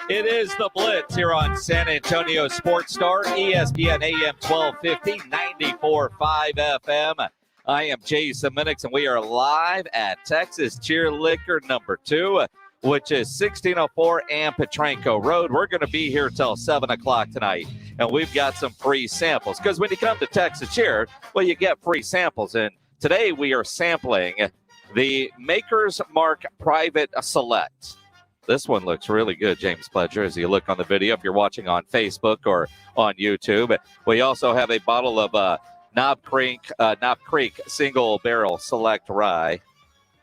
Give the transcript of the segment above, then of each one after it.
It is the Blitz here on San Antonio Sports Star, ESPN AM 1250, 94.5 FM. I am Jason Minix, and we are live at Texas Cheer Liquor number 2, which is 1604 Petranco Road. We're going to be here till 7 o'clock tonight, and we've got some free samples. Because when you come to Texas Cheer, well, you get free samples. And today we are sampling the Maker's Mark Private Select. This one looks really good, James Pledger, as you look on the video if you're watching on Facebook or on YouTube. We also have a bottle of Knob Creek Single Barrel Select Rye.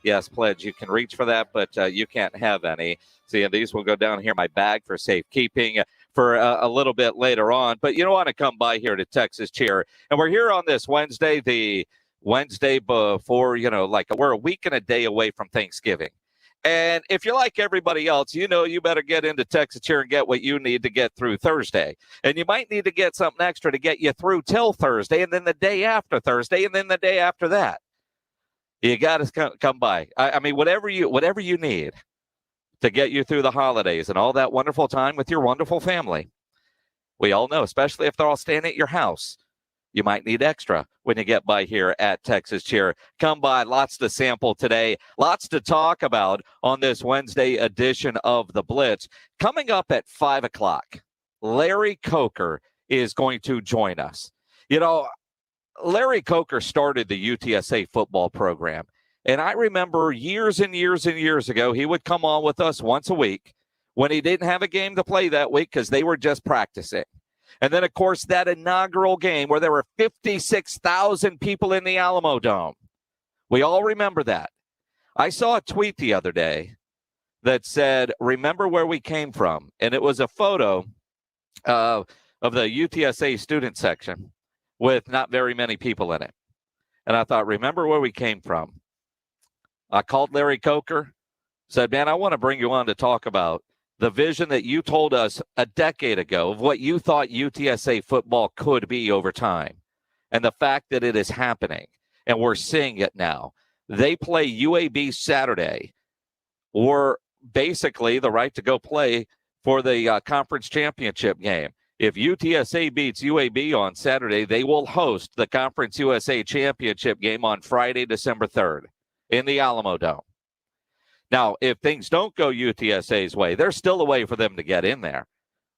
Yes, Pledge, you can reach for that, but you can't have any. See, these will go down here in my bag for safekeeping for a little bit later on. But you don't want to come by here to Texas Cheer. And we're here on this Wednesday, the Wednesday before, we're a week and a day away from Thanksgiving. And if you're like everybody else, you better get into Texas Cheer and get what you need to get through Thursday. And you might need to get something extra to get you through till Thursday, and then the day after Thursday, and then the day after that. You got to come by. I mean, whatever you need to get you through the holidays and all that wonderful time with your wonderful family. We all know, especially if they're all staying at your house, you might need extra when you get by here at Texas Cheer. Come by, lots to sample today, lots to talk about on this Wednesday edition of the Blitz. Coming up at 5 o'clock, Larry Coker is going to join us. Larry Coker started the UTSA football program, and I remember years and years and years ago, he would come on with us once a week when he didn't have a game to play that week because they were just practicing. And then, of course, that inaugural game where there were 56,000 people in the Alamo Dome. We all remember that. I saw a tweet the other day that said, "Remember where we came from." And it was a photo of the UTSA student section with not very many people in it. And I thought, remember where we came from. I called Larry Coker, said, "Man, I want to bring you on to talk about the vision that you told us a decade ago of what you thought UTSA football could be over time, and the fact that it is happening, and we're seeing it now." They play UAB Saturday, or basically the right to go play for the conference championship game. If UTSA beats UAB on Saturday, they will host the Conference USA championship game on Friday, December 3rd in the Alamo Dome. Now, if things don't go UTSA's way, there's still a way for them to get in there,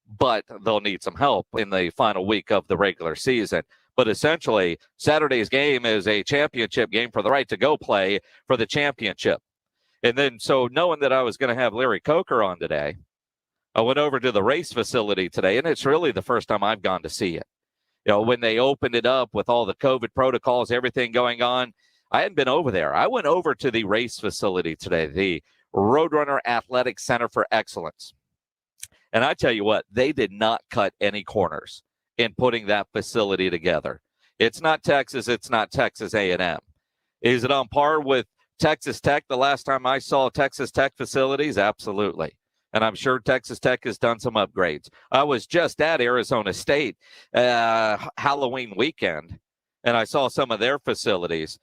but they'll need some help in the final week of the regular season. But essentially, Saturday's game is a championship game for the right to go play for the championship. And then, so knowing that I was going to have Larry Coker on today, I went over to the race facility today, and it's really the first time I've gone to see it. When they opened it up with all the COVID protocols, everything going on, I hadn't been over there. I went over to the race facility today, the Roadrunner Athletic Center for Excellence. And I tell you what, they did not cut any corners in putting that facility together. It's not Texas. It's not Texas A&M. Is it on par with Texas Tech the last time I saw Texas Tech facilities? Absolutely. And I'm sure Texas Tech has done some upgrades. I was just at Arizona State Halloween weekend, and I saw some of their facilities.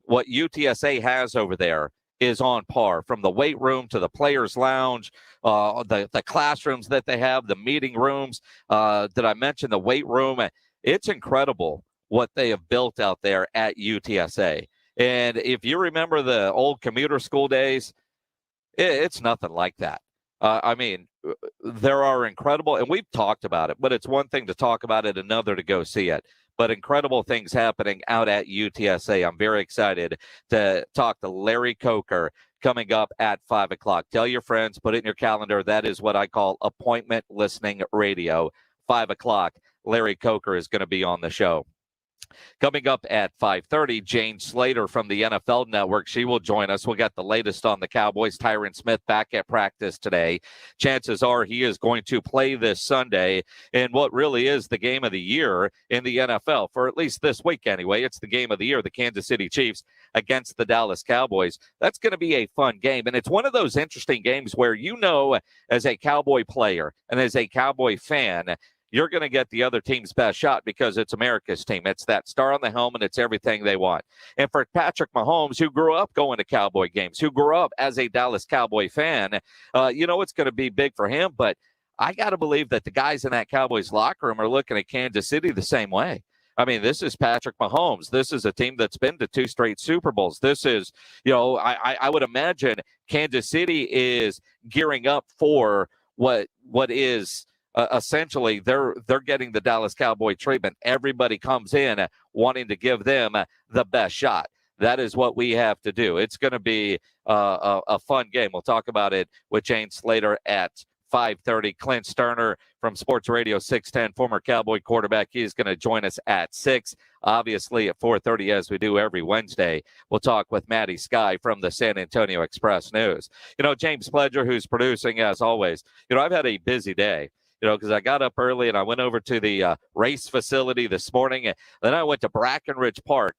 What UTSA has over there is on par, from the weight room to the players' lounge, the classrooms that they have, the meeting rooms. Did I mention the weight room? It's incredible what they have built out there at UTSA. And if you remember the old commuter school days, it's nothing like that. There are incredible, and we've talked about it, but it's one thing to talk about it, another to go see it. But incredible things happening out at UTSA. I'm very excited to talk to Larry Coker coming up at 5 o'clock. Tell your friends, put it in your calendar. That is what I call appointment listening radio. 5 o'clock, Larry Coker is going to be on the show. Coming up at 5:30, Jane Slater from the NFL Network. She will join us. We'll get the latest on the Cowboys. Tyron Smith back at practice today. Chances are he is going to play this Sunday in what really is the game of the year in the NFL, for at least this week anyway. It's the game of the year, the Kansas City Chiefs against the Dallas Cowboys. That's going to be a fun game, and it's one of those interesting games where, as a Cowboy player and as a Cowboy fan, you're going to get the other team's best shot because it's America's team. It's that star on the helmet. It's everything they want. And for Patrick Mahomes, who grew up going to Cowboy games, who grew up as a Dallas Cowboy fan, it's going to be big for him. But I got to believe that the guys in that Cowboys locker room are looking at Kansas City the same way. I mean, this is Patrick Mahomes. This is a team that's been to 2 straight Super Bowls. This is, I would imagine Kansas City is gearing up for what is essentially they're getting the Dallas Cowboy treatment. Everybody comes in wanting to give them the best shot. That is what we have to do. It's going to be a fun game. We'll talk about it with Jane Slater at 5:30. Clint Stoerner from Sports Radio 610, former Cowboy quarterback. He is going to join us at 6. Obviously at 4:30, as we do every Wednesday, we'll talk with Maddy Skyeline from the San Antonio Express-News. James Pledger, who's producing as always. I've had a busy day. Because I got up early and I went over to the race facility this morning. And then I went to Brackenridge Park.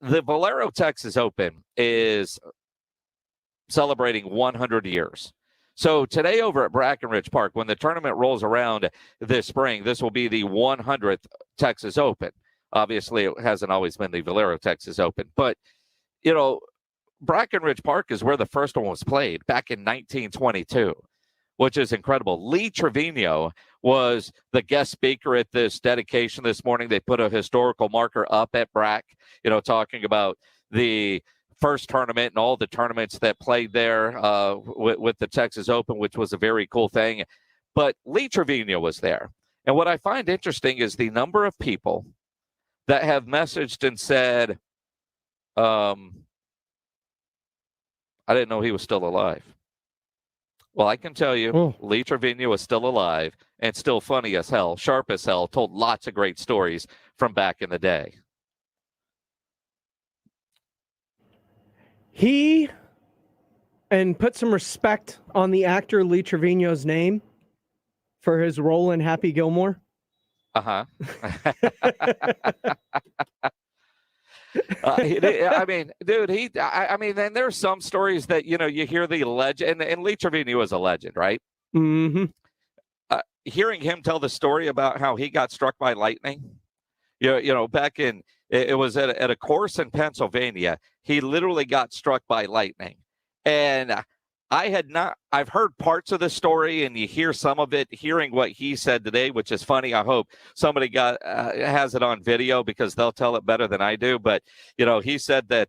The Valero Texas Open is celebrating 100 years. So today over at Brackenridge Park, when the tournament rolls around this spring, this will be the 100th Texas Open. Obviously, it hasn't always been the Valero Texas Open. But, Brackenridge Park is where the first one was played back in 1922. Which is incredible. Lee Trevino was the guest speaker at this dedication this morning. They put a historical marker up at Brack, talking about the first tournament and all the tournaments that played there with the Texas Open, which was a very cool thing. But Lee Trevino was there. And what I find interesting is the number of people that have messaged and said, I didn't know he was still alive. Well, I can tell you, Lee Trevino is still alive and still funny as hell, sharp as hell, told lots of great stories from back in the day. And put some respect on the actor Lee Trevino's name for his role in Happy Gilmore. Uh-huh. I mean, dude, and there's some stories that, you hear the legend, and Lee Trevino is a legend, right? Mm-hmm. Hearing him tell the story about how he got struck by lightning, back in, it was at a course in Pennsylvania, he literally got struck by lightning. And I've heard parts of the story, and you hear some of it. Hearing what he said today, which is funny. I hope somebody has it on video because they'll tell it better than I do. But he said that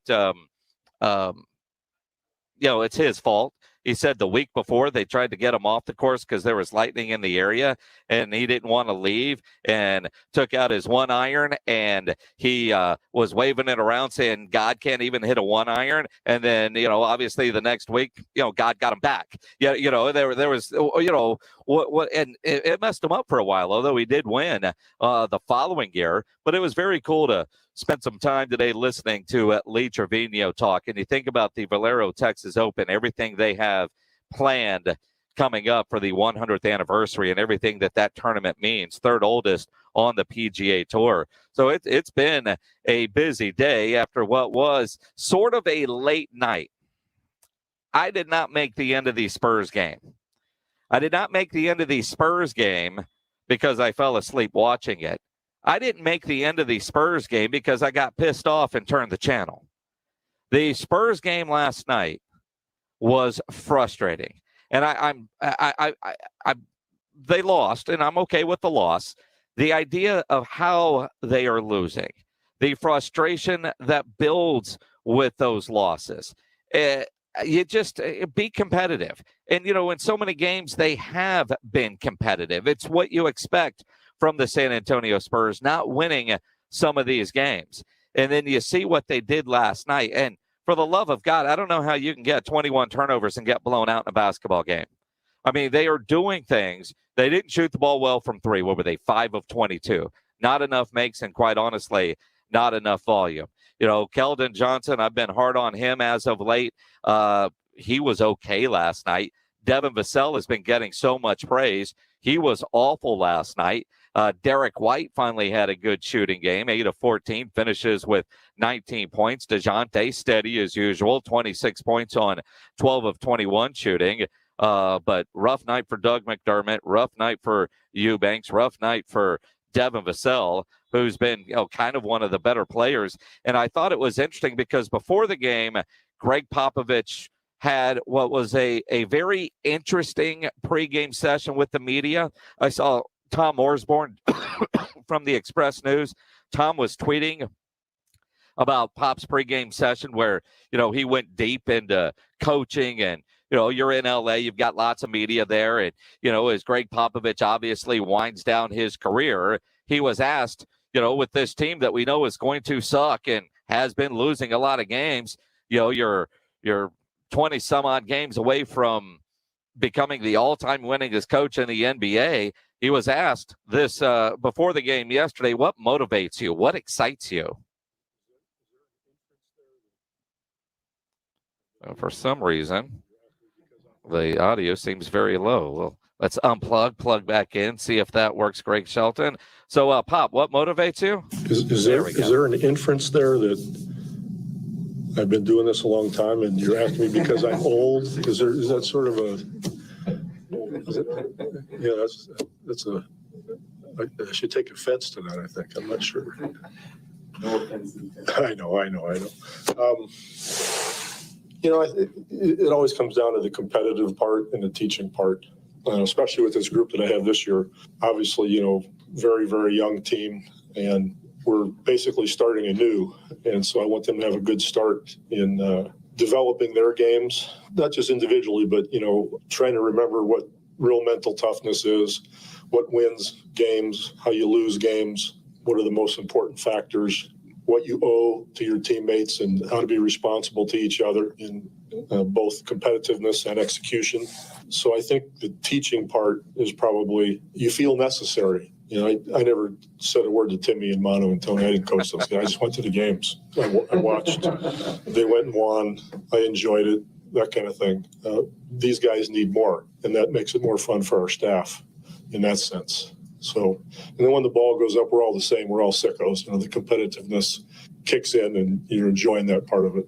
it's his fault. He said the week before they tried to get him off the course because there was lightning in the area, and he didn't want to leave, and took out his 1-iron, and he was waving it around saying God can't even hit a 1-iron. And then, obviously the next week, God got him back. There was, and it messed him up for a while, although he did win the following year. But it was very cool to spent some time today listening to Lee Trevino talk, and you think about the Valero Texas Open, everything they have planned coming up for the 100th anniversary and everything that tournament means, third oldest on the PGA Tour. So it's been a busy day after what was sort of a late night. I did not make the end of the Spurs game. I did not make the end of the Spurs game because I fell asleep watching it. I didn't make the end of the Spurs game because I got pissed off and turned the channel. The Spurs game last night was frustrating, and they lost, and I'm okay with the loss. The idea of how they are losing, the frustration that builds with those losses. You just be competitive, and in so many games they have been competitive. It's what you expect from the San Antonio Spurs, not winning some of these games. And then you see what they did last night. And for the love of God, I don't know how you can get 21 turnovers and get blown out in a basketball game. I mean, they are doing things. They didn't shoot the ball well from 3. What were they? 5 of 22. Not enough makes, and quite honestly, not enough volume. Keldon Johnson, I've been hard on him as of late. He was okay last night. Devin Vassell has been getting so much praise. He was awful last night. Derek White finally had a good shooting game, 8 of 14, finishes with 19 points. DeJounte, steady as usual, 26 points on 12 of 21 shooting. But rough night for Doug McDermott, rough night for Eubanks, rough night for Devin Vassell, who's been kind of one of the better players. And I thought it was interesting because before the game, Greg Popovich had what was a very interesting pregame session with the media. I saw Tom Orsborn from the Express News. Tom was tweeting about Pop's pregame session where, he went deep into coaching and, you're in LA, you've got lots of media there. And, as Greg Popovich obviously winds down his career, he was asked, with this team that we know is going to suck and has been losing a lot of games, you're 20 some odd games away from becoming the all-time winningest coach in the NBA. He was asked this before the game yesterday, what motivates you? What excites you? For some reason, the audio seems very low. Well, let's unplug, plug back in, see if that works, Greg Shelton. So, Pop, what motivates you? Is there an inference there that I've been doing this a long time and you're asking me because I'm old? Is that sort of I should take offense to that, I think. I'm not sure. No offense. I know. It always comes down to the competitive part and the teaching part, especially with this group that I have this year. Obviously, very, very young team, and we're basically starting anew. And so I want them to have a good start in developing their games, not just individually, but, trying to remember what real mental toughness is, what wins games, how you lose games, what are the most important factors, what you owe to your teammates, and how to be responsible to each other in both competitiveness and execution. So I think the teaching part is probably, you feel necessary. I never said a word to Timmy and Manu and Tony. I didn't coach those guys. I just went to the games. I watched. They went and won. I enjoyed it, that kind of thing. These guys need more, and that makes it more fun for our staff in that sense. So, and then when the ball goes up, we're all the same. We're all sickos. The competitiveness kicks in, and you're enjoying that part of it.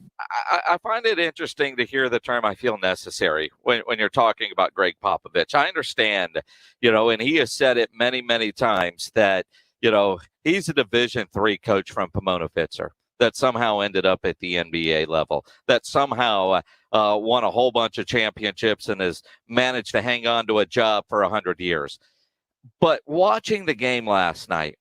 I find it interesting to hear the term "I feel necessary" when you're talking about Greg Popovich. I understand, and he has said it many, many times that, he's a Division III coach from Pomona-Pitzer that somehow ended up at the NBA level, that somehow won a whole bunch of championships and has managed to hang on to a job for 100 years. But watching the game last night,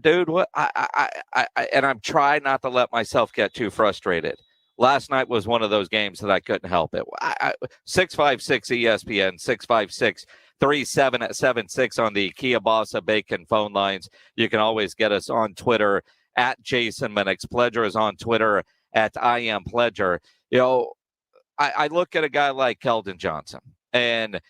dude, what and I'm trying not to let myself get too frustrated. Last night was one of those games that I couldn't help it. 656 ESPN, 656-3776 on the Kia Bossa Bacon phone lines. You can always get us on Twitter at Jason Minix. Pledger is on Twitter at I am Pledger. I look at a guy like Keldon Johnson, and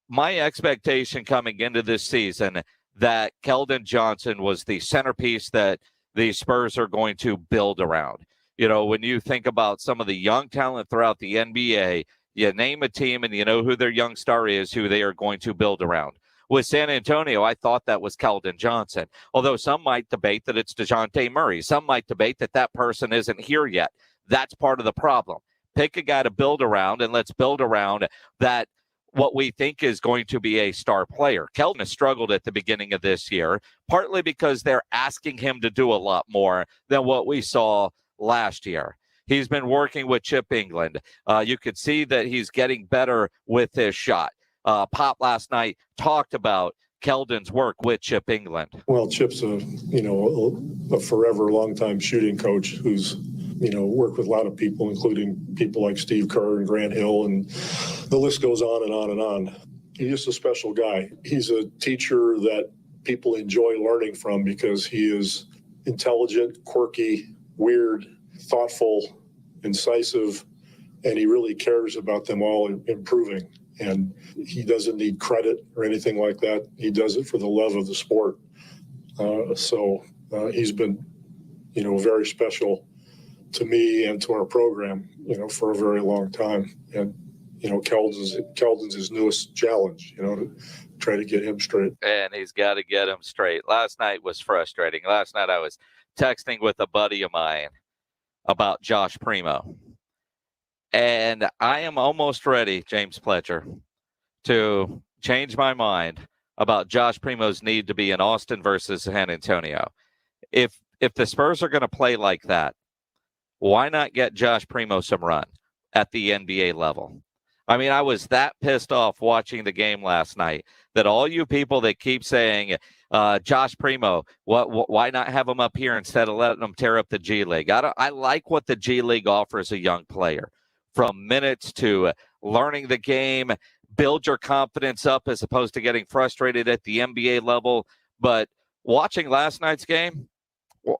my expectation coming into this season that Keldon Johnson was the centerpiece that the Spurs are going to build around. When you think about some of the young talent throughout the NBA, you name a team and you know who their young star is, who they are going to build around. With San Antonio, I thought that was Keldon Johnson, although some might debate that it's DeJounte Murray. Some might debate that person isn't here yet. That's part of the problem. Pick a guy to build around, and let's build around that what we think is going to be a star player. Keldon has struggled at the beginning of this year, partly because they're asking him to do a lot more than what we saw last year. He's been working with Chip England. You could see that he's getting better with his shot. Pop last night talked about Keldon's work with Chip England. Well, Chip's a forever long-time shooting coach who's worked with a lot of people, including people like Steve Kerr and Grant Hill, and the list goes on and on and on. He's just a special guy. He's a teacher that people enjoy learning from because he is intelligent, quirky, weird, thoughtful, incisive, and he really cares about them all improving. And he doesn't need credit or anything like that. He does it for the love of the sport. So he's been, very special to me and to our program, for a very long time. And, Keldon's his newest challenge, to try to get him straight. And he's got to get him straight. Last night was frustrating. Last night I was texting with a buddy of mine about Josh Primo. And I am almost ready, James Pledger, to change my mind about Josh Primo's need to be in Austin versus San Antonio. If the Spurs are going to play like that, why not get Josh Primo some run? at the NBA level. I mean, I was that pissed off watching the game last night that all you people that keep saying, Josh Primo, why not have him up here instead of letting him tear up the G League? I like what the G League offers a young player, from minutes to learning the game, build your confidence up as opposed to getting frustrated at the NBA level. But watching last night's game,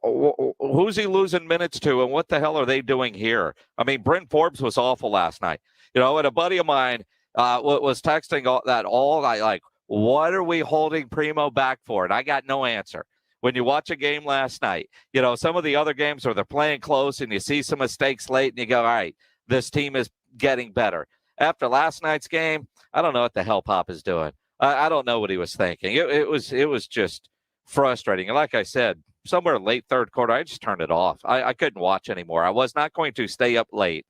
who's he losing minutes to, and what the hell are they doing here? I mean, Bryn Forbes was awful last night. You know, and a buddy of mine was texting all night, like, what are we holding Primo back for? And I got no answer. When you watch a game last night, you know, some of the other games where they're playing close and you see some mistakes late and you go, all right, this team is getting better. After last night's game, I don't know what the hell Pop is doing. I don't know what he was thinking. It was just frustrating. And like I said, somewhere late third quarter, I just turned it off. I couldn't watch anymore. I was not going to stay up late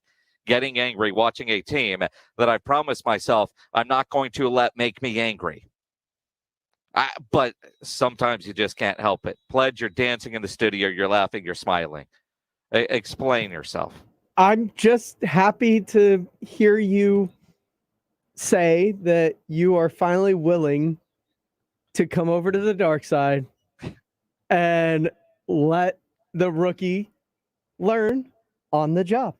getting angry watching a team that I promised myself I'm not going to let make me angry. But sometimes you just can't help it. Pledge, you're dancing in the studio, you're laughing, you're smiling. Explain yourself. I'm just happy to hear you say that you are finally willing to come over to the dark side and let the rookie learn on the job.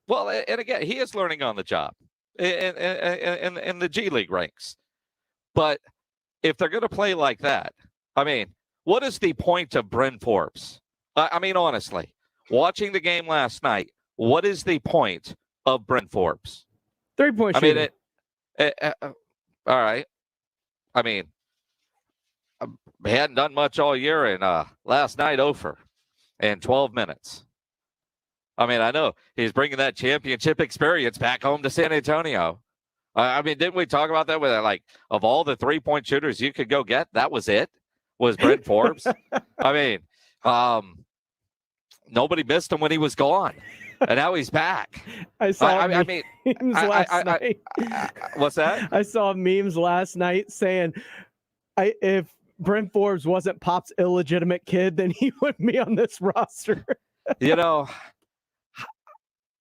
Well, and again, he is learning on the job in the G League ranks. But if they're going to play like that, I mean, what is the point of Bryn Forbes? I mean, honestly, watching the game last night, what is the point of Bryn Forbes? 3-point shooting. I mean, all right. I mean, he hadn't done much all year, and last night, 0 for in 12 minutes. I mean, I know he's bringing that championship experience back home to San Antonio. I mean, didn't we talk about that? With like, of all the 3-point shooters you could go get, that was it? Was Bryn Forbes? I mean, nobody missed him when he was gone, and now he's back. I saw memes last night. What's that? I saw memes last night saying, if Bryn Forbes wasn't Pop's illegitimate kid, then he wouldn't be on this roster. You know,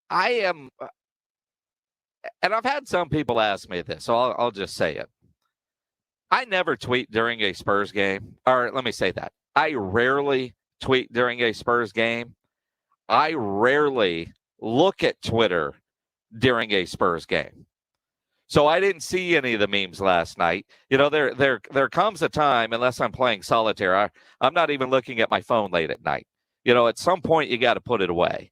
I am, and I've had some people ask me this, so I'll just say it. I never tweet during a Spurs game, or let me say that. I rarely tweet during a Spurs game. I rarely look at Twitter during a Spurs game. So I didn't see any of the memes last night. You know, there comes a time, unless I'm playing solitaire, I'm not even looking at my phone late at night. You know, at some point you got to put it away.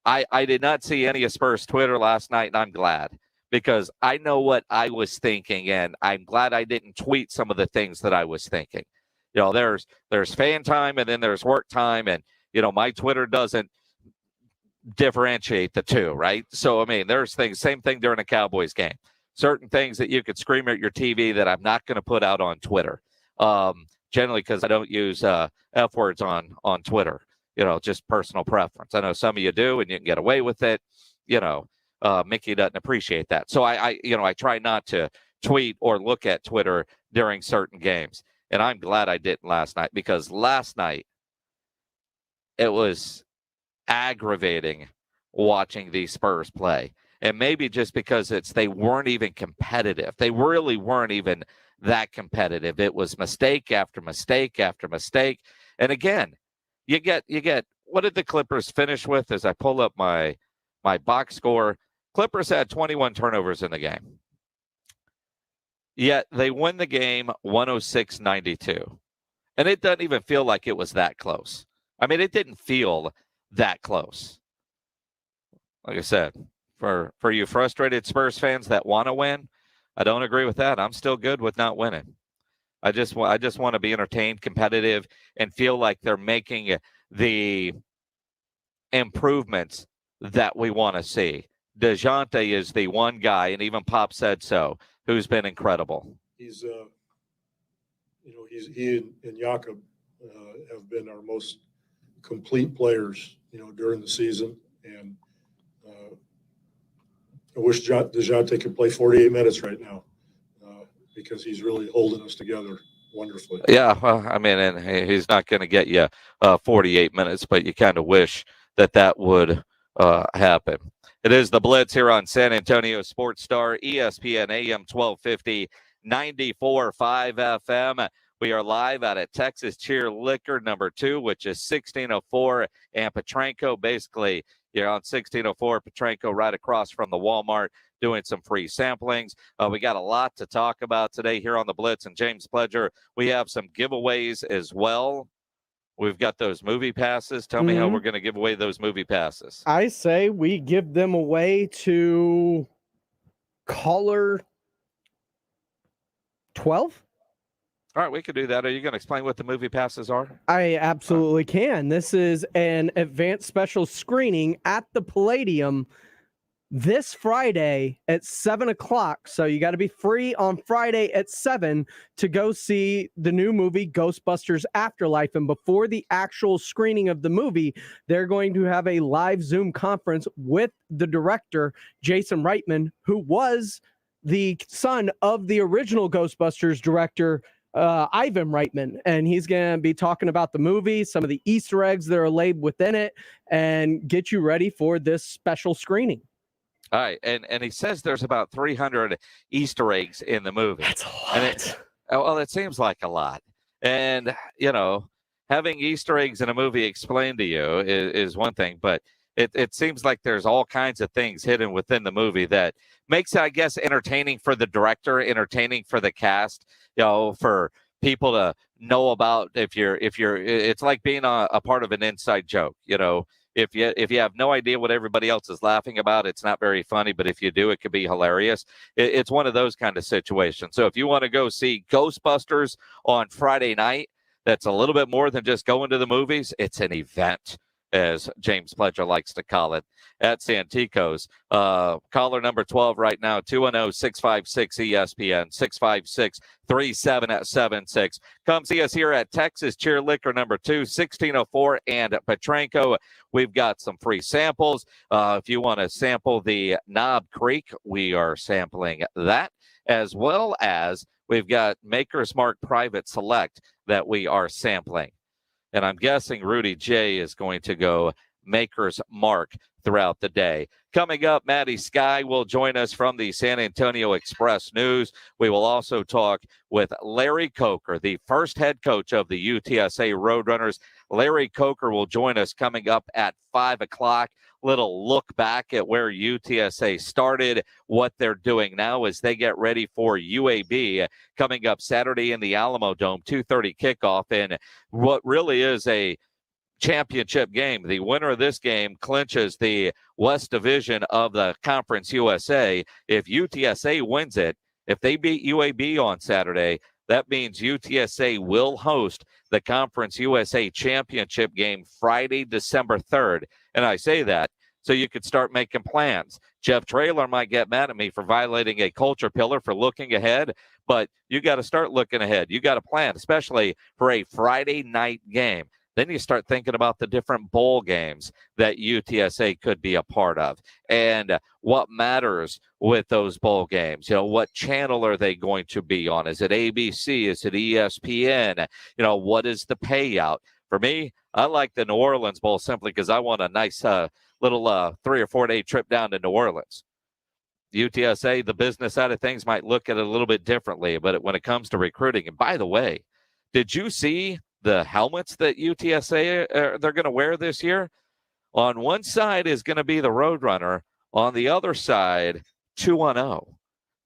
I did not see any of Spurs Twitter last night, and I'm glad, because I know what I was thinking, and I'm glad I didn't tweet some of the things that I was thinking. You know, there's fan time, and then there's work time, and, you know, my Twitter doesn't differentiate the two, right? So, I mean, there's things, same thing during a Cowboys game. Certain things that you could scream at your TV that I'm not going to put out on Twitter, generally because I don't use F words on Twitter. You know, just personal preference. I know some of you do, and you can get away with it. You know, Mickey doesn't appreciate that. So I try not to tweet or look at Twitter during certain games. And I'm glad I didn't last night, because last night it was aggravating watching these Spurs play. And maybe just because they weren't even competitive. They really weren't even that competitive. It was mistake after mistake after mistake. And again, you get what did the Clippers finish with? As I pull up my box score, Clippers had 21 turnovers in the game. Yet they win the game 106-92. And it doesn't even feel like it was that close. I mean, it didn't feel that close. Like I said, for you frustrated Spurs fans that want to win, I don't agree with that. I'm still good with not winning. I just want to be entertained, competitive, and feel like they're making the improvements that we want to see. DeJounte is the one guy, and even Pop said so, who's been incredible. He's, he and Jakob have been our most complete players, during the season. And I wish DeJounte could play 48 minutes right now because he's really holding us together wonderfully. Yeah, well, I mean, and he's not going to get you 48 minutes, but you kind of wish that would happen. It is the Blitz here on San Antonio Sports Star, ESPN AM 1250, 94.5 FM. We are live out at Texas Cheer Liquor number 2, which is 1604 and Petranco. Basically, you're on 1604 Petranco right across from the Walmart, doing some free samplings. We got a lot to talk about today here on the Blitz. And James Pledger, we have some giveaways as well. We've got those movie passes. Tell me how we're going to give away those movie passes. I say we give them away to caller 12. All right, we can do that. Are you going to explain what the movie passes are? I absolutely can. This is an advanced special screening at the Palladium this Friday at 7 o'clock. So you got to be free on Friday at 7 to go see the new movie Ghostbusters Afterlife. And before the actual screening of the movie, they're going to have a live Zoom conference with the director, Jason Reitman, who was the son of the original Ghostbusters director, Ivan Reitman, and he's going to be talking about the movie, some of the Easter eggs that are laid within it, and get you ready for this special screening. All right, and he says there's about 300 Easter eggs in the movie. That's a lot. It seems like a lot. And, you know, having Easter eggs in a movie explained to you is one thing, but it seems like there's all kinds of things hidden within the movie that makes it, I guess, entertaining for the director, entertaining for the cast, you know, for people to know about. If you're it's like being a part of an inside joke, you know. If you have no idea what everybody else is laughing about, it's not very funny. But if you do, it could be hilarious. It's one of those kind of situations. So if you want to go see Ghostbusters on Friday night, that's a little bit more than just going to the movies. It's an event, as James Pledger likes to call it, at Santikos. Caller number 12 right now, 210-656-ESPN, 656-3776. Come see us here at Texas Cheer Liquor number 2, 1604 and Petranco. We've got some free samples. If you want to sample the Knob Creek, we are sampling that, as well as we've got Maker's Mark Private Select that we are sampling. And I'm guessing Rudy J is going to go Maker's Mark throughout the day. Coming up, Maddy Sky will join us from the San Antonio Express News. We will also talk with Larry Coker, the first head coach of the UTSA Roadrunners. Larry Coker will join us coming up at 5 o'clock. Little look back at where UTSA started, what they're doing now as they get ready for UAB coming up Saturday in the Alamo Dome, 2:30 kickoff, and what really is a championship game. The winner of this game clinches the West Division of the Conference USA. If UTSA wins it, if they beat UAB on Saturday, that means UTSA will host the Conference USA championship game Friday, December 3rd. And I say that so you could start making plans. Jeff Traylor might get mad at me for violating a culture pillar for looking ahead, but you got to start looking ahead. You got to plan, especially for a Friday night game. Then you start thinking about the different bowl games that UTSA could be a part of and what matters with those bowl games. You know, what channel are they going to be on? Is it ABC? Is it ESPN? You know, what is the payout? For me, I like the New Orleans Bowl simply because I want a nice little 3 or 4 day trip down to New Orleans. UTSA, the business side of things might look at it a little bit differently, but when it comes to recruiting, and by the way, did you see the helmets that UTSA they're going to wear this year? On one side is going to be the Roadrunner. On the other side, 210.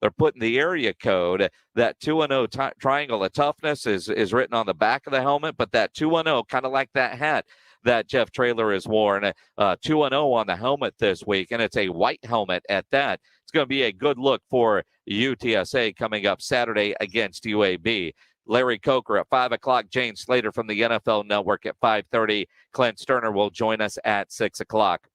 They're putting the area code. That 210 triangle of toughness is written on the back of the helmet, but that 210, kind of like that hat that Jeff Traylor has worn, 210 on the helmet this week, and it's a white helmet at that. It's going to be a good look for UTSA coming up Saturday against UAB. Larry Coker at 5 o'clock. Jane Slater from the NFL Network at 5:30. Clint Stoerner will join us at 6 o'clock.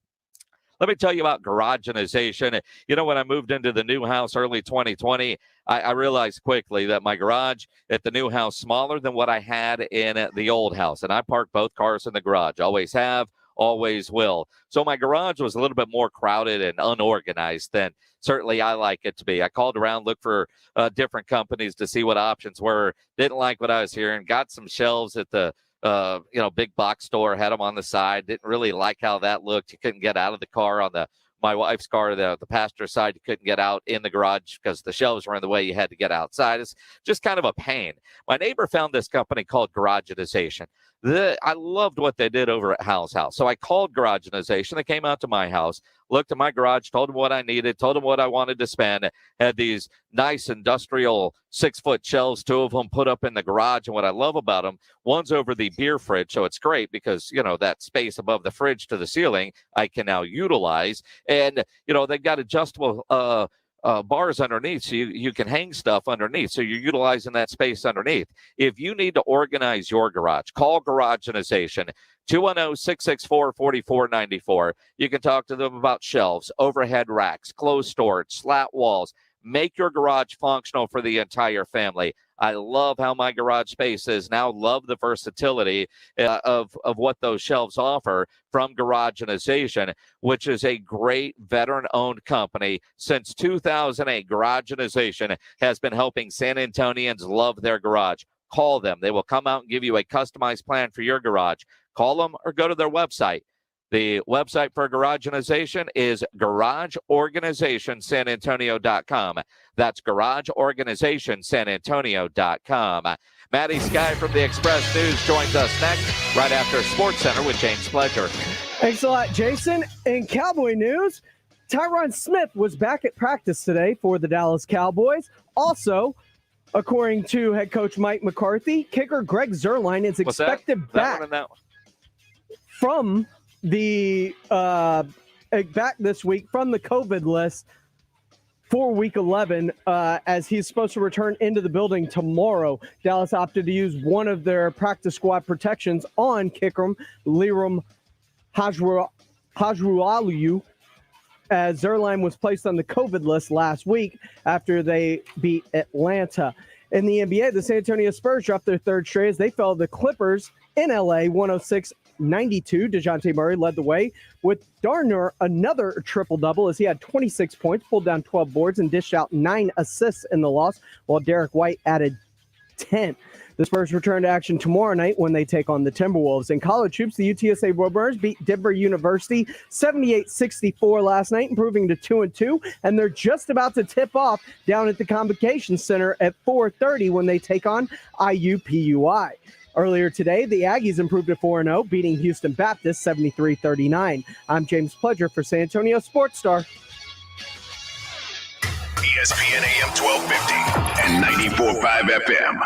Let me tell you about Garageization. You know, when I moved into the new house early 2020, I realized quickly that my garage at the new house smaller than what I had in the old house. And I park both cars in the garage. Always have, always will. So my garage was a little bit more crowded and unorganized than certainly I like it to be. I called around, looked for different companies to see what options were. Didn't like what I was hearing. Got some shelves at the big box store, had them on the side. Didn't really like how that looked. You couldn't get out of the car on the my wife's car, the passenger side, you couldn't get out in the garage because the shelves were in the way. You had to get outside. It's just kind of a pain. My neighbor found this company called Garageization. I loved what they did over at Hal's house. So I called Garageization. They came out to my house, looked at my garage, told them what I needed, told them what I wanted to spend, had these nice industrial 6-foot shelves, 2 of them put up in the garage. And what I love about them, one's over the beer fridge. So it's great because, that space above the fridge to the ceiling, I can now utilize. And, they've got adjustable bars underneath, so you can hang stuff underneath. So you're utilizing that space underneath. If you need to organize your garage, call Garageization, 210-664-4494. You can talk to them about shelves, overhead racks, closed storage, slat walls. Make your garage functional for the entire family. I love how my garage space is now. Love the versatility of what those shelves offer from Garageization, which is a great veteran-owned company. Since 2008, Garageization has been helping San Antonians love their garage. Call them. They will come out and give you a customized plan for your garage. Call them or go to their website. The website for Garageization is garageorganizationsanantonio.com. That's garageorganizationsanantonio.com. Maddy Skyeline from the Express News joins us next, right after Sports Center with James Pledger. Thanks a lot, Jason. In Cowboy news, Tyron Smith was back at practice today for the Dallas Cowboys. Also, according to head coach Mike McCarthy, kicker Greg Zuerlein is expected back from the back this week from the COVID list for Week 11, as he's supposed to return into the building tomorrow. Dallas opted to use one of their practice squad protections on kicker Liram Hajrualu, as Zuerlein was placed on the COVID list last week after they beat Atlanta. In the NBA, the San Antonio Spurs dropped their third straight as they fell to the Clippers in LA 106-92. DeJounte Murray led the way with Darner another triple-double as he had 26 points, pulled down 12 boards, and dished out 9 assists in the loss, while Derek White added 10. The Spurs return to action tomorrow night when they take on the Timberwolves. In college hoops, the UTSA Roadrunners beat Denver University 78-64 last night, improving to 2-2, and they're just about to tip off down at the Convocation Center at 4:30 when they take on IUPUI. Earlier today, the Aggies improved to 4-0, beating Houston Baptist 73-39. I'm James Pledger for San Antonio Sports Star. ESPN AM 1250 and 94.5 FM.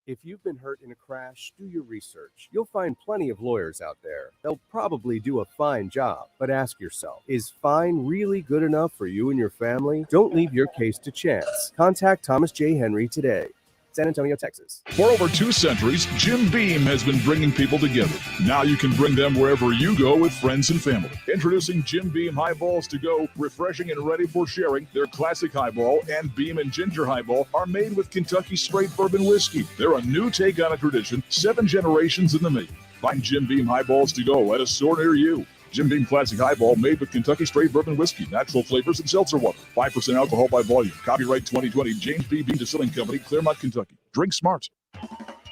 If you've been hurt in a crash, do your research. You'll find plenty of lawyers out there. They'll probably do a fine job. But ask yourself, is fine really good enough for you and your family? Don't leave your case to chance. Contact Thomas J. Henry today. San Antonio, Texas. For over 2 centuries, Jim Beam has been bringing people together. Now you can bring them wherever you go with friends and family. Introducing Jim Beam Highballs to go, refreshing and ready for sharing. Their classic highball and Beam and Ginger Highball are made with Kentucky straight bourbon whiskey. They're a new take on a tradition, 7 generations in the making. Find Jim Beam Highballs to go at a store near you. Jim Beam Classic Highball made with Kentucky straight bourbon whiskey, natural flavors, and seltzer water. 5% alcohol by volume. Copyright 2020, James B. Beam Distilling Company, Claremont, Kentucky. Drink smart.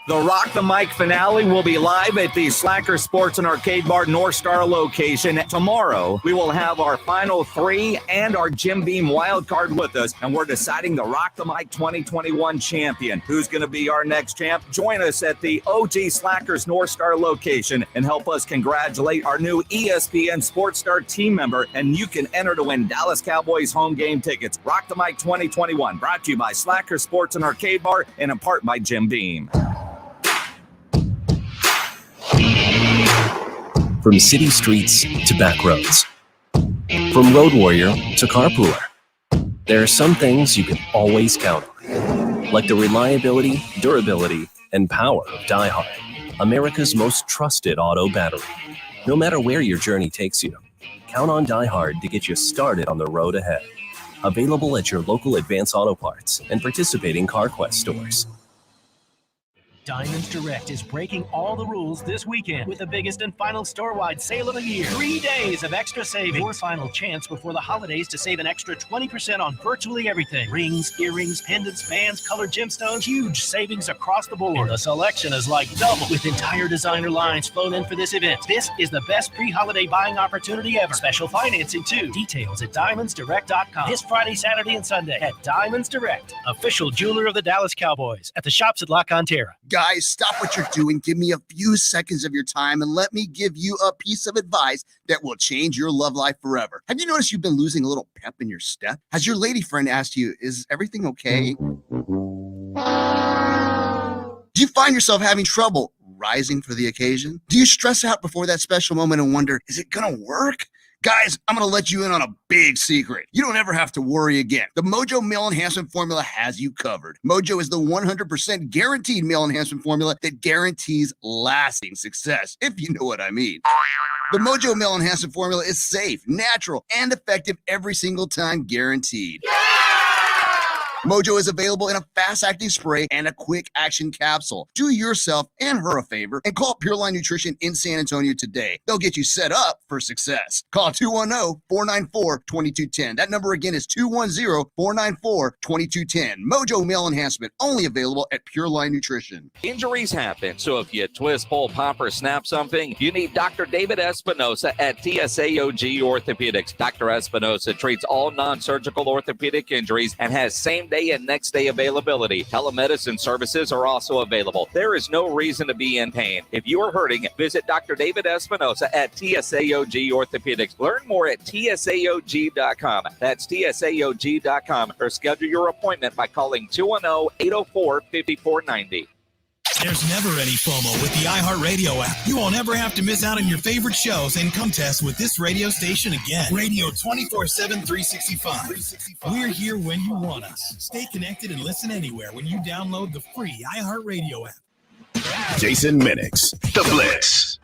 The Rock the Mic finale will be live at the Slacker Sports and Arcade Bar North Star location. Tomorrow, we will have our final 3 and our Jim Beam wild card with us, and we're deciding the Rock the Mic 2021 champion. Who's going to be our next champ? Join us at the OG Slackers North Star location and help us congratulate our new ESPN Sports Star team member, and you can enter to win Dallas Cowboys home game tickets. Rock the Mic 2021, brought to you by Slacker Sports and Arcade Bar and in part by Jim Beam. From city streets to back roads, from road warrior to carpooler, there are some things you can always count on, like the reliability, durability, and power of DieHard, America's most trusted auto battery. No matter where your journey takes you, count on DieHard to get you started on the road ahead. Available at your local Advance Auto Parts and participating CarQuest stores. Diamonds Direct is breaking all the rules this weekend with the biggest and final store-wide sale of the year. 3 days of extra savings. Your final chance before the holidays to save an extra 20% on virtually everything. Rings, earrings, pendants, bands, colored gemstones. Huge savings across the board. And the selection is like double with entire designer lines flown in for this event. This is the best pre-holiday buying opportunity ever. Special financing too. Details at diamondsdirect.com. This Friday, Saturday, and Sunday at Diamonds Direct, official jeweler of the Dallas Cowboys, at the shops at La Cantera. Guys, stop what you're doing. Give me a few seconds of your time and let me give you a piece of advice that will change your love life forever. Have you noticed you've been losing a little pep in your step? Has your lady friend asked you, is everything okay? Do you find yourself having trouble rising for the occasion? Do you stress out before that special moment and wonder, is it gonna work? Guys, I'm going to let you in on a big secret. You don't ever have to worry again. The Mojo Male Enhancement Formula has you covered. Mojo is the 100% guaranteed male enhancement formula that guarantees lasting success, if you know what I mean. The Mojo Male Enhancement Formula is safe, natural, and effective every single time, guaranteed. Mojo is available in a fast-acting spray and a quick-action capsule. Do yourself and her a favor and call Pure Line Nutrition in San Antonio today. They'll get you set up for success. Call 210-494-2210. That number again is 210-494-2210. Mojo Male Enhancement, only available at Pure Line Nutrition. Injuries happen, so if you twist, pull, pop, or snap something, you need Dr. David Espinosa at TSAOG Orthopedics. Dr. Espinosa treats all non-surgical orthopedic injuries and has same-day and next-day availability. Telemedicine services are also available. There is no reason to be in pain. If you are hurting, visit Dr. David Espinosa at TSAOG Orthopedics. Learn more at TSAOG.com. That's TSAOG.com, or schedule your appointment by calling 210-804-5490. There's never any FOMO with the iHeartRadio app. You won't ever have to miss out on your favorite shows and contests with this radio station again. Radio 24/7, 365. We're here when you want us. Stay connected and listen anywhere when you download the free iHeartRadio app. Jason Minix, The Blitz.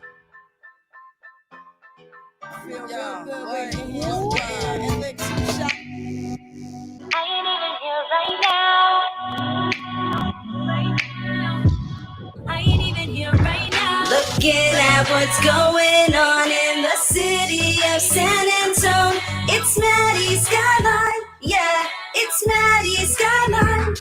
Looking at what's going on in the city of San Antonio. It's Maddy Skyeline. Yeah, it's Maddy Skyeline.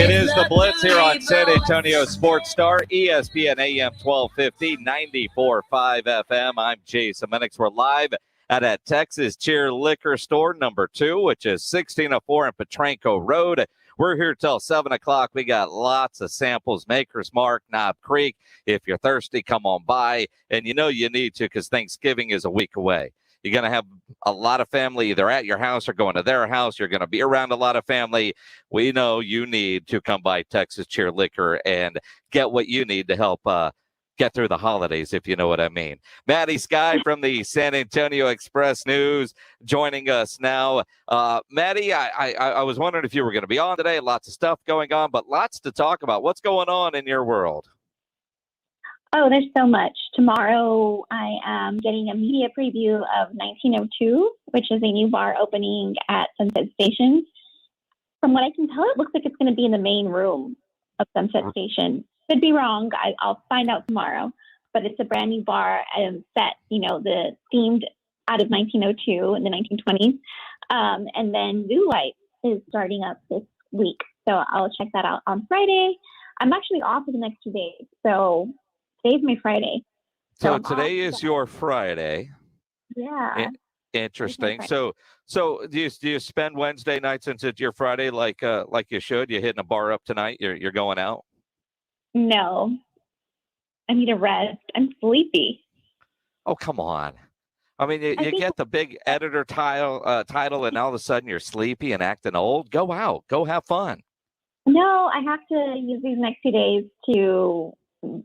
It is the Blitz here on San Antonio Sports Star, ESPN AM 1250, 94.5 FM. I'm Jason Minix. We're live at a Texas Cheer Liquor Store, number 2, which is 1604 in Petranco Road. We're here till 7 o'clock. We got lots of samples, Maker's Mark, Knob Creek. If you're thirsty, come on by. And you know you need to, because Thanksgiving is a week away. You're going to have a lot of family either at your house or going to their house. You're going to be around a lot of family. We know you need to come by Texas Cheer Liquor and get what you need to help get through the holidays, if you know what I mean. Maddy Sky from the San Antonio Express News joining us now. Maddy, I was wondering if you were going to be on today. Lots of stuff going on, but lots to talk about. What's going on in your world? Oh, there's so much. Tomorrow, I am getting a media preview of 1902, which is a new bar opening at Sunset Station. From what I can tell, it looks like it's going to be in the main room of Sunset Station. Could be wrong. I'll find out tomorrow. But it's a brand new bar set, the themed out of 1902 in the 1920s. And then Blue Light is starting up this week. So I'll check that out on Friday. I'm actually off for the next 2 days. So today's my Friday. So today is your Friday. Yeah. Interesting. So do you spend Wednesday night, since it's your Friday, like you should? You hitting a bar up tonight? You're going out? No, I need a rest. I'm sleepy. Oh, come on. I mean, you get the big editor title, and all of a sudden you're sleepy and acting old. Go out. Go have fun. No, I have to use these next 2 days to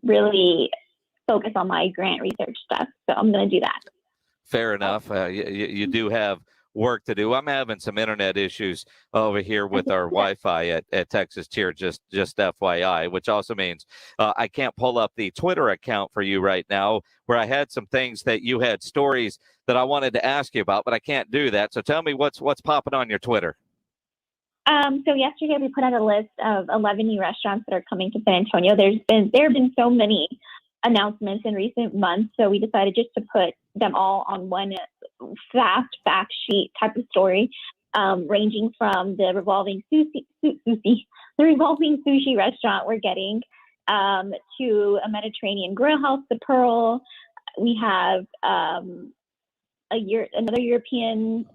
really focus on my grant research stuff. So I'm going to do that. Fair enough. You do have work to do. I'm having some internet issues over here with our Wi-Fi at Texas Cheer, just FYI, which also means I can't pull up the Twitter account for you right now, where I had some things that you had stories that I wanted to ask you about, but I can't do that. So tell me what's popping on your Twitter. So yesterday we put out a list of 11 new restaurants that are coming to San Antonio. There have been so many announcements in recent months, so we decided just to put them all on one fast fact sheet type of story, ranging from the revolving sushi restaurant we're getting, to a Mediterranean grill house, the Pearl. We have another European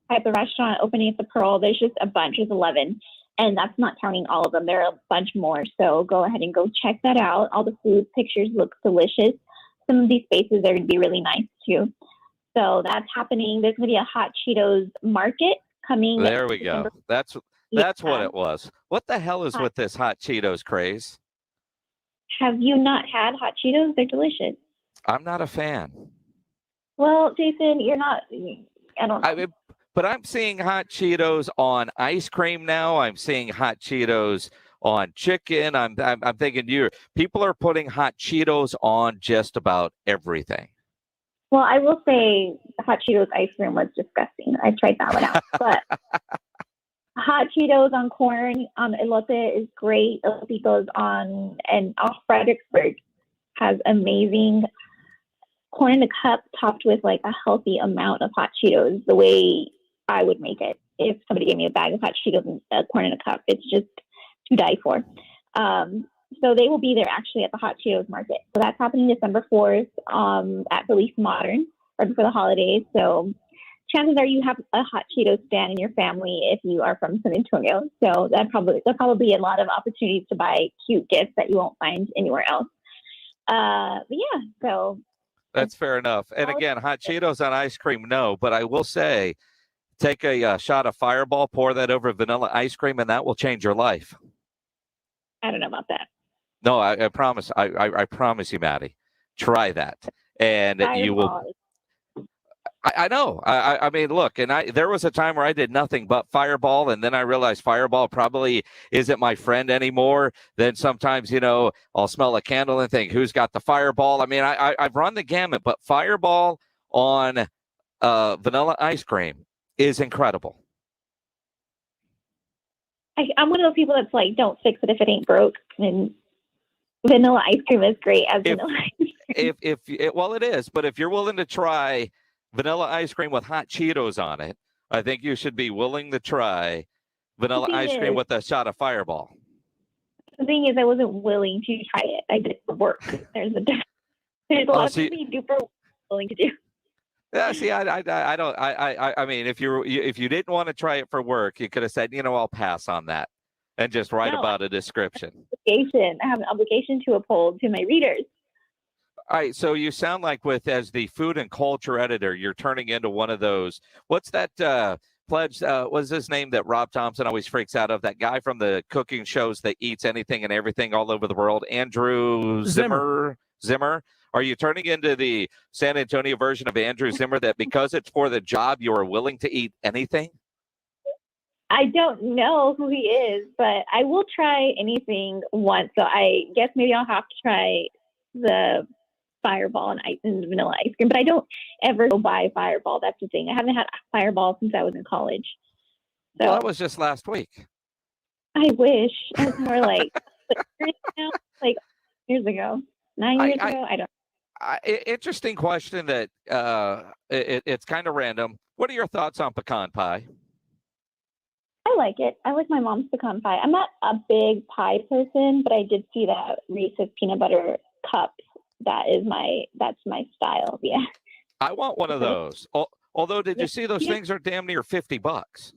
type of restaurant opening at the Pearl. There's just a bunch. There's 11. And that's not counting all of them. There are a bunch more. So go ahead and go check that out. All the food pictures look delicious. Some of these spaces are going to be really nice too. So that's happening. There's going to be a Hot Cheetos market coming. There we go. That's what it was. What the hell is with this Hot Cheetos craze? Have you not had Hot Cheetos? They're delicious. I'm not a fan. Well, Jason, you're not. I don't know. But I'm seeing Hot Cheetos on ice cream now. I'm seeing Hot Cheetos on chicken. I'm thinking people are putting Hot Cheetos on just about everything. Well, I will say Hot Cheetos ice cream was disgusting. I tried that one out. But Hot Cheetos on corn on elote is great. Elotitos on and off Fredericksburg has amazing corn in a cup topped with like a healthy amount of Hot Cheetos, the way I would make it if somebody gave me a bag of Hot Cheetos and corn in a cup. It's just to die for. So they will be there actually at the Hot Cheetos market. So that's happening December 4th at Belief Modern, right before the holidays. So chances are you have a Hot Cheetos stand in your family if you are from San Antonio. So there'll probably be a lot of opportunities to buy cute gifts that you won't find anywhere else. But yeah, so that's fair enough. And again, Hot Cheetos on ice cream, no. But I will say, take a shot of Fireball, pour that over vanilla ice cream, and that will change your life. I don't know about that. No, I promise. I promise you, Maddie. Try that, and Fireball. You will. I know. I mean, look, and there was a time where I did nothing but Fireball, and then I realized Fireball probably isn't my friend anymore. Then sometimes, I'll smell a candle and think, who's got the Fireball? I mean, I've run the gamut, but Fireball on vanilla ice cream is incredible. I'm one of those people that's like, don't fix it if it ain't broke. And vanilla ice cream is great as vanilla ice cream. Well, it is, but if you're willing to try vanilla ice cream with Hot Cheetos on it, I think you should be willing to try vanilla ice cream with a shot of Fireball. The thing is, I wasn't willing to try it. I did the work. There's a lot of things you super willing to do. Yeah, see, I don't. I mean, if you didn't want to try it for work, you could have said, I'll pass on that, and just write about a description. I have an obligation to uphold to my readers. All right, so you sound like as the food and culture editor, you're turning into one of those. What's that pledge? What's his name that Rob Thompson always freaks out of? That guy from the cooking shows that eats anything and everything all over the world. Andrew Zimmer. Are you turning into the San Antonio version of Andrew Zimmer that because it's for the job, you are willing to eat anything? I don't know who he is, but I will try anything once. So I guess maybe I'll have to try the Fireball and vanilla ice cream, but I don't ever go buy Fireball. That's the thing. I haven't had Fireball since I was in college. So well, that was just last week. I wish. I was more like years ago, 9 years ago. I don't. Interesting question that it's kind of random. What are your thoughts on pecan pie? I like it. I like my mom's pecan pie. I'm not a big pie person, but I did see that Reese's peanut butter cups. That's my style. Yeah. I want one of those. Although, did you see those things are damn near $50?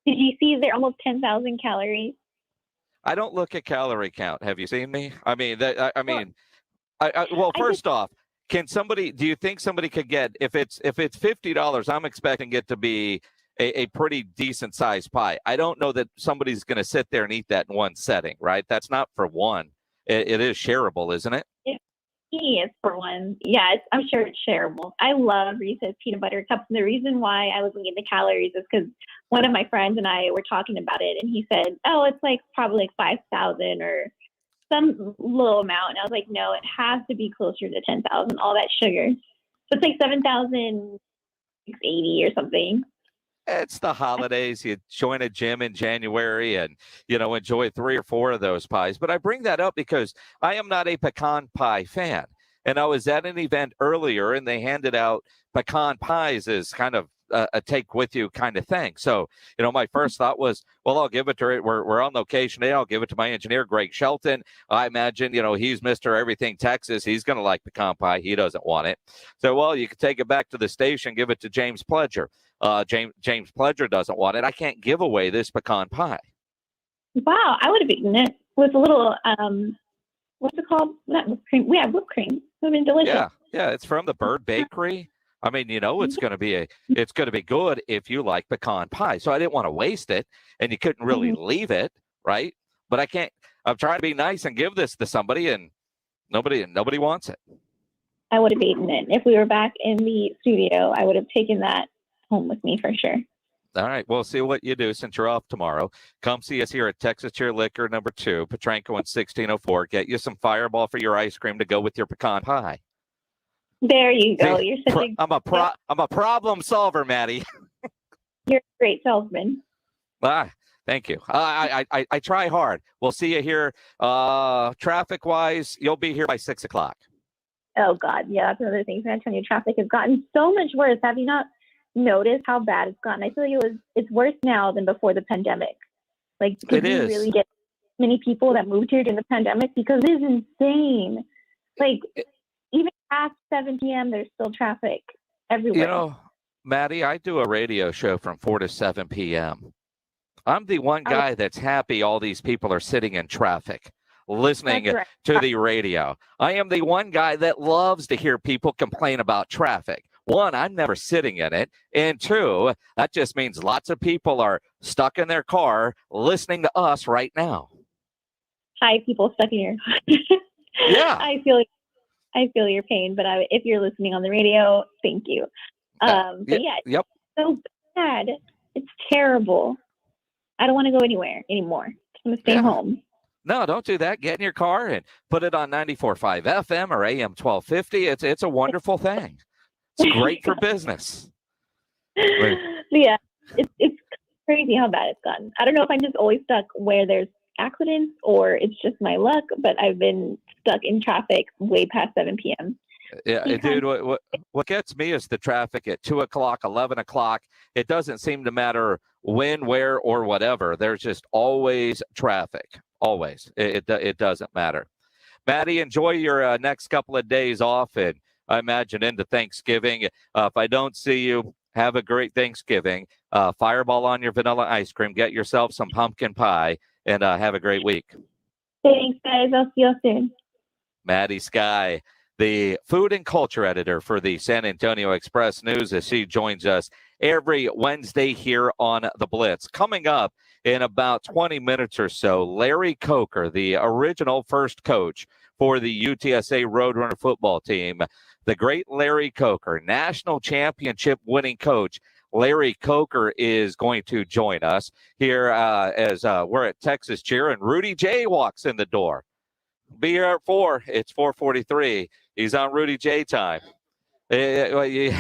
Did you see they're almost 10,000 calories? I don't look at calorie count. Have you seen me? I mean, well, first off, do you think somebody could get, if it's $50, I'm expecting it to be a pretty decent sized pie. I don't know that somebody's going to sit there and eat that in one setting, right? That's not for one. It is shareable, isn't it? It is for one. Yeah, I'm sure it's shareable. I love Reese's peanut butter cups. And the reason why I was looking at the calories is because one of my friends and I were talking about it, and he said, oh, it's like probably like 5,000 or some little amount. And I was like, no, it has to be closer to 10,000, all that sugar. So it's like 7,680 or something. It's the holidays. You join a gym in January and, enjoy 3 or 4 of those pies. But I bring that up because I am not a pecan pie fan. And I was at an event earlier and they handed out pecan pies as kind of a take with you kind of thing. So, my first thought was, well, I'll give it to it. We're on location today. I'll give it to my engineer, Greg Shelton. I imagine, he's Mr. Everything Texas. He's going to like pecan pie. He doesn't want it. So, well, you can take it back to the station, give it to James Pledger. James Pledger doesn't want it. I can't give away this pecan pie. Wow, I would have eaten it with a little, what's it called? Not whipped cream. We have whipped cream. It would have been delicious. Yeah, it's from the Bird Bakery. I mean, it's going to be good if you like pecan pie. So I didn't want to waste it, and you couldn't really leave it, right? But I can't. I'm trying to be nice and give this to somebody, and nobody wants it. I would have eaten it. If we were back in the studio, I would have taken that home with me for sure. All right, we'll see what you do since you're off tomorrow. Come see us here at Texas Cheer Liquor number 2, Petranco and 1604. Get you some Fireball for your ice cream to go with your pecan pie. There you go. See, You're such I'm a problem solver, Maddie. You're a great salesman. Thank you. I try hard. We'll see you here. Traffic wise, you'll be here by 6 o'clock. Oh God, yeah, that's another thing. San Antonio traffic has gotten so much worse. Have you not noticed how bad it's gotten? I feel like it's worse now than before the pandemic. Like, did you really get many people that moved here during the pandemic? Because it is insane. Like, even past 7 p.m., there's still traffic everywhere. Maddie, I do a radio show from 4 to 7 p.m. I'm the one guy that's happy all these people are sitting in traffic, listening to the radio. I am the one guy that loves to hear people complain about traffic. 1, I'm never sitting in it. And 2, that just means lots of people are stuck in their car listening to us right now. Hi, people stuck in your car. Yeah. I feel your pain, but if you're listening on the radio, thank you. But yeah, it's so bad. It's terrible. I don't want to go anywhere anymore. I'm going to stay home. No, don't do that. Get in your car and put it on 94.5 FM or AM 1250. It's a wonderful thing. It's great for business. Yeah, it's crazy how bad it's gotten. I don't know if I'm just always stuck where there's accidents or it's just my luck, but I've been stuck in traffic way past 7 p.m. Yeah, dude, what gets me is the traffic at 2 o'clock, 11 o'clock. It doesn't seem to matter when, where, or whatever. There's just always traffic. Always. It doesn't matter. Maddie, enjoy your next couple of days off, and I imagine into Thanksgiving. If I don't see you, have a great Thanksgiving. Fireball on your vanilla ice cream. Get yourself some pumpkin pie, and have a great week. Thanks, guys. I'll see you soon. Maddy Sky, the food and culture editor for the San Antonio Express News, as she joins us every Wednesday here on the Blitz. Coming up in about 20 minutes or so, Larry Coker, the original first coach for the UTSA Roadrunner football team, the great Larry Coker, national championship winning coach. Larry Coker is going to join us here as we're at Texas Cheer, and Rudy J walks in the door. Be here at 4. It's 4:43. He's on Rudy J time. I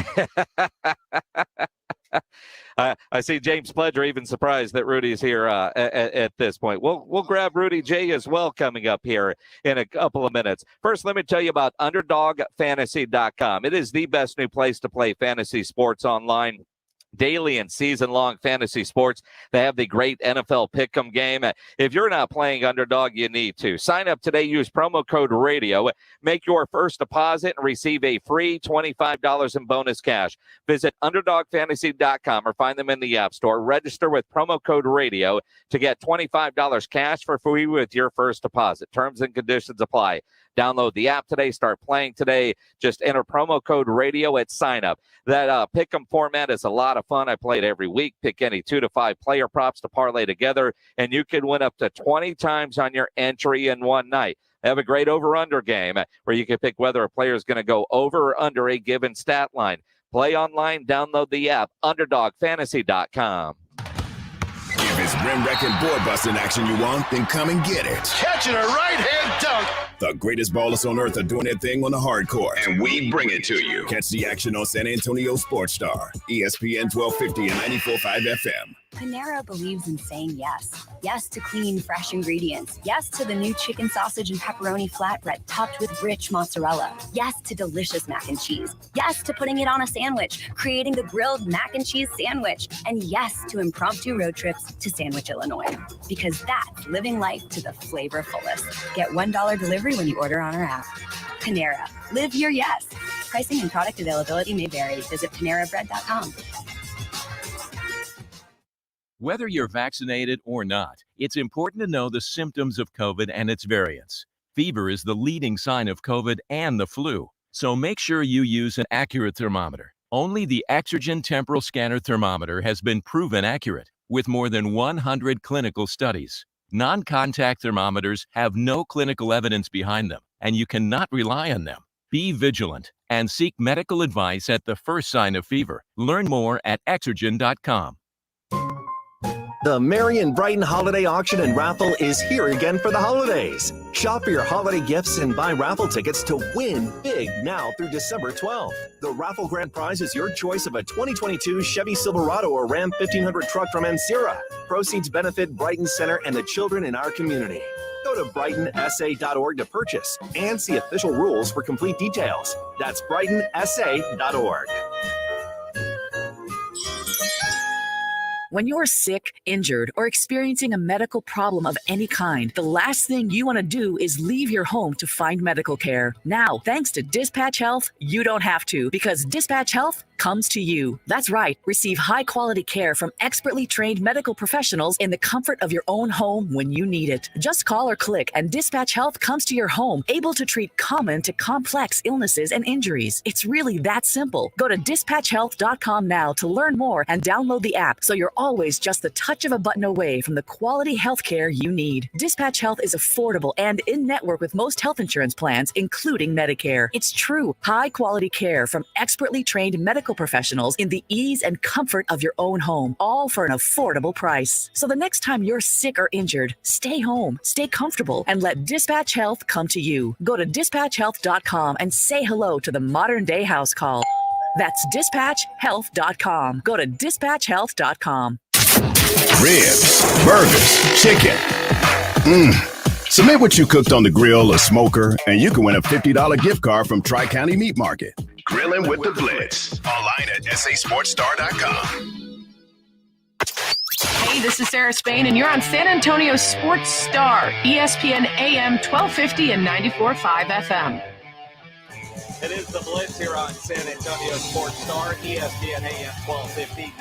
see James Pledger even surprised that Rudy's here at this point. We'll grab Rudy J as well coming up here in a couple of minutes. First, let me tell you about UnderdogFantasy.com. It is the best new place to play fantasy sports online. Daily and season-long fantasy sports. They have the great NFL Pick'em game. If you're not playing Underdog, you need to. Sign up today. Use promo code RADIO. Make your first deposit and receive a free $25 in bonus cash. Visit UnderdogFantasy.com or find them in the App Store. Register with promo code RADIO to get $25 cash for free with your first deposit. Terms and conditions apply. Download the app today. Start playing today. Just enter promo code RADIO at sign up. That pick'em format is a lot of fun. I play it every week. Pick any 2 to 5 player props to parlay together, and you can win up to 20 times on your entry in one night. They have a great over-under game where you can pick whether a player is going to go over or under a given stat line. Play online. Download the app. UnderdogFantasy.com. If it's rim wrecking, board busting action you want? Then come and get it. Catching a right-hand dunk. The greatest ballers on earth are doing their thing on the hard court, and we bring it to you. Catch the action on San Antonio Sports Star, ESPN 1250 and 94.5 FM. Panera believes in saying yes. Yes to clean, fresh ingredients. Yes to the new chicken sausage and pepperoni flatbread topped with rich mozzarella. Yes to delicious mac and cheese. Yes to putting it on a sandwich, creating the grilled mac and cheese sandwich. And yes to impromptu road trips to Sandwich, Illinois. Because that's living life to the flavor fullest. Get $1 delivery when you order on our app. Panera. Live your yes. Pricing and product availability may vary. Visit PaneraBread.com. Whether you're vaccinated or not, it's important to know the symptoms of COVID and its variants. Fever is the leading sign of COVID and the flu, so make sure you use an accurate thermometer. Only the Exergen Temporal Scanner Thermometer has been proven accurate, with more than 100 clinical studies. Non-contact thermometers have no clinical evidence behind them, and you cannot rely on them. Be vigilant and seek medical advice at the first sign of fever. Learn more at Exergen.com. The Marion Brighton Holiday Auction and Raffle is here again for the holidays. Shop for your holiday gifts and buy raffle tickets to win big now through December 12th. The raffle grand prize is your choice of a 2022 Chevy Silverado or Ram 1500 truck from Ancira. Proceeds benefit Brighton Center and the children in our community. Go to brightonsa.org to purchase and see official rules for complete details. That's brightonsa.org. When you're sick, injured, or experiencing a medical problem of any kind, the last thing you want to do is leave your home to find medical care. Now, thanks to Dispatch Health, you don't have to, because Dispatch Health comes to you. That's right. Receive high-quality care from expertly trained medical professionals in the comfort of your own home when you need it. Just call or click, and Dispatch Health comes to your home, able to treat common to complex illnesses and injuries. It's really that simple. Go to dispatchhealth.com now to learn more and download the app so you're always just the touch of a button away from the quality health care you need. Dispatch Health is affordable and in-network with most health insurance plans, including Medicare. It's true, high-quality care from expertly trained medical professionals in the ease and comfort of your own home, all for an affordable price. So the next time you're sick or injured, stay home, stay comfortable, and let Dispatch Health come to you. Go to dispatchhealth.com and say hello to the modern-day house call. That's dispatchhealth.com. Go to dispatchhealth.com. Ribs, burgers, chicken. Submit what you cooked on the grill or smoker, and you can win a $50 gift card from Tri-County Meat Market. Grilling with the Blitz. Online at sasportstar.com. Hey, this is Sarah Spain, and you're on San Antonio Sports Star, ESPN AM 1250 and 94.5 FM. It is the Blitz here on San Antonio Sports Star, ESPN AM 1250,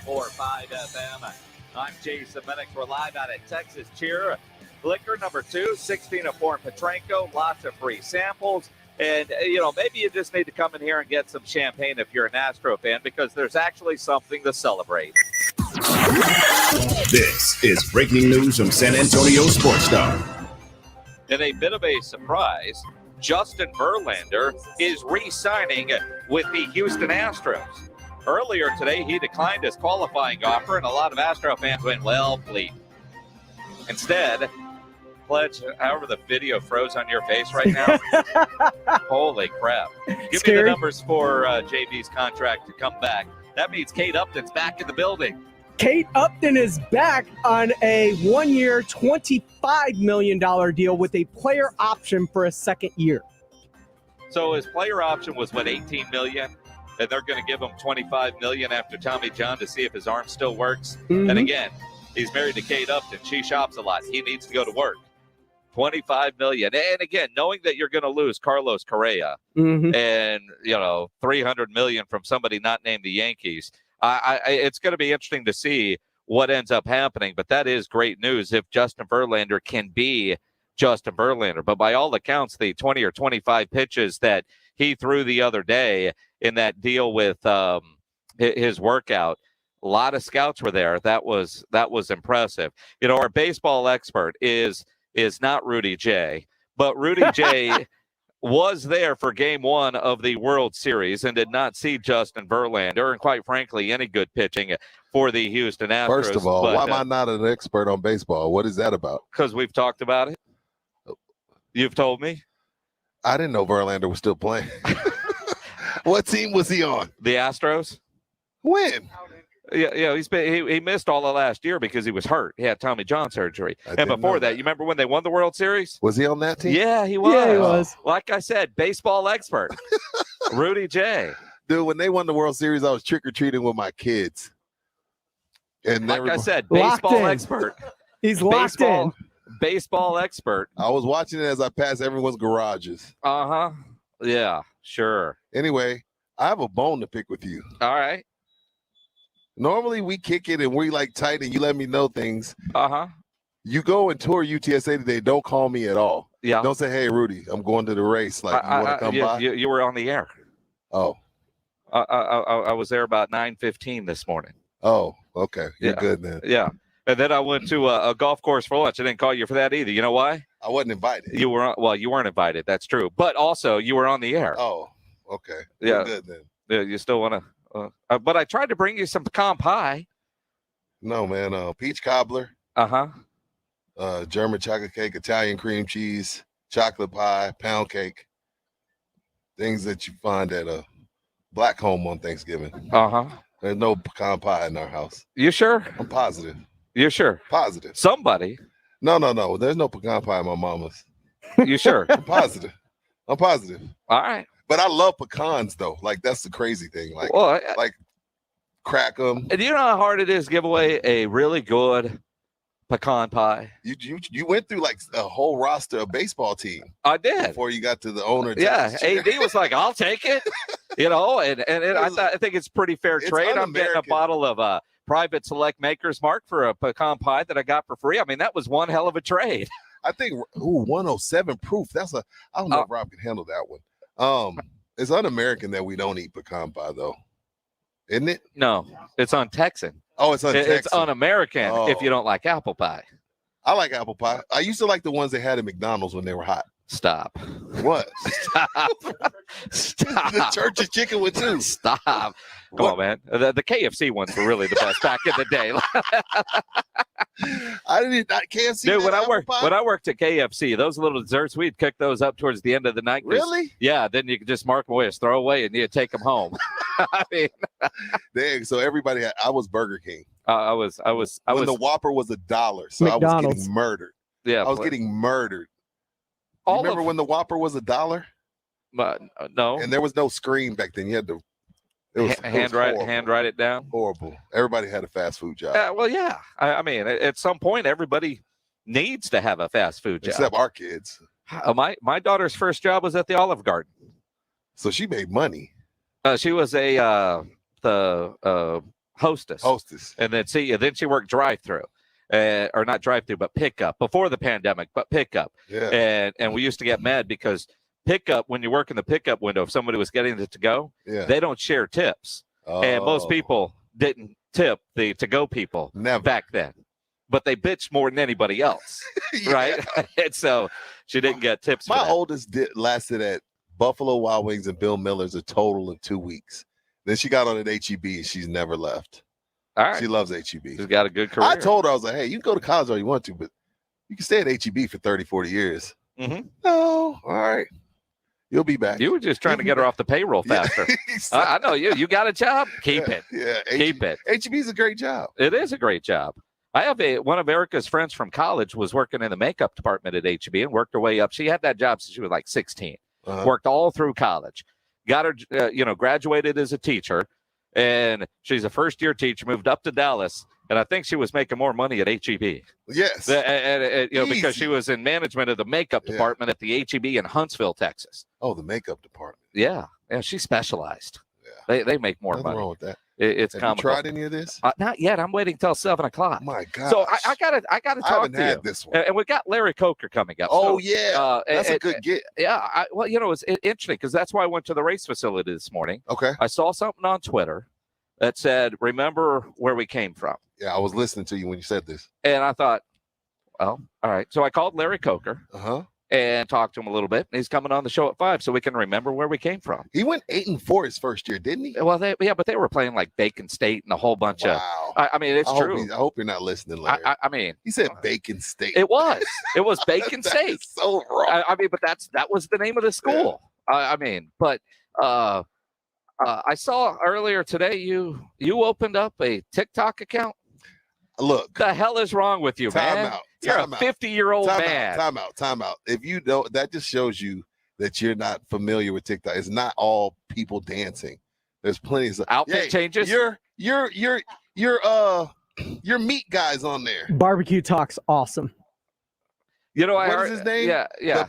94.5 FM. I'm Jason Minnick. We're live out at Texas Cheer. Liquor number 2, 16 of 4 Petranco, lots of free samples. And, maybe you just need to come in here and get some champagne if you're an Astro fan, because there's actually something to celebrate. This is breaking news from San Antonio Sports Star. In a bit of a surprise, Justin Verlander is re-signing with the Houston Astros. Earlier today, he declined his qualifying offer, and a lot of Astro fans went, well, please. Instead, Pledge, however the video froze on your face right now, holy crap. Give me the numbers for JV's contract to come back. That means Kate Upton's back in the building. Kate Upton is back on a 1-year, $25 million deal with a player option for a second year. So his player option was, $18 million? And they're going to give him $25 million after Tommy John to see if his arm still works. Mm-hmm. And again, he's married to Kate Upton. She shops a lot. He needs to go to work. $25 million. And again, knowing that you're going to lose Carlos Correa and, $300 million from somebody not named the Yankees, it's going to be interesting to see what ends up happening. But that is great news if Justin Verlander can be Justin Verlander. But by all accounts, the 20 or 25 pitches that he threw the other day in that deal with his workout, a lot of scouts were there. That was impressive. Our baseball expert is not Rudy J, but Rudy J was there for game 1 of the World Series and did not see Justin Verlander and, quite frankly, any good pitching for the Houston Astros. First of all, why am I not an expert on baseball? What is that about? Because we've talked about it. You've told me. I didn't know Verlander was still playing. What team was he on? The Astros. When? Yeah, he missed all of last year because he was hurt. He had Tommy John surgery. And before that, you remember when they won the World Series? Was he on that team? Yeah, he was. Yeah, he was. Like I said, baseball expert. Rudy J. Dude, when they won the World Series, I was trick-or-treating with my kids. And like I said, baseball expert. He's locked in. Baseball expert. I was watching it as I passed everyone's garages. Uh-huh. Yeah, sure. Anyway, I have a bone to pick with you. All right. Normally we kick it and we like tight and you let me know things. Uh-huh. You go and tour UTSA today, don't call me at all. Yeah. Don't say, hey, Rudy, I'm going to the race. Like, you want to come by? You were on the air. Oh. I was there about 9:15 this morning. Oh, okay. You're good then. Yeah. And then I went to a golf course for lunch. I didn't call you for that either. You know why? I wasn't invited. You weren't invited. That's true. But also, you were on the air. Oh, okay. Yeah. You're good then. Yeah, you still want to. But I tried to bring you some pecan pie. No, man. Peach cobbler. Uh-huh. German chocolate cake, Italian cream cheese, chocolate pie, pound cake. Things that you find at a black home on Thanksgiving. Uh-huh. There's no pecan pie in our house. You sure? I'm positive. You sure? Positive. Somebody. No. There's no pecan pie in my mama's. You sure? I'm positive. All right. But I love pecans, though. Like, that's the crazy thing. Like, like crack them. And do you know how hard it is to give away a really good pecan pie? You went through, like, a whole roster of baseball team. I did. Before you got to the owner. Yeah, AD was like, I'll take it. I think it's pretty fair trade. I'm getting a bottle of Private Select Maker's Mark for a pecan pie that I got for free. I mean, that was one hell of a trade. I think, 107 proof. I don't know if Rob can handle that one. It's un-American that we don't eat pecan pie, though, isn't it? No, it's un-Texan. Oh, it's un-Texan. It's un-American if you don't like apple pie. I like apple pie. I used to like the ones they had at McDonald's when they were hot. Stop. What? Stop. The church's chicken with too. Stop. Come on, man. The KFC ones were really the best back in the day. I didn't KFC. Dude, when I worked at KFC, those little desserts, we'd cook those up towards the end of the night. Really? Yeah. Then you could just mark them away as throwaway, and you'd take them home. I mean, dang. So everybody, I was Burger King. I was. When the Whopper was $1, so McDonald's. I was getting murdered. Yeah, I was getting murdered. You remember when the Whopper was $1? No. And there was no screen back then. You had to. It was handwrite it down. Horrible. Everybody had a fast food job. Well, yeah. I mean, at some point, everybody needs to have a fast food job. Except our kids. My daughter's first job was at the Olive Garden. So she made money. She was the hostess. And then she worked drive-through. Or not drive-through, but pickup before the pandemic, but pickup. Yeah. And we used to get mad because pickup, when you work in the pickup window, if somebody was getting it to go, they don't share tips. And most people didn't tip the to-go people back then. But they bitched more than anybody else, right? And so she didn't get tips. My oldest lasted at Buffalo Wild Wings and Bill Miller's a total of 2 weeks. Then she got on at HEB and she's never left. All right. She loves HEB. She's got a good career. I told her, I was like, hey, you can go to college all you want to, but you can stay at HEB for 30, 40 years. Mm-hmm. No, all right. You'll be back. You were just trying to get her off the payroll faster. I know you. You got a job? Keep it. Yeah. Keep it. HEB is a great job. It is a great job. I have one of Erica's friends from college was working in the makeup department at HEB and worked her way up. She had that job since she was like 16. Worked all through college. Got her, graduated as a teacher. And she's a first-year teacher, moved up to Dallas, and I think she was making more money at HEB. Yes. Because she was in management of the makeup department at the HEB in Huntsville, Texas. Oh, the makeup department. Yeah. Yeah, she specialized. Yeah. They make more Nothing money. wrong with that. It's Have comical. you tried any of this? Not yet. I'm waiting till 7 o'clock. My God. So I gotta talk haven't to you. had this one. And we got Larry Coker coming up. Oh, So, yeah. That's a good get. Yeah. It's interesting because that's why I went to the race facility this morning. Okay. I saw something on Twitter that said, remember where we came from. Yeah, I was listening to you when you said this. And I thought, well, all right. So I called Larry Coker. and talk to him a little bit. He's coming on the show at 5 so we can remember where we came from. He went 8-4 his first year, didn't he? Well, but they were playing like Bacon State and a whole bunch of. I mean, it's true. I hope you're not listening, Larry. I mean, he said Bacon State. It was Bacon State. So wrong. I mean, but that was the name of the school. Yeah. I saw earlier today you opened up a TikTok account. Look, the hell is wrong with you, man? You're a 50-year-old man. Time out. If you don't, that just shows you that you're not familiar with TikTok. It's not all people dancing. There's plenty of outfit changes. Your meat guys on there. Barbecue Talk's awesome. You know, what is his name? Yeah.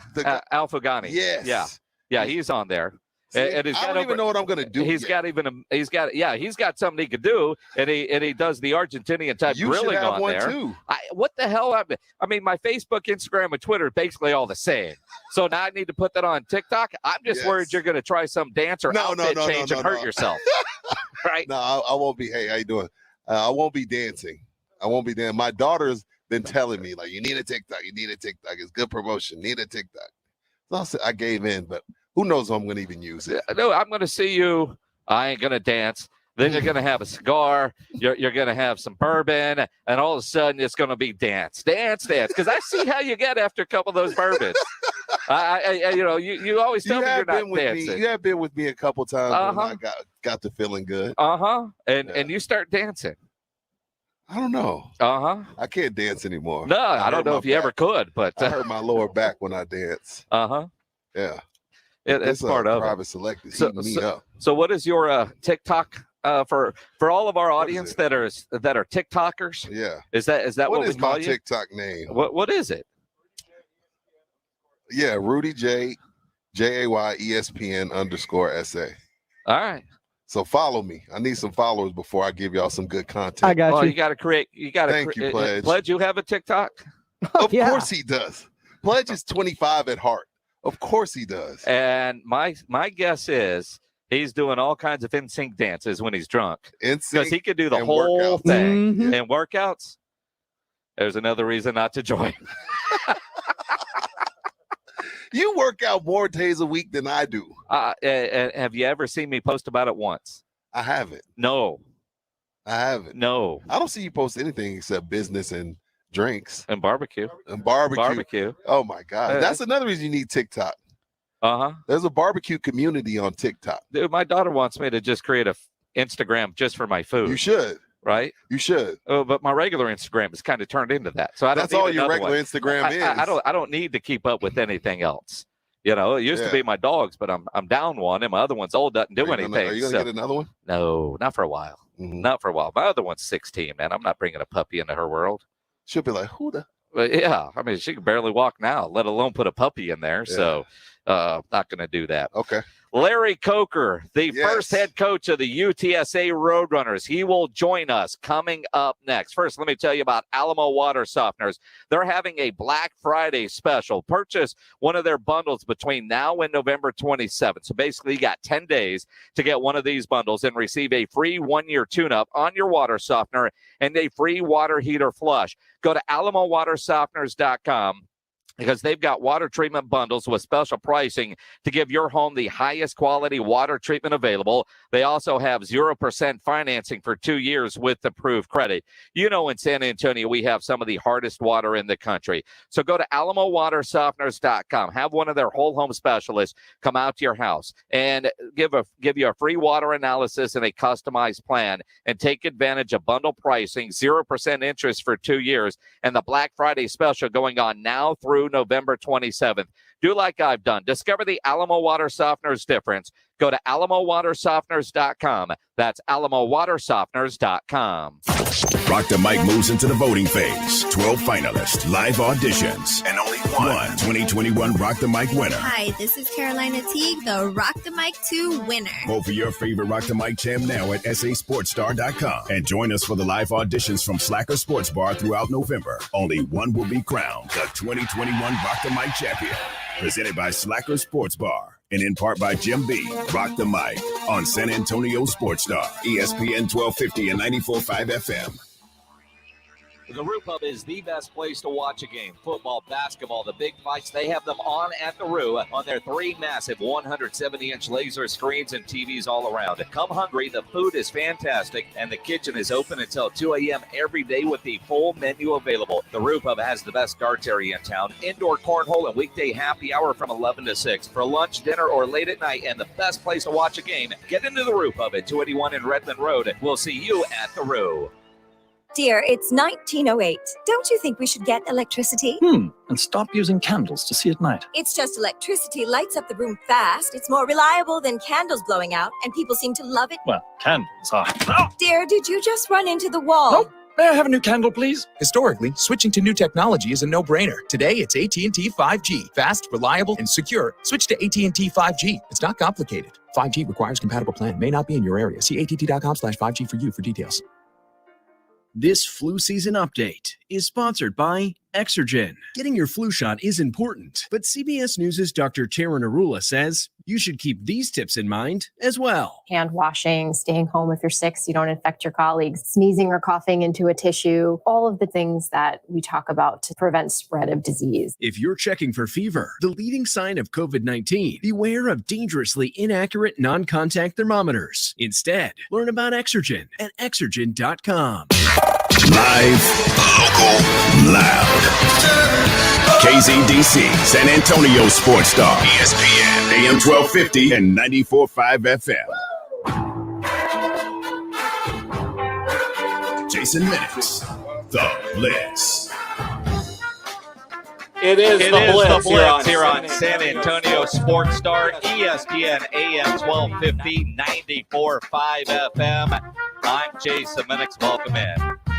Alpha Ghani. Yes. Yeah, he's on there. See, and I don't even know what I'm going to do. He's got something he could do, and he does the Argentinian type grilling on one there. Too. What the hell? I mean, my Facebook, Instagram, and Twitter are basically all the same. So now I need to put that on TikTok. I'm just worried you're going to try some dance or outfit change and hurt yourself. Right? No, I won't be. Hey, how you doing? I won't be dancing. My daughter's been telling me, like, you need a TikTok. You need a TikTok. It's good promotion. Need a TikTok. So I gave in, but who knows if I'm going to even use it? No, I'm going to see you. I ain't going to dance. Then you're going to have a cigar. You're going to have some bourbon. And all of a sudden, it's going to be dance. Because I see how you get after a couple of those bourbons. You always tell me you're not dancing. You have been with me a couple times when I got to feeling good. And you start dancing. I don't know. I can't dance anymore. No, I don't know if you ever could, but I hurt my lower back when I dance. Yeah. It's part of private selected. Me up. So what is your TikTok for all of our audience that are TikTokers? Yeah. Is that what we call my you? TikTok name? What is it? Yeah, Rudy J, JAY ESPN _SA. All right. So follow me. I need some followers before I give y'all some good content. I got you. You got to create. You got to. Thank you, Pledge. Pledge, you have a TikTok? Of course he does. Pledge is 25 at heart. Of course he does. And my guess is he's doing all kinds of NSYNC dances when he's drunk. Because he could do the whole thing. And workouts. There's another reason not to join. You work out more days a week than I do. Have you ever seen me post about it once? I haven't. No. I haven't. No. I don't see you post anything except business and drinks. And barbecue. Barbecue. Oh, my God. That's another reason you need TikTok. There's a barbecue community on TikTok. Dude, my daughter wants me to just create a Instagram just for my food. You should. Right? You should. Oh, but my regular Instagram is kind of turned into that. So that's all your regular Instagram is. I don't need to keep up with anything else. You know, it used to be my dogs, but I'm down one, and my other one's old, doesn't do anything. Are you gonna get another one? No, not for a while. Not for a while. My other one's 16, man. I'm not bringing a puppy into her world. She'll be like, who the? But yeah, I mean, she can barely walk now, let alone put a puppy in there. Yeah. So, not going to do that. Okay. Larry Coker, the first head coach of the UTSA Roadrunners. He will join us coming up next. First, let me tell you about Alamo Water Softeners. They're having a Black Friday special. Purchase one of their bundles between now and November 27th. So basically, you got 10 days to get one of these bundles and receive a free 1-year tune-up on your water softener and a free water heater flush. Go to alamowatersofteners.com. because they've got water treatment bundles with special pricing to give your home the highest quality water treatment available. They also have 0% financing for 2 years with approved credit. You know, in San Antonio, we have some of the hardest water in the country. So go to alamowatersofteners.com. Have one of their whole home specialists come out to your house and give you a free water analysis and a customized plan, and take advantage of bundle pricing, 0% interest for 2 years, and the Black Friday special going on now through November 27th. Do like I've done. Discover the Alamo Water Softeners difference. Go to alamowatersofteners.com. That's alamowatersofteners.com. Rock the Mic moves into the voting phase. 12 finalists, live auditions, and only one 2021 Rock the Mic winner. Hi, this is Carolina Teague, the Rock the Mic 2 winner. Vote for your favorite Rock the Mic champ now at sasportstar.com. And join us for the live auditions from Slacker Sports Bar throughout November. Only one will be crowned the 2021 Rock the Mic champion. Presented by Slacker Sports Bar and in part by Jim B. Rock the Mic on San Antonio Sports Star, ESPN 1250 and 94.5 FM. The Root Pub is the best place to watch a game. Football, basketball, the big fights, they have them on at the Root on their 3 massive 170-inch laser screens and TVs all around. Come hungry, the food is fantastic, and the kitchen is open until 2 a.m. every day with the full menu available. The Root Pub has the best darts area in town, indoor cornhole and weekday happy hour from 11 to 6. For lunch, dinner, or late at night, and the best place to watch a game, get into the Root Pub at 281 in Redmond Road. We'll see you at the Root. Dear, it's 1908. Don't you think we should get electricity? And stop using candles to see at night. It's just electricity lights up the room fast. It's more reliable than candles blowing out, and people seem to love it. Well, candles are. Dear, did you just run into the wall? Nope. May I have a new candle, please? Historically, switching to new technology is a no-brainer. Today, it's AT&T 5G. Fast, reliable, and secure. Switch to AT&T 5G. It's not complicated. 5G requires compatible plan. May not be in your area. See att.com/5G for you for details. This flu season update is sponsored by Exergen. Getting your flu shot is important, but CBS News' Dr. Tara Narula says you should keep these tips in mind as well. Hand washing, staying home if you're sick so you don't infect your colleagues, sneezing or coughing into a tissue, all of the things that we talk about to prevent spread of disease. If you're checking for fever, the leading sign of COVID-19, beware of dangerously inaccurate non-contact thermometers. Instead, learn about Exergen at Exergen.com. Live, local, loud. KZDC, San Antonio Sports Star, ESPN, AM 1250 and 94.5 FM. Jason Minix, The Blitz. It is the Blitz here on San Antonio Sports Star, ESPN AM 1250, 94.5 FM. I'm Jason Minix. Welcome in.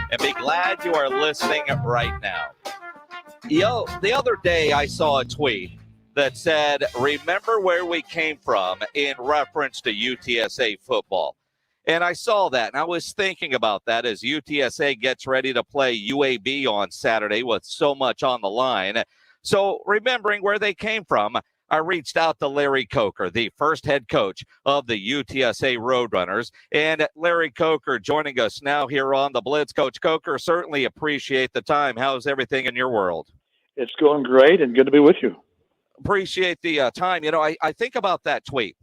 And be glad you are listening right now. The other day I saw a tweet that said, remember where we came from, in reference to UTSA football. And I saw that, and I was thinking about that as UTSA gets ready to play UAB on Saturday with so much on the line. So remembering where they came from, I reached out to Larry Coker, the first head coach of the UTSA Roadrunners. And Larry Coker joining us now here on the Blitz. Coach Coker, certainly appreciate the time. How's everything in your world? It's going great and good to be with you. Appreciate the time. You know, I think about that tweet.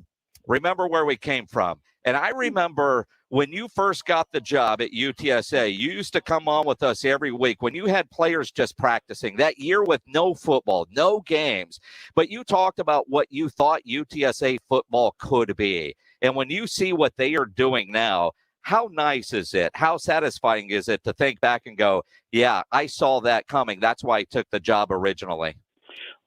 Remember where we came from. And I remember when you first got the job at UTSA, you used to come on with us every week when you had players just practicing that year with no football, no games. But you talked about what you thought UTSA football could be. And when you see what they are doing now, how nice is it? How satisfying is it to think back and go, yeah, I saw that coming. That's why I took the job originally.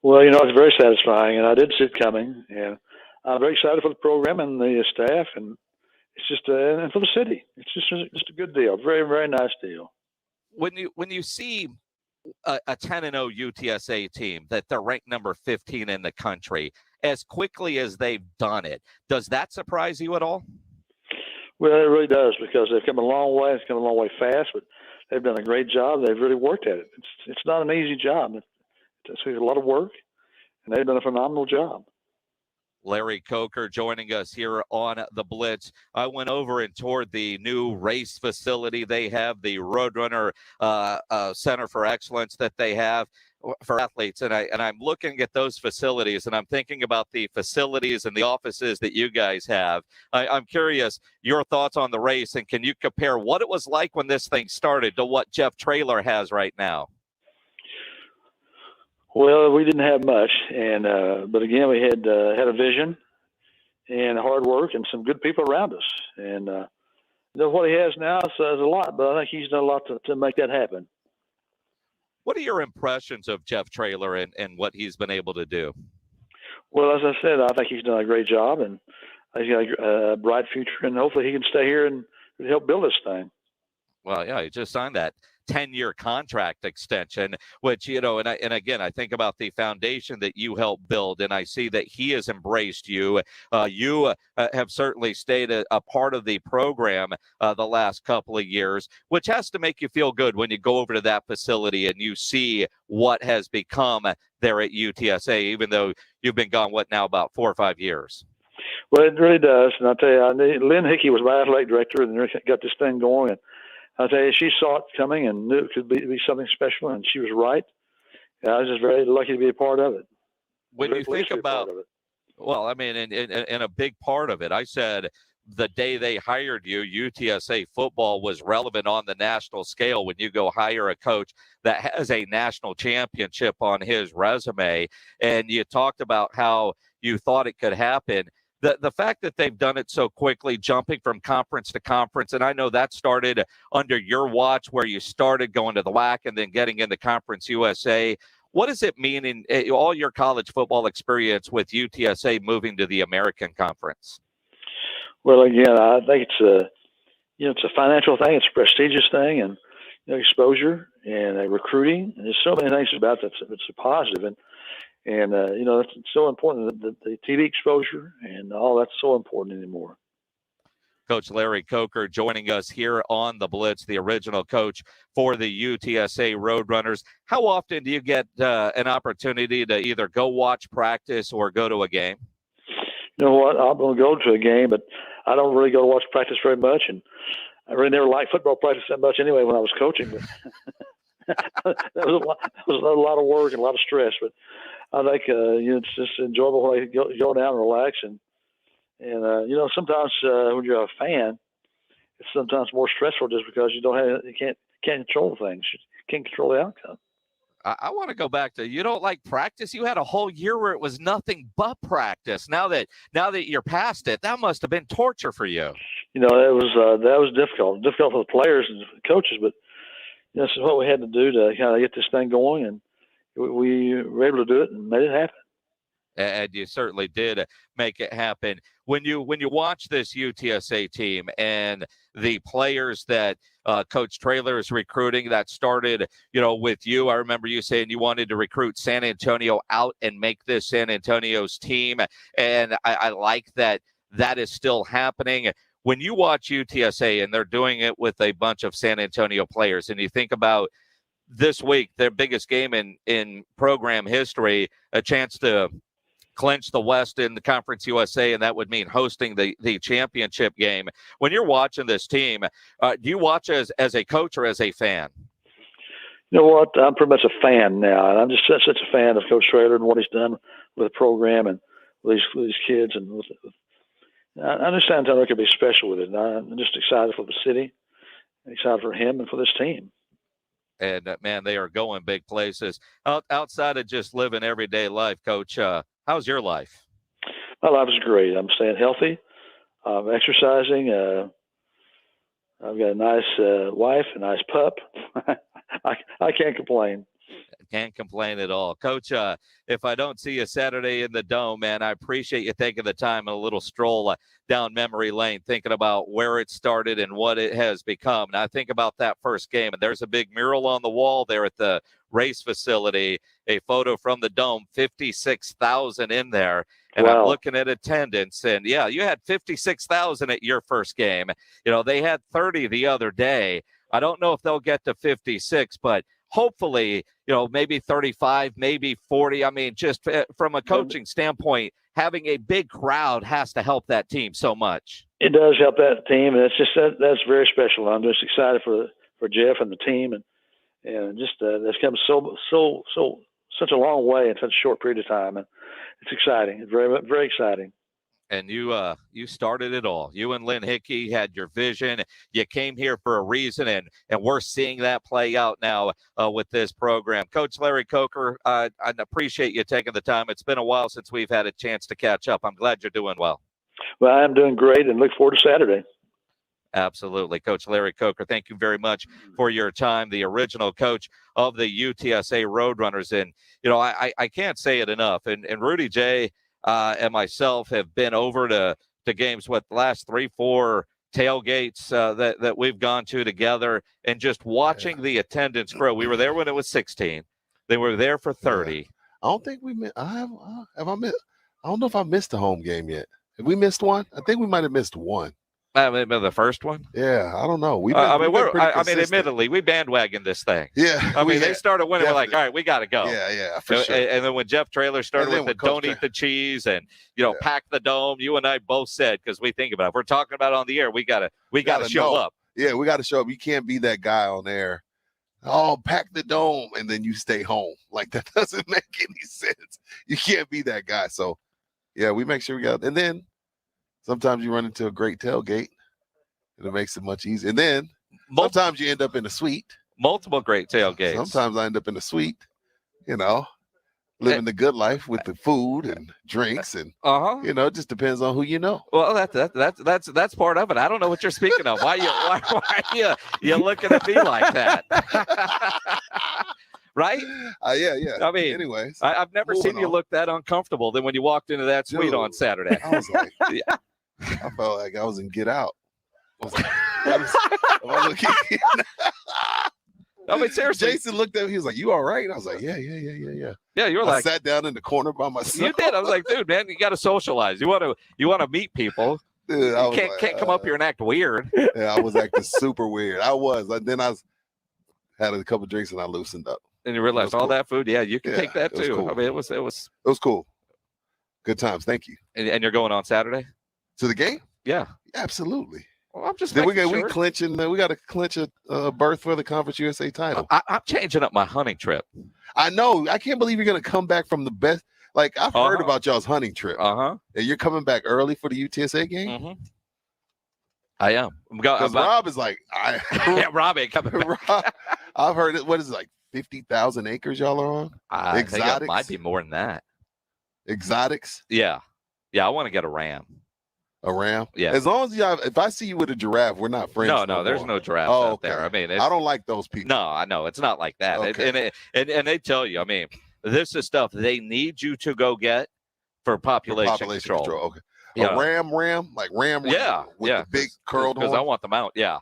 Well, you know, it's very satisfying, and I did see it coming. And I'm very excited for the program and the staff, and it's just and for the city. It's just a good deal. Very, very nice deal. When you see a 10-0 UTSA team that they're ranked number 15 in the country, as quickly as they've done it, does that surprise you at all? Well, it really does, because they've come a long way. It's come a long way fast, but they've done a great job. They've really worked at it. It's not an easy job. It takes a lot of work, and they've done a phenomenal job. Larry Coker joining us here on the Blitz. I went over and toured the new race facility they have, the Roadrunner Center for Excellence that they have for athletes. And I'm looking at those facilities, and I'm thinking about the facilities and the offices that you guys have. I'm curious your thoughts on the race, and can you compare what it was like when this thing started to what Jeff Traylor has right now? Well, we didn't have much, and but again, we had a vision and hard work and some good people around us. And what he has now says a lot, but I think he's done a lot to make that happen. What are your impressions of Jeff Traylor and what he's been able to do? Well, as I said, I think he's done a great job, and he's got a bright future, and hopefully he can stay here and help build this thing. Well, yeah, he just signed that 10-year contract extension, which, you know, and again, I think about the foundation that you helped build, and I see that he has embraced you. You have certainly stayed a part of the program the last couple of years, which has to make you feel good when you go over to that facility and you see what has become there at UTSA, even though you've been gone, about 4 or 5 years? Well, it really does. And I'll tell you, Lynn Hickey was my athletic director, and got this thing going. And I'll tell you, she saw it coming and knew it could be something special, and she was right. And I was just very lucky to be a part of it. When you think about, well, I mean, and a big part of it, I said the day they hired you, UTSA football was relevant on the national scale. When you go hire a coach that has a national championship on his resume, and you talked about how you thought it could happen. The fact that they've done it so quickly, jumping from conference to conference, and I know that started under your watch where you started going to the WAC and then getting into Conference USA. What does it mean in all your college football experience with UTSA moving to the American Conference? Well, again, I think it's a financial thing, it's a prestigious thing, and exposure and recruiting. And there's so many things about that that's a positive, and it's so important that the TV exposure and all that's so important anymore. Coach Larry Coker joining us here on the Blitz, the original coach for the UTSA Roadrunners. How often do you get an opportunity to either go watch practice or go to a game? You know what? I'm going to go to a game, but I don't really go to watch practice very much, and I really never liked football practice that much anyway when I was coaching. But that was a lot of work and a lot of stress. But I think it's just enjoyable when I go down and relax, and sometimes when you're a fan, it's sometimes more stressful just because you can't control things, you can't control the outcome. I want to go back to, you don't like practice. You had a whole year where it was nothing but practice. Now that you're past it, that must have been torture for you. That was difficult for the players and the coaches, but this is what we had to do to kind of get this thing going, and we were able to do it and made it happen. And you certainly did make it happen. When you watch this UTSA team and the players that Coach Traylor is recruiting, that started, with you. I remember you saying you wanted to recruit San Antonio out and make this San Antonio's team. And I like that is still happening. When you watch UTSA and they're doing it with a bunch of San Antonio players, and you think about this week, their biggest game in program history, a chance to clinch the West in the Conference USA, and that would mean hosting the championship game. When you're watching this team, do you watch as a coach or as a fan? You know what? I'm pretty much a fan now, and I'm just such a fan of Coach Slater and what he's done with the program and with these kids. And I understand how it could be special with it. And I'm just excited for the city, excited for him and for this team. And, man, they are going big places. Outside of just living everyday life, Coach, how's your life? My life is great. I'm staying healthy. I'm exercising. I've got a nice wife, a nice pup. I can't complain. Can't complain at all. Coach, if I don't see you Saturday in the Dome, man, I appreciate you taking the time and a little stroll down memory lane, thinking about where it started and what it has become. And I think about that first game, and there's a big mural on the wall there at the race facility, a photo from the Dome, 56,000 in there. And wow. I'm looking at attendance, and yeah, you had 56,000 at your first game. They had 30 the other day. I don't know if they'll get to 56, but hopefully, maybe 35, maybe 40. I mean, just from a coaching standpoint, having a big crowd has to help that team so much. It does help that team, and that's very special. I'm just excited for Jeff and the team, and just that's come such a long way in such a short period of time, and it's exciting. It's very, very exciting. And you started it all. You and Lynn Hickey had your vision. You came here for a reason, and we're seeing that play out now with this program. Coach Larry Coker, I appreciate you taking the time. It's been a while since we've had a chance to catch up. I'm glad you're doing well. Well, I'm doing great, and look forward to Saturday. Absolutely. Coach Larry Coker, thank you very much for your time, the original coach of the UTSA Roadrunners. And, I can't say it enough. And Rudy J., and myself have been over to games with the last 3-4 tailgates that we've gone to together, and just watching the attendance grow. We were there when it was 16. They were there for 30. Yeah. I don't think we missed. I don't know if I missed a home game yet. Have we missed one? I think we might have missed one. The first one? Yeah, I don't know. Admittedly, we bandwagoned this thing. Yeah. They started winning. Definitely. We're like, all right, we got to go. Yeah, for sure. And then when Jeff Traylor started with the don't eat the cheese and, pack the Dome, you and I both said, because we think about it, if we're talking about it on the air, we got to show up. Yeah, we got to show up. You can't be that guy on there. Oh, pack the dome, and then you stay home. Like, that doesn't make any sense. You can't be that guy. So, yeah, we make sure we got. And then sometimes you run into a great tailgate, and it makes it much easier. And then sometimes you end up in a suite. Multiple great tailgates. Sometimes I end up in a suite, living the good life with the food and drinks, and it just depends on who you know. Well, that's part of it. I don't know what you're speaking of. Why are you looking at me like that? Right? Yeah. I mean, anyways, I've never seen you look that uncomfortable than when you walked into that suite on Saturday. I was like, I felt like I was in Get Out. I was like, I mean, seriously. Jason looked at me. He was like, "You all right?" And I was like, "Yeah." Yeah, you were I like, sat down in the corner by myself. You did. I was like, dude, man, you got to socialize. You want to meet people. Dude, you can't come up here and act weird. Yeah, I was acting super weird. I was. Then I had a couple drinks and I loosened up. And you realized all that food. Yeah, you can take that too. Cool. I mean, it was cool. Good times. Thank you. And you're going on Saturday to the game? Yeah, absolutely. Well, I'm just. Then we clinching. We got to clinch a berth for the Conference USA title. I'm changing up my hunting trip. I know. I can't believe you're going to come back from the best. Like, I've heard about y'all's hunting trip. And you're coming back early for the UTSA game. I am. Because Rob is like, Rob ain't coming back. I've heard it. What is it, like 50,000 acres y'all are on? I think it might be more than that. Exotics? Yeah. I want to get a ram. A ram? Yeah. As long as if I see you with a giraffe, we're not friends. No, there's no giraffes out there. I mean, I don't like those people. No, I know it's not like that. Okay. And they tell you, I mean, this is stuff they need you to go get for population control. Okay. Ram, like ram. Yeah. With the big curled horn. Because I want them out. Yeah.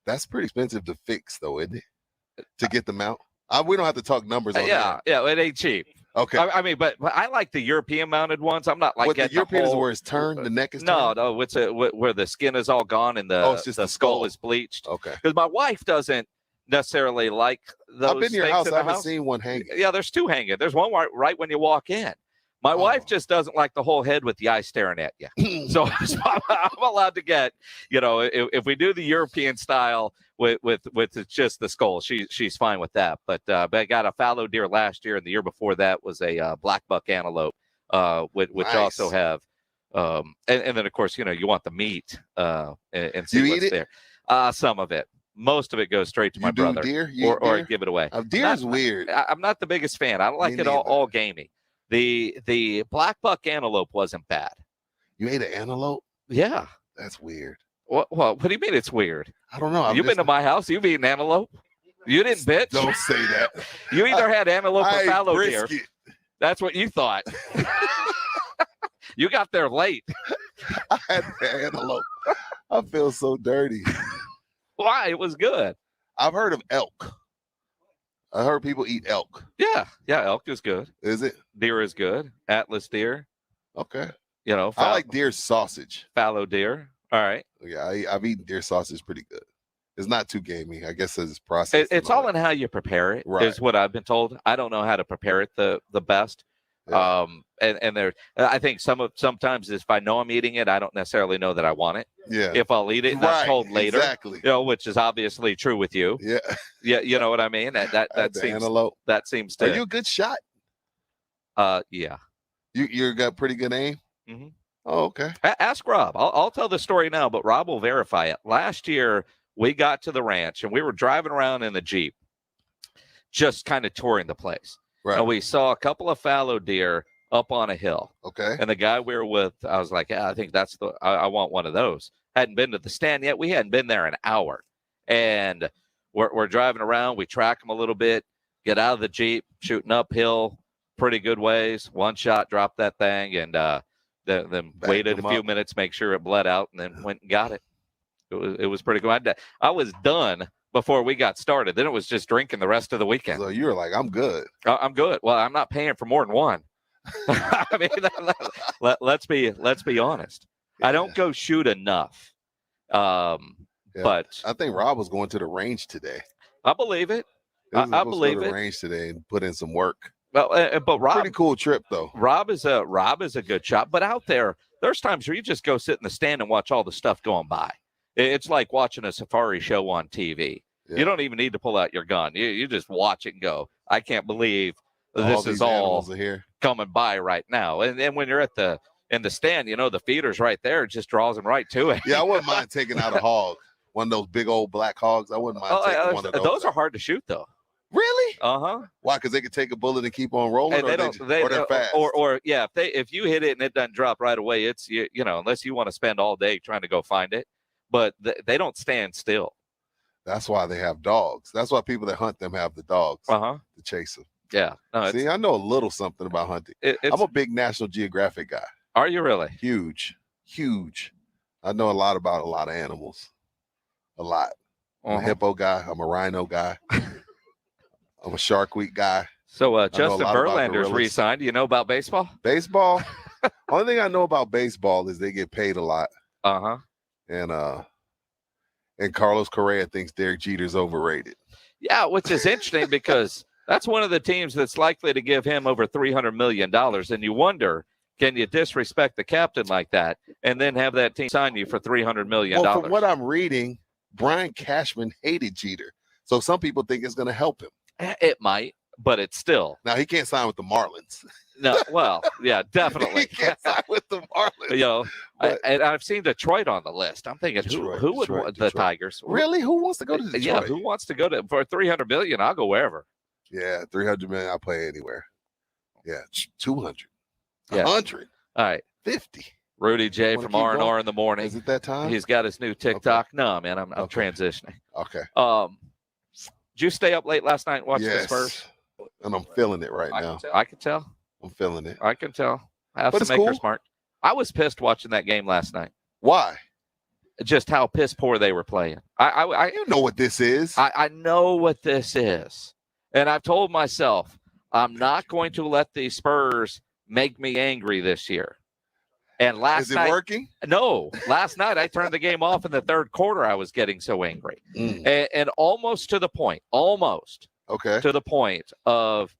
That's pretty expensive to fix, though, isn't it? To get them out. We don't have to talk numbers on that. Yeah, it ain't cheap. Okay. I mean, but I like the European mounted ones. I'm not like the European is where it's turned, the neck is turned? No, it's where the skin is all gone and the skull is bleached. Okay. Because my wife doesn't necessarily like those. I've been to your house. I haven't seen one hanging. Yeah, there's two hanging. There's one right when you walk in. My wife just doesn't like the whole head with the eye staring at you. So I'm allowed to get, if we do the European style with just the skull, she's fine with that. But I got a fallow deer last year, and the year before that was a black buck antelope, which Nice. also have, and then of course you want the meat and see You what's eat it? there. Some of it. Most of it goes straight to my brother, deer? or I give it away. Deer is weird. I'm not the biggest fan. I don't like it all gamey. The black buck antelope wasn't bad. You ate an antelope? Yeah. That's weird. What do you mean it's weird? I don't know. You've been to my house. You've eaten antelope. You didn't, bitch. Don't say that. You either had antelope or I ate fallow deer. brisket. That's what you thought. You got there late. I had the antelope. I feel so dirty. Why? It was good. I've heard of elk. I heard people eat elk. Yeah, elk is good. Is it? Deer is good. Atlas deer. Okay. I like deer sausage. Fallow deer. All right. Yeah, I've eaten deer sausage pretty good. It's not too gamey. I guess it's processed. It's all in how you prepare it, Right. is what I've been told. I don't know how to prepare it the best. Yeah. And there, I think sometimes if I know I'm eating it, I don't necessarily know that I want it. Yeah. If I'll eat it, and I'm told later. Exactly. Which is obviously true with you. Yeah. Yeah. You know what I mean? That seems antelope. That seems to. Are you a good shot? Yeah. You got pretty good aim. Mm-hmm. Oh, okay. Ask Rob. I'll tell the story now, but Rob will verify it. Last year, we got to the ranch and we were driving around in the Jeep, just kind of touring the place. Right. And we saw a couple of fallow deer up on a hill. Okay. And the guy we were with, I was like, I think I want one of those. Hadn't been to the stand yet. We hadn't been there an hour. And we're driving around. We track them a little bit, get out of the Jeep, shooting uphill pretty good ways. One shot, dropped that thing, and then waited a few minutes, make sure it bled out, and then went and got it. It was pretty good. I was done before we got started. Then it was just drinking the rest of the weekend. So you were like, I'm good. I'm good. Well, I'm not paying for more than one. I mean, let's be honest. Yeah. I don't go shoot enough. But I think Rob was going to the range today. I believe it. I believe it. Range today and put in some work. Well, but Rob, pretty cool trip though. Rob is a good shot, but out there's times where you just go sit in the stand and watch all the stuff going by. It's like watching a safari show on TV. You don't even need to pull out your gun. You just watch it and go, I can't believe this is all here coming by right now. And then when you're in the stand, the feeder's right there. It just draws them right to it. Yeah, I wouldn't mind taking out a hog, one of those big old black hogs. I wouldn't mind taking one of those. Those are hard to shoot, though. Really? Uh-huh. Why? Because they can take a bullet and keep on rolling, and they're fast. If you hit it and it doesn't drop right away, it's unless you want to spend all day trying to go find it, but they don't stand still. That's why they have dogs. That's why people that hunt them have the dogs to chase them. Yeah. No, see, I know a little something about hunting. I'm a big National Geographic guy. Are you really? Huge. I know a lot about a lot of animals. A lot. I'm a hippo guy. I'm a rhino guy. I'm a Shark Week guy. So Justin Verlander's re-signed. Do you know about baseball? Baseball? Only thing I know about baseball is they get paid a lot. And Carlos Correa thinks Derek Jeter's overrated. Yeah, which is interesting because that's one of the teams that's likely to give him over $300 million. And you wonder, can you disrespect the captain like that and then have that team sign you for $300 million? Well, from what I'm reading, Brian Cashman hated Jeter. So some people think it's going to help him. It might, but it's still. Now, he can't sign with the Marlins. No, well, yeah, definitely. He can't sign with the Marlins. I've seen Detroit on the list. I'm thinking, who would want the Tigers? Really? Who wants to go to Detroit? Yeah, who wants to go to for $300 million? I'll go wherever. Yeah, $300 million. I'll play anywhere. Yeah, 200. Yeah. 100. All right, 50. Rudy J from R&R in the morning. Is it that time? He's got his new TikTok. Okay. No, man, I'm transitioning. Okay. Did you stay up late last night and watch the Spurs? And I'm feeling it right now. I can tell. I'm feeling it. I can tell. I have to make her smart. I was pissed watching that game last night. Why? Just how piss poor they were playing. You know what this is. I know what this is. And I've told myself, I'm not going to let the Spurs make me angry this year. And last night. Is it working? No. Last night, I turned the game off in the third quarter. I was getting so angry. And almost to the point, to the point of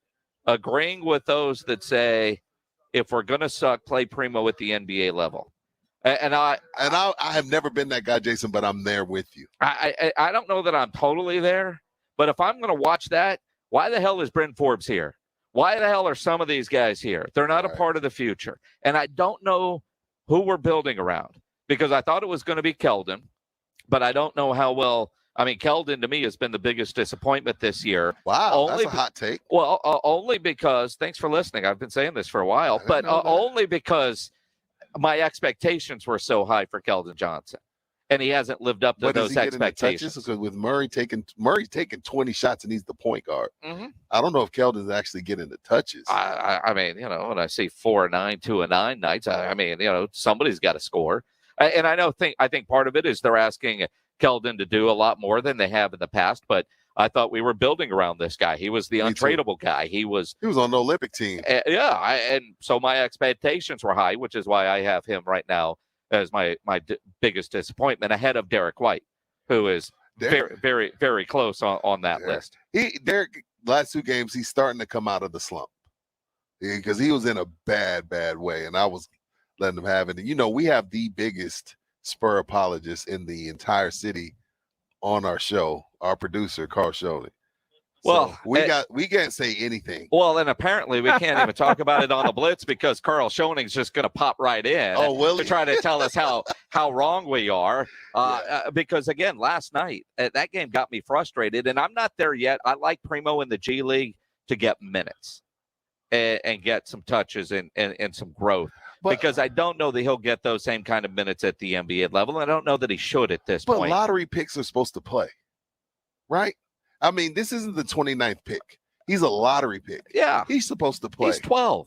agreeing with those that say, if we're going to suck, play primo at the NBA level. And I have never been that guy, Jason, but I'm there with you. I don't know that I'm totally there, but if I'm going to watch that, why the hell is Bryn Forbes here? Why the hell are some of these guys here? They're not a part of the future. And I don't know who we're building around because I thought it was going to be Keldon, but I don't know how well. I mean, Keldon to me has been the biggest disappointment this year. Wow, that's a hot take. Well, only because, thanks for listening. I've been saying this for a while, but only because my expectations were so high for Keldon Johnson, and he hasn't lived up to those expectations. Because with Murray taking 20 shots and he's the point guard. I don't know if Keldon's actually getting the touches. I mean, when I see 4-9, 2-9 nights, I mean, somebody's got to score. And I think part of it is they're asking Keldon to do a lot more than they have in the past, but I thought we were building around this guy. He was the untradeable guy. He was on the Olympic team. And so my expectations were high, which is why I have him right now as my biggest disappointment ahead of Derek White, who is very, very, very close on that list. Derek, last two games, he's starting to come out of the slump because he was in a bad way, and I was letting him have it. And, we have the biggest Spur apologist in the entire city on our show, our producer, Carl Schoening. Well, so we can't say anything. Well, and apparently we can't even talk about it on the Blitz because Carl Schoening's just going to pop right in to try to tell us how wrong we are. Because, again, last night, that game got me frustrated, and I'm not there yet. I like Primo in the G League to get minutes and get some touches and some growth. Because I don't know that he'll get those same kind of minutes at the NBA level. I don't know that he should at this point. But lottery picks are supposed to play, right? I mean, this isn't the 29th pick. He's a lottery pick. Yeah. He's supposed to play. He's 12.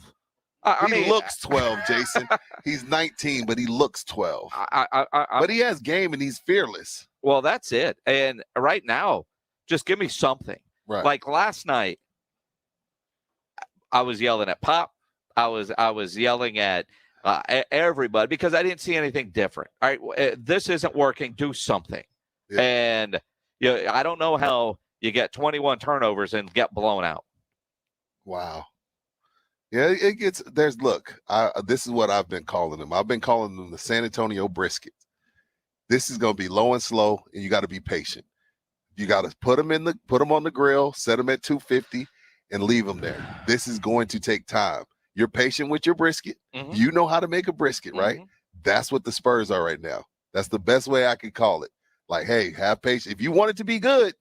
He looks 12, Jason. He's 19, but he looks 12. But he has game and he's fearless. Well, that's it. And right now, just give me something. Right. Like last night, I was yelling at Pop. I was yelling at everybody because I didn't see anything different. All right, this isn't working. Do something. Yeah. And I don't know how you get 21 turnovers and get blown out. Wow. Yeah, this is what I've been calling them. I've been calling them the San Antonio Briskets. This is going to be low and slow, and you got to be patient. You got to put them on the grill, set them at 250, and leave them there. This is going to take time. You're patient with your brisket. Mm-hmm. You know how to make a brisket, right? That's what the Spurs are right now. That's the best way I could call it. Like, hey, have patience. If you want it to be good,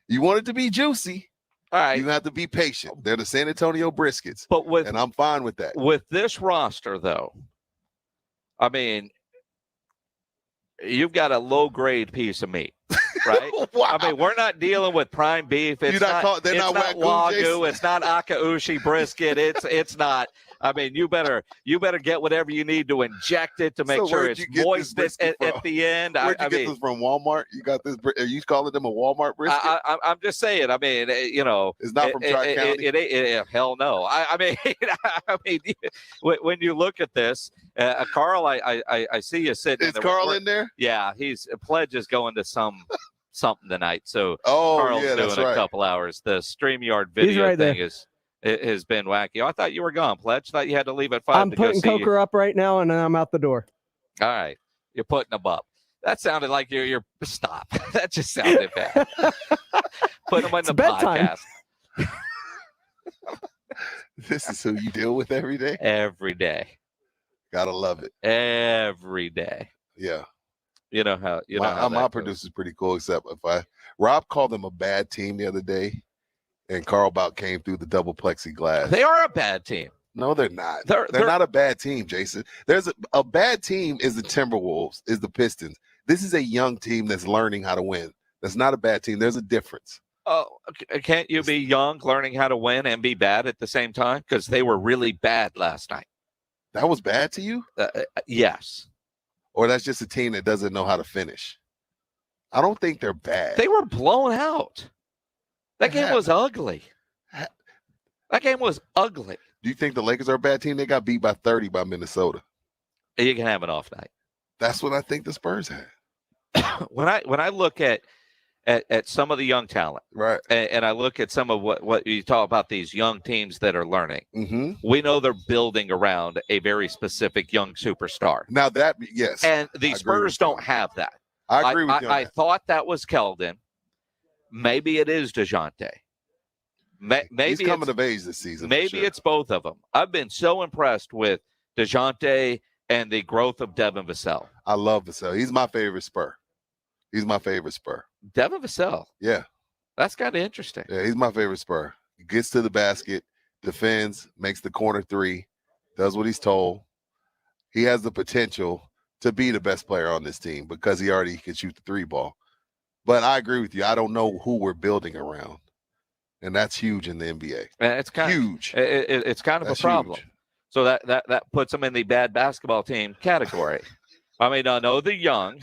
you want it to be juicy, all right, you have to be patient. They're the San Antonio briskets, and I'm fine with that. With this roster, though, I mean, you've got a low-grade piece of meat. Right? Wow. I mean, we're not dealing with prime beef. It's not Wagyu. It's not Akaushi brisket. It's not. I mean, you better get whatever you need to inject it to make sure it's moist at the end. Where'd you get this from? Walmart? You got this? Are you calling them a Walmart brisket? I'm just saying. I mean, it's not from Tri-County. Hell no. I mean, when you look at this, Carl, I see you sitting. Is Carl in there? Yeah, Pledge is going to something tonight. So Carl's doing a couple hours. The StreamYard video thing has been wacky. Oh, I thought you were gone, Pledge. Thought you had to leave at 5 I'm to go putting see Coker up right now, and I'm out the door. All right. You're putting them up. That sounded like you're stop. That just sounded bad. Put them in the podcast. This is who you deal with every day? Every day. Gotta love it. Every day. Yeah. You know how my producer's pretty cool, except Rob called them a bad team the other day, and Carl Bout came through the double plexiglass. They are a bad team. No, they're not. They're not a bad team, Jason. There's a bad team is the Timberwolves, is the Pistons. This is a young team that's learning how to win. That's not a bad team. There's a difference. Oh, can't you be young, learning how to win, and be bad at the same time? Because they were really bad last night. That was bad to you? Yes. Or that's just a team that doesn't know how to finish. I don't think they're bad. They were blown out. That game was ugly. That game was ugly. Do you think the Lakers are a bad team? They got beat by 30 by Minnesota. You can have an off night. That's what I think the Spurs had. When I look at some of the young talent, right, and I look at some of what you talk about, these young teams that are learning, we know they're building around a very specific young superstar. Now that, yes. And the Spurs don't have that. I agree with you. I thought that was Keldon. Maybe it is DeJounte. Maybe he's coming of age this season. Maybe it's both of them. I've been so impressed with DeJounte and the growth of Devin Vassell. I love Vassell. He's my favorite Spur. Devin Vassell. Yeah. That's kind of interesting. Yeah, he's my favorite Spur. He gets to the basket, defends, makes the corner three, does what he's told. He has the potential to be the best player on this team because he already can shoot the three ball. But I agree with you. I don't know who we're building around. And that's huge in the NBA. It's kind huge. It's kind of a problem. Huge. So that puts them in the bad basketball team category. I mean, I know they're young.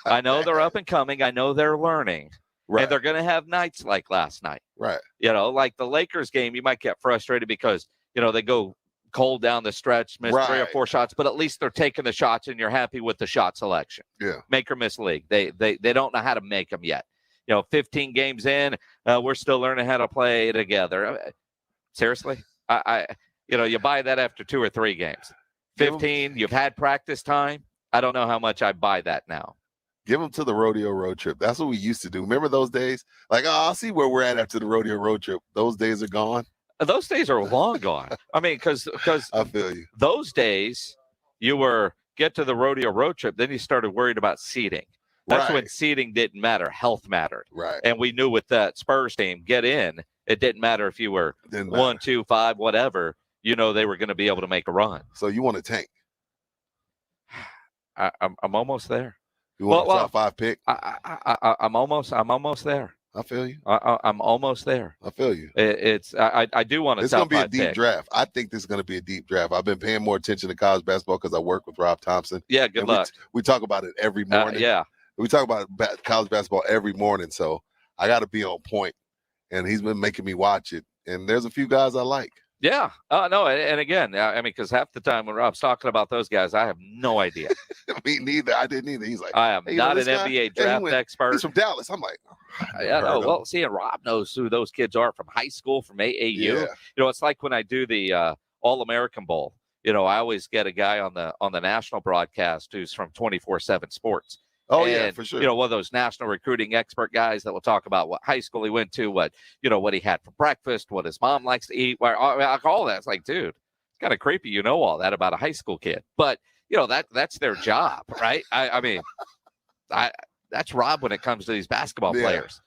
I know they're up and coming. I know they're learning. Right. And they're going to have nights like last night. Right. Like the Lakers game, you might get frustrated because, they go cold down the stretch, miss 3 or 4 shots, but at least they're taking the shots and you're happy with the shot selection. Yeah. Make or miss league. They don't know how to make them yet. 15 games in, we're still learning how to play together. Seriously? You buy that after 2 or 3 games. 15, you've had practice time. I don't know how much I buy that now. Give them to the rodeo road trip. That's what we used to do. Remember those days? Like, I'll see where we're at after the rodeo road trip. Those days are gone. Those days are long gone. I mean, because I feel you. Those days, you were get to the rodeo road trip, then you started worried about seating. That's when seating didn't matter. Health mattered. Right. And we knew with that Spurs team, get in. It didn't matter if you were 1, 2, 5, whatever. They were going to be able to make a run. So you want to tank? I'm almost there. You want a top 5 pick? I'm almost there. I feel you. I'm almost there. I feel you. I do want to. It's going to be a deep draft. I think this is going to be a deep draft. I've been paying more attention to college basketball because I work with Rob Thompson. Yeah, good luck. We talk about it every morning. Yeah. We talk about college basketball every morning, so I got to be on point. And he's been making me watch it. And there's a few guys I like. Yeah. No. And again, I mean, because half the time when Rob's talking about those guys, I have no idea. Me neither. I didn't either. He's like, I am not an NBA draft expert. He's from Dallas. I'm like, well, seeing Rob knows who those kids are from high school, from AAU. Yeah. It's like when I do the All-American Bowl. I always get a guy on the national broadcast who's from 24/7 Sports. Oh, and, yeah, for sure. You know, one of those national recruiting expert guys that will talk about what high school he went to, what he had for breakfast, what his mom likes to eat, all that. It's like, dude, it's kind of creepy. You know all that about a high school kid. But, that's their job, right? I mean, that's Rob when it comes to these basketball players.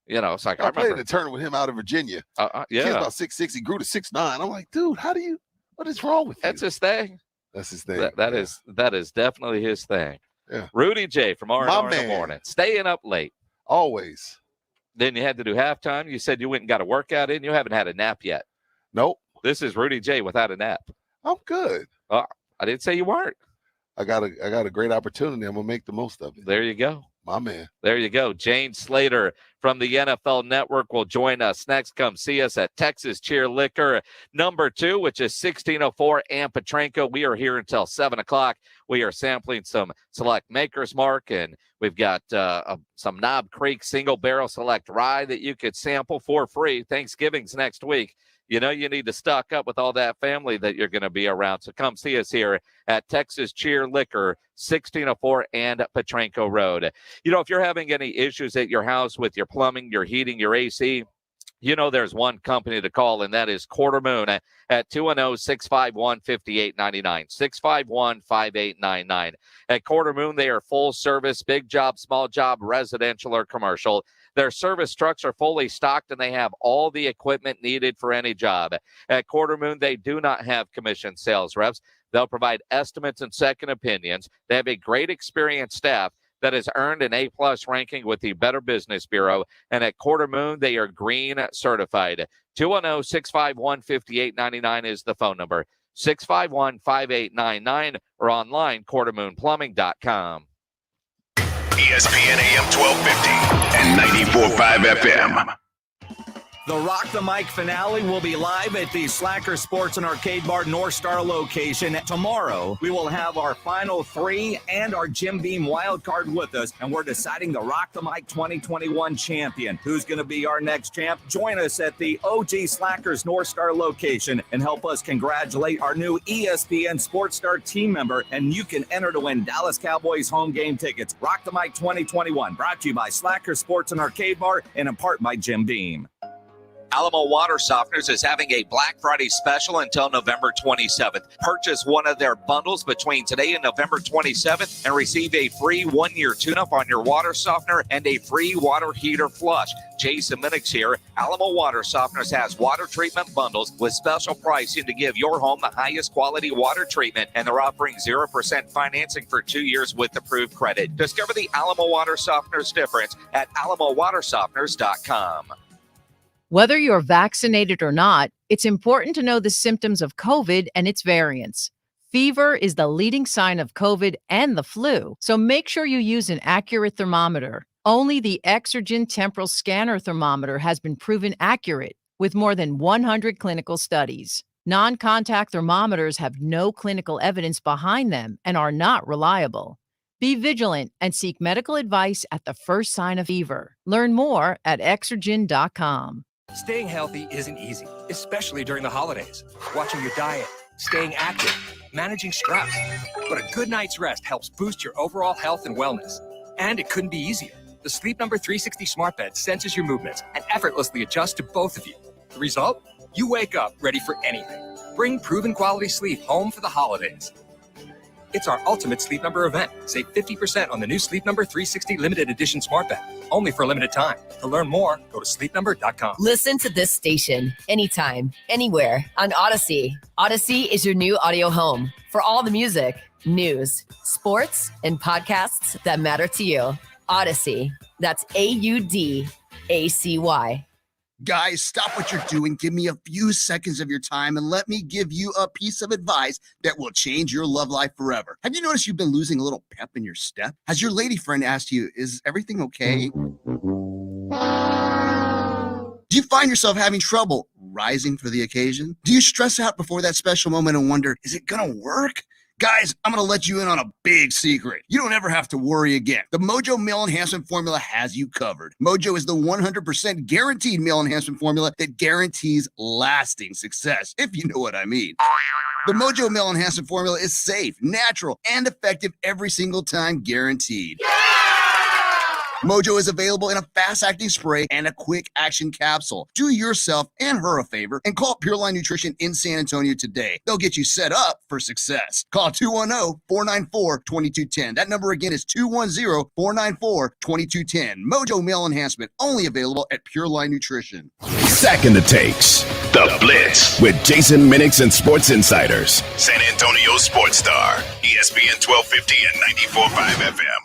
It's like I played in a tournament with him out of Virginia. Yeah. He's about 6'6". He grew to 6'9". I'm like, dude, what is wrong with you? That's his thing. That's his thing. That is definitely his thing. Yeah. Rudy J from R&R in the morning. Staying up late. Always. Then you had to do halftime. You said you went and got a workout in. You haven't had a nap yet. Nope. This is Rudy J without a nap. I'm good. I didn't say you weren't. I got a great opportunity. I'm going to make the most of it. There you go. My man. There you go. Jane Slater from the NFL Network will join us next. Come see us at Texas Cheer Liquor number 2, which is 1604 and Petranco. We are here until 7 o'clock. We are sampling some select Maker's Mark, and we've got some Knob Creek single barrel select rye that you could sample for free. Thanksgiving's next week. You need to stock up with all that family that you're going to be around. So come see us here at Texas Cheer Liquor, 1604 and Petranco Road. If you're having any issues at your house with your plumbing, your heating, your AC, there's one company to call, and that is Quarter Moon at 210-651-5899, 651-5899. At Quarter Moon, they are full service, big job, small job, residential or commercial. Their service trucks are fully stocked, and they have all the equipment needed for any job. At Quarter Moon, they do not have commission sales reps. They'll provide estimates and second opinions. They have a great experienced staff that has earned an A-plus ranking with the Better Business Bureau. And at Quarter Moon, they are green certified. 210-651-5899 is the phone number. 651-5899 or online, quartermoonplumbing.com. ESPN AM 1250 and 94.5 FM. The Rock the Mic finale will be live at the Slacker Sports and Arcade Bar North Star location. Tomorrow, we will have our final 3 and our Jim Beam wild card with us, and we're deciding the Rock the Mic 2021 champion. Who's going to be our next champ? Join us at the OG Slackers North Star location and help us congratulate our new ESPN Sports Star team member, and you can enter to win Dallas Cowboys home game tickets. Rock the Mic 2021, brought to you by Slacker Sports and Arcade Bar and in part by Jim Beam. Alamo Water Softeners is having a Black Friday special until November 27th. Purchase one of their bundles between today and November 27th and receive a free 1-year tune-up on your water softener and a free water heater flush. Jason Minix here. Alamo Water Softeners has water treatment bundles with special pricing to give your home the highest quality water treatment, and they're offering 0% financing for 2 years with approved credit. Discover the Alamo Water Softeners difference at alamowatersofteners.com. Whether you're vaccinated or not, it's important to know the symptoms of COVID and its variants. Fever is the leading sign of COVID and the flu, so make sure you use an accurate thermometer. Only the Exergen Temporal Scanner Thermometer has been proven accurate with more than 100 clinical studies. Non-contact thermometers have no clinical evidence behind them and are not reliable. Be vigilant and seek medical advice at the first sign of fever. Learn more at Exergen.com. Staying healthy isn't easy, especially during the holidays. Watching your diet, staying active, managing stress. But a good night's rest helps boost your overall health and wellness. And it couldn't be easier. The Sleep Number 360 smart bed senses your movements and effortlessly adjusts to both of you. The result? You wake up ready for anything. Bring proven quality sleep home for the holidays. It's our ultimate Sleep Number event. Save 50% on the new Sleep Number 360 limited edition smart bed. Only for a limited time. To learn more, go to sleepnumber.com. Listen to this station anytime, anywhere on Odyssey. Odyssey is your new audio home for all the music, news, sports, and podcasts that matter to you. Odyssey. That's AUDACY. Guys, stop what you're doing. Give me a few seconds of your time and let me give you a piece of advice that will change your love life forever. Have you noticed you've been losing a little pep in your step? Has your lady friend asked you, is everything okay? Do you find yourself having trouble rising for the occasion? Do you stress out before that special moment and wonder, is it gonna work? Guys, I'm going to let you in on a big secret. You don't ever have to worry again. The Mojo Meal Enhancement Formula has you covered. Mojo is the 100% guaranteed meal enhancement formula that guarantees lasting success, if you know what I mean. The Mojo Meal Enhancement Formula is safe, natural, and effective every single time, guaranteed. Yeah! Mojo is available in a fast-acting spray and a quick-action capsule. Do yourself and her a favor and call Pureline Nutrition in San Antonio today. They'll get you set up for success. Call 210-494-2210. That number again is 210-494-2210. Mojo Male Enhancement, only available at Pureline Nutrition. Second the takes. The Blitz with Jason Minix and Sports Insiders. San Antonio Sports Star. ESPN 1250 and 94.5 FM.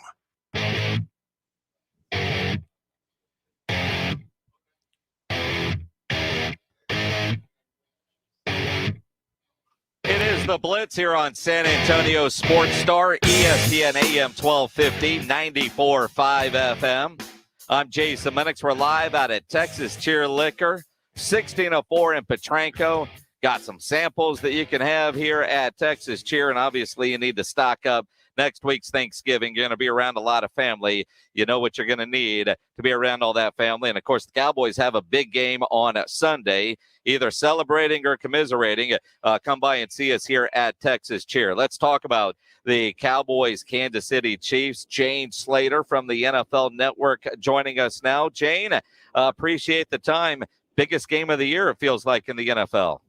It is the Blitz here on San Antonio Sports Star, ESPN AM 1250, 94.5 FM. I'm Jason Minix. We're live out at Texas Cheer Liquor, 1604 in Petranco. Got some samples that you can have here at Texas Cheer, and obviously you need to stock up. Next week's Thanksgiving, you're going to be around a lot of family. You know what you're going to need to be around all that family. And, of course, the Cowboys have a big game on Sunday, either celebrating or commiserating. Come by and see us here at Texas Cheer. Let's talk about the Cowboys Kansas City Chiefs. Jane Slater from the NFL Network joining us now. Jane, appreciate the time. Biggest game of the year, it feels like, in the NFL.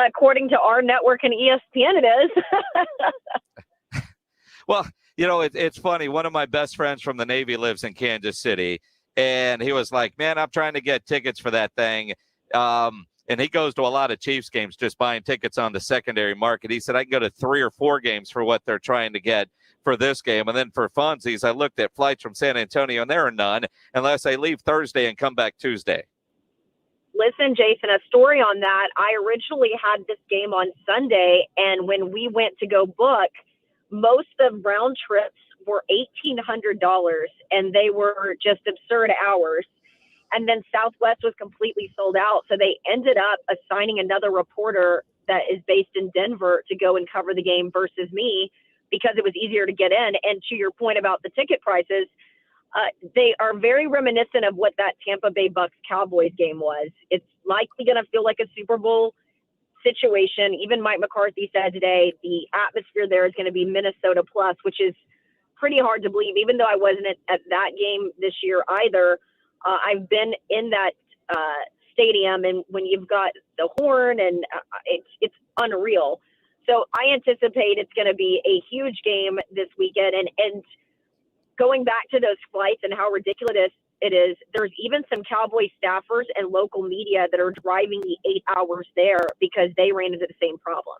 According to our network and ESPN, it is. Well, you know, it's funny. One of my best friends from the Navy lives in Kansas City, and he was like, man, I'm trying to get tickets for that thing. And he goes to a lot of Chiefs games just buying tickets on the secondary market. He said, I can go to 3 or 4 games for what they're trying to get for this game. And then for funsies, I looked at flights from San Antonio, and there are none unless I leave Thursday and come back Tuesday. Listen, Jason, a story on that. I originally had this game on Sunday, and when we went to go book, most of round trips were $1,800, and they were just absurd hours. And then Southwest was completely sold out, so they ended up assigning another reporter that is based in Denver to go and cover the game versus me because it was easier to get in. And to your point about the ticket prices, they are very reminiscent of what that Tampa Bay Bucks Cowboys game was. It's likely going to feel like a Super Bowl situation. Even Mike McCarthy said today the atmosphere there is going to be Minnesota plus, which is pretty hard to believe. Even though I wasn't at that game this year either, I've been in that stadium, and when you've got the horn, and it's unreal. So I anticipate it's going to be a huge game this weekend. And going back to those flights and how ridiculous it is, there's even some Cowboy staffers and local media that are driving the 8 hours there because they ran into the same problem.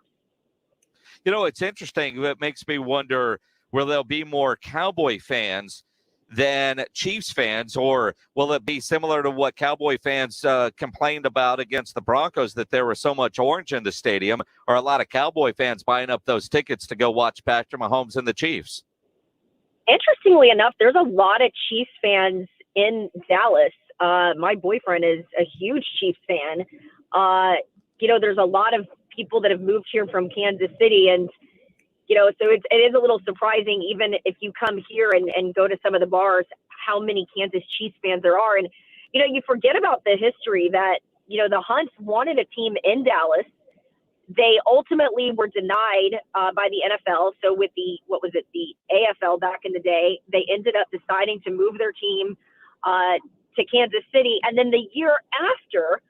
You know, it's interesting. It makes me wonder, will there be more Cowboy fans than Chiefs fans, or will it be similar to what Cowboy fans complained about against the Broncos, that there was so much orange in the stadium, or a lot of Cowboy fans buying up those tickets to go watch Patrick Mahomes and the Chiefs? Interestingly enough, there's a lot of Chiefs fans in Dallas. My boyfriend is a huge Chiefs fan. There's a lot of people that have moved here from Kansas City, and so it is a little surprising, even if you come here and go to some of the bars, how many Kansas Chiefs fans there are. And, you forget about the history that, the Hunts wanted a team in Dallas. They ultimately were denied by the NFL. So with the AFL back in the day, they ended up deciding to move their team to Kansas City. And then the year after,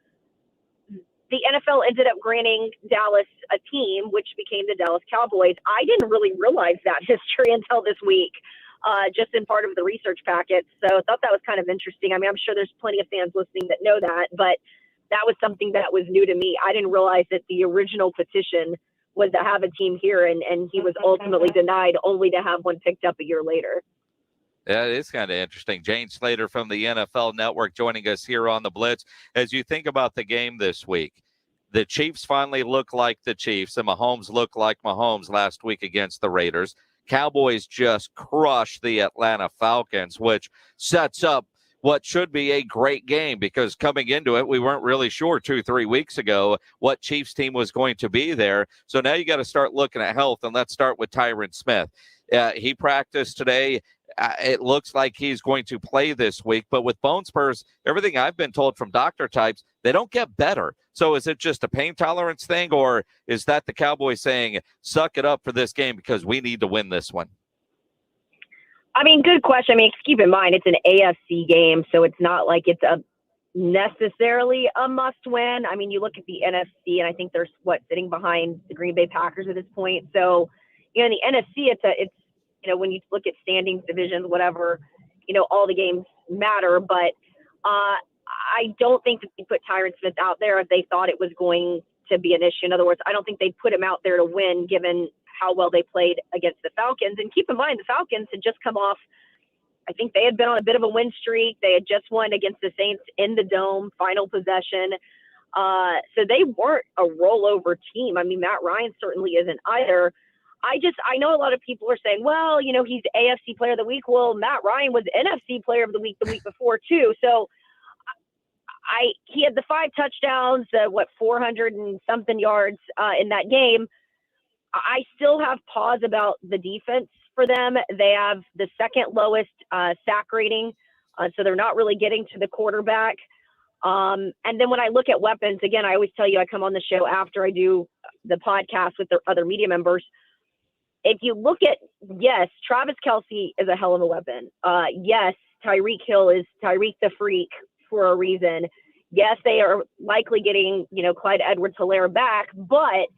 the NFL ended up granting Dallas a team, which became the Dallas Cowboys. I didn't really realize that history until this week, just in part of the research packet. So I thought that was kind of interesting. I mean, I'm sure there's plenty of fans listening that know that, but that was something that was new to me. I didn't realize that the original petition was to have a team here, and he was ultimately denied, only to have one picked up a year later. Yeah, it is kind of interesting. Jane Slater from the NFL Network joining us here on the Blitz. As you think about the game this week, the Chiefs finally look like the Chiefs, and Mahomes looked like Mahomes last week against the Raiders. Cowboys just crushed the Atlanta Falcons, which sets up what should be a great game, because coming into it, we weren't really sure 2-3 weeks ago what Chiefs team was going to be there. So now you got to start looking at health, and let's start with Tyron Smith. He practiced today. It looks like he's going to play this week, but with bone spurs, everything I've been told from doctor types, they don't get better. So is it just a pain tolerance thing, or is that the Cowboys saying, suck it up for this game because we need to win this one? I mean, good question. I mean, keep in mind, it's an AFC game, so it's not like it's necessarily a must win. I mean, you look at the NFC, and I think they're sitting behind the Green Bay Packers at this point. So, in the NFC, it's when you look at standings, divisions, whatever, all the games matter. But I don't think that they put Tyron Smith out there if they thought it was going to be an issue. In other words, I don't think they put him out there to win, given how well they played against the Falcons. And keep in mind, the Falcons had just come off, I think they had been on a bit of a win streak. They had just won against the Saints in the Dome, final possession. So they weren't a rollover team. I mean, Matt Ryan certainly isn't either. I know a lot of people are saying, well, he's AFC Player of the Week. Well, Matt Ryan was NFC Player of the Week before too. So he had the 5 touchdowns, 400 and something yards in that game. I still have pause about the defense for them. They have the second lowest sack rating, so they're not really getting to the quarterback. And then when I look at weapons, again, I always tell you I come on the show after I do the podcast with the other media members. If you look at, yes, Travis Kelce is a hell of a weapon. Yes, Tyreek Hill is Tyreek the Freak for a reason. Yes, they are likely getting, Clyde Edwards-Helaire back, but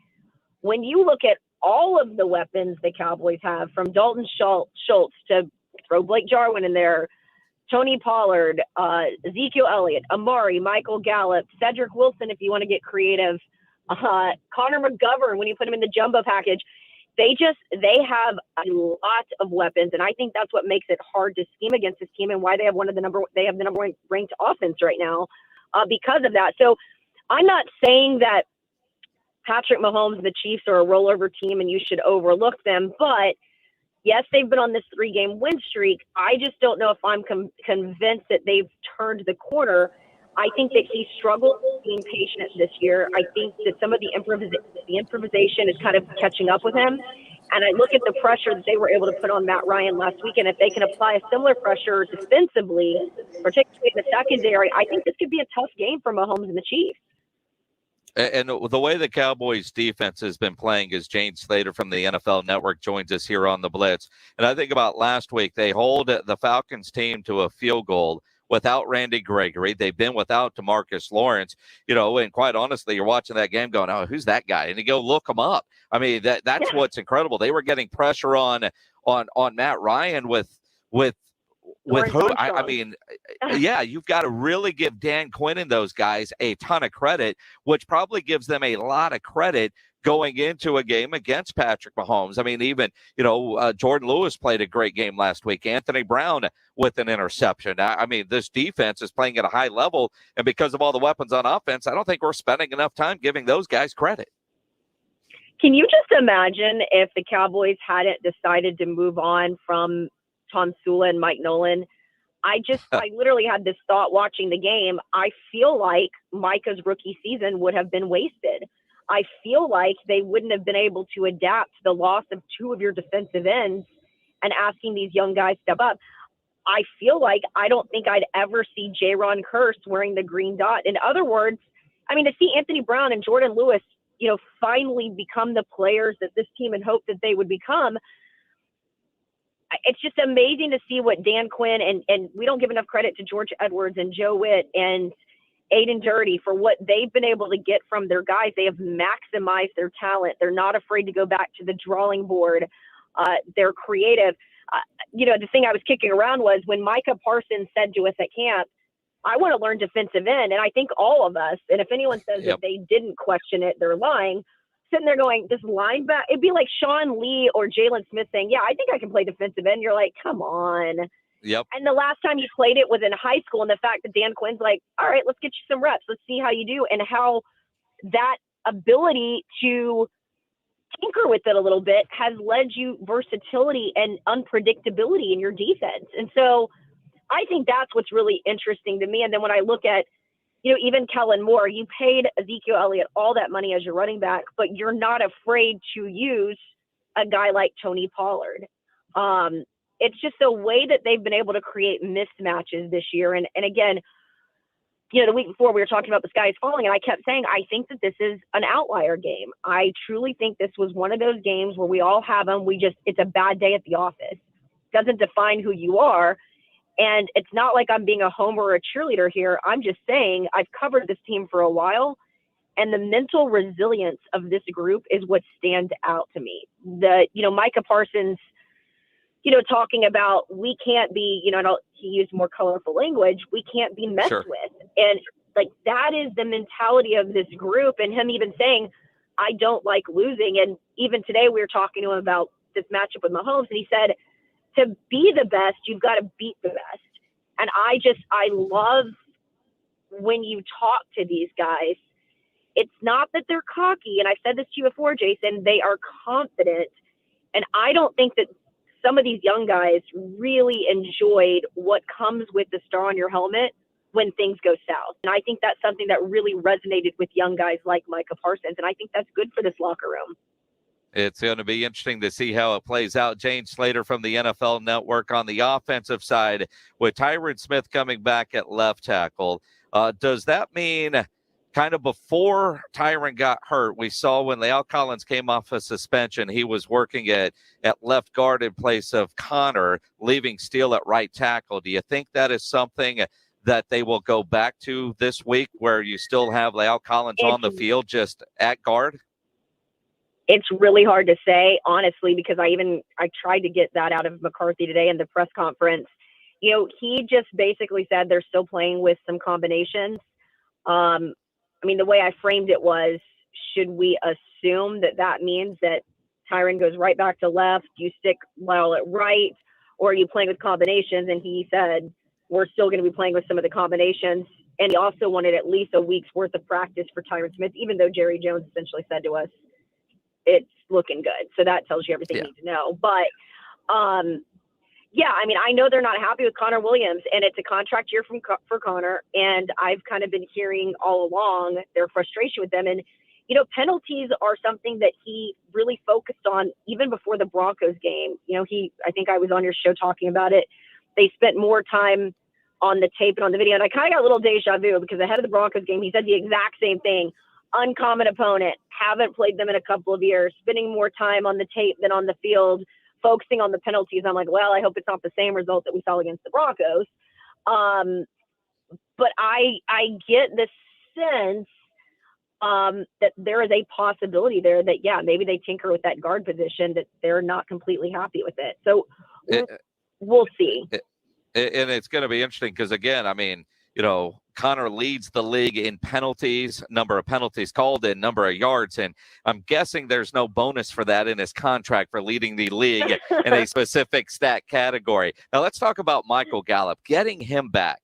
when you look at all of the weapons the Cowboys have, from Dalton Schultz to throw Blake Jarwin in there, Tony Pollard, Ezekiel Elliott, Amari, Michael Gallup, Cedric Wilson, if you want to get creative, Connor McGovern, when you put him in the jumbo package, they have a lot of weapons, and I think that's what makes it hard to scheme against this team and why they have the number one ranked offense right now because of that. So I'm not saying that Patrick Mahomes and the Chiefs are a rollover team and you should overlook them. But yes, they've been on this 3-game win streak. I just don't know if I'm convinced that they've turned the corner. I think that he struggled being patient this year. I think that some of the improvisation is kind of catching up with him. And I look at the pressure that they were able to put on Matt Ryan last week. And if they can apply a similar pressure defensively, particularly in the secondary, I think this could be a tough game for Mahomes and the Chiefs. And the way the Cowboys defense has been playing is Jane Slater from the NFL Network joins us here on the Blitz. And I think about last week, they hold the Falcons team to a field goal without Randy Gregory. They've been without DeMarcus Lawrence, and quite honestly, you're watching that game going, oh, who's that guy? And you go look him up. I mean, that's what's incredible. They were getting pressure on Matt Ryan with who? I mean, yeah, you've got to really give Dan Quinn and those guys a ton of credit, which probably gives them a lot of credit going into a game against Patrick Mahomes. I mean, even, Jordan Lewis played a great game last week. Anthony Brown with an interception. I mean, this defense is playing at a high level, and because of all the weapons on offense, I don't think we're spending enough time giving those guys credit. Can you just imagine if the Cowboys hadn't decided to move on from Tom Sula and Mike Nolan? I literally had this thought watching the game. I feel like Micah's rookie season would have been wasted. I feel like they wouldn't have been able to adapt to the loss of 2 of your defensive ends and asking these young guys to step up. I feel like I don't think I'd ever see Jaron Kearse wearing the green dot. In other words, I mean, to see Anthony Brown and Jordan Lewis, finally become the players that this team had hoped that they would become. It's just amazing to see what Dan Quinn and we don't give enough credit to George Edwards and Joe Witt and Aiden Dirty for what they've been able to get from their guys. They have maximized their talent. They're not afraid to go back to the drawing board. They're creative. The thing I was kicking around was when Micah Parsons said to us at camp, I want to learn defensive end. And I think all of us, and if anyone says that they didn't question it, they're lying. Sitting there going, this linebacker, it'd be like Sean Lee or Jalen Smith saying, yeah, I think I can play defensive end. You're like, come on. Yep. And the last time you played it was in high school, and the fact that Dan Quinn's like, all right, let's get you some reps. Let's see how you do, and how that ability to tinker with it a little bit has led you versatility and unpredictability in your defense. And so I think that's what's really interesting to me. And then when I look at, even Kellen Moore, you paid Ezekiel Elliott all that money as your running back, but you're not afraid to use a guy like Tony Pollard. It's just the way that they've been able to create mismatches this year. And again, the week before we were talking about the sky is falling, and I kept saying, I think that this is an outlier game. I truly think this was one of those games where we all have them. It's a bad day at the office. doesn't define who you are. And it's not like I'm being a homer or a cheerleader here. I'm just saying I've covered this team for a while, and the mental resilience of this group is what stands out to me. Micah Parsons, talking about we can't be, he used more colorful language, we can't be messed with. And like, that is the mentality of this group. And him even saying, I don't like losing. And even today we were talking to him about this matchup with Mahomes, and he said, to be the best, you've got to beat the best. And I love when you talk to these guys, it's not that they're cocky. And I've said this to you before, Jason, they are confident. And I don't think that some of these young guys really enjoyed what comes with the star on your helmet when things go south. And I think that's something that really resonated with young guys like Micah Parsons. And I think that's good for this locker room. It's going to be interesting to see how it plays out. Jane Slater from the NFL Network on the offensive side with Tyron Smith coming back at left tackle. Does that mean kind of before Tyron got hurt, we saw when Leal Collins came off a suspension, he was working at left guard in place of Connor, leaving Steele at right tackle. Do you think that is something that they will go back to this week where you still have Leal Collins on the field just at guard? It's really hard to say, honestly, because I tried to get that out of McCarthy today in the press conference. He just basically said they're still playing with some combinations. The way I framed it was, should we assume that means that Tyron goes right back to left, you stick Lyle at right, or are you playing with combinations? And he said, we're still going to be playing with some of the combinations. And he also wanted at least a week's worth of practice for Tyron Smith, even though Jerry Jones essentially said to us, it's looking good. So that tells you everything you need to know. But, I know they're not happy with Connor Williams, and it's a contract year for Connor. And I've kind of been hearing all along their frustration with them. And, penalties are something that he really focused on even before the Broncos game. I think I was on your show talking about it. They spent more time on the tape and on the video. And I kind of got a little deja vu because ahead of the Broncos game, he said the exact same thing. Uncommon opponent, haven't played them in a couple of years, spending more time on the tape than on the field, focusing on the penalties. I'm like, well, I hope it's not the same result that we saw against the Broncos. But I get the sense that there is a possibility there that, maybe they tinker with that guard position, that they're not completely happy with it. So we'll see. And it's going to be interesting because, again, Connor leads the league in penalties, number of penalties called and number of yards. And I'm guessing there's no bonus for that in his contract for leading the league in a specific stat category. Now let's talk about Michael Gallup. Getting him back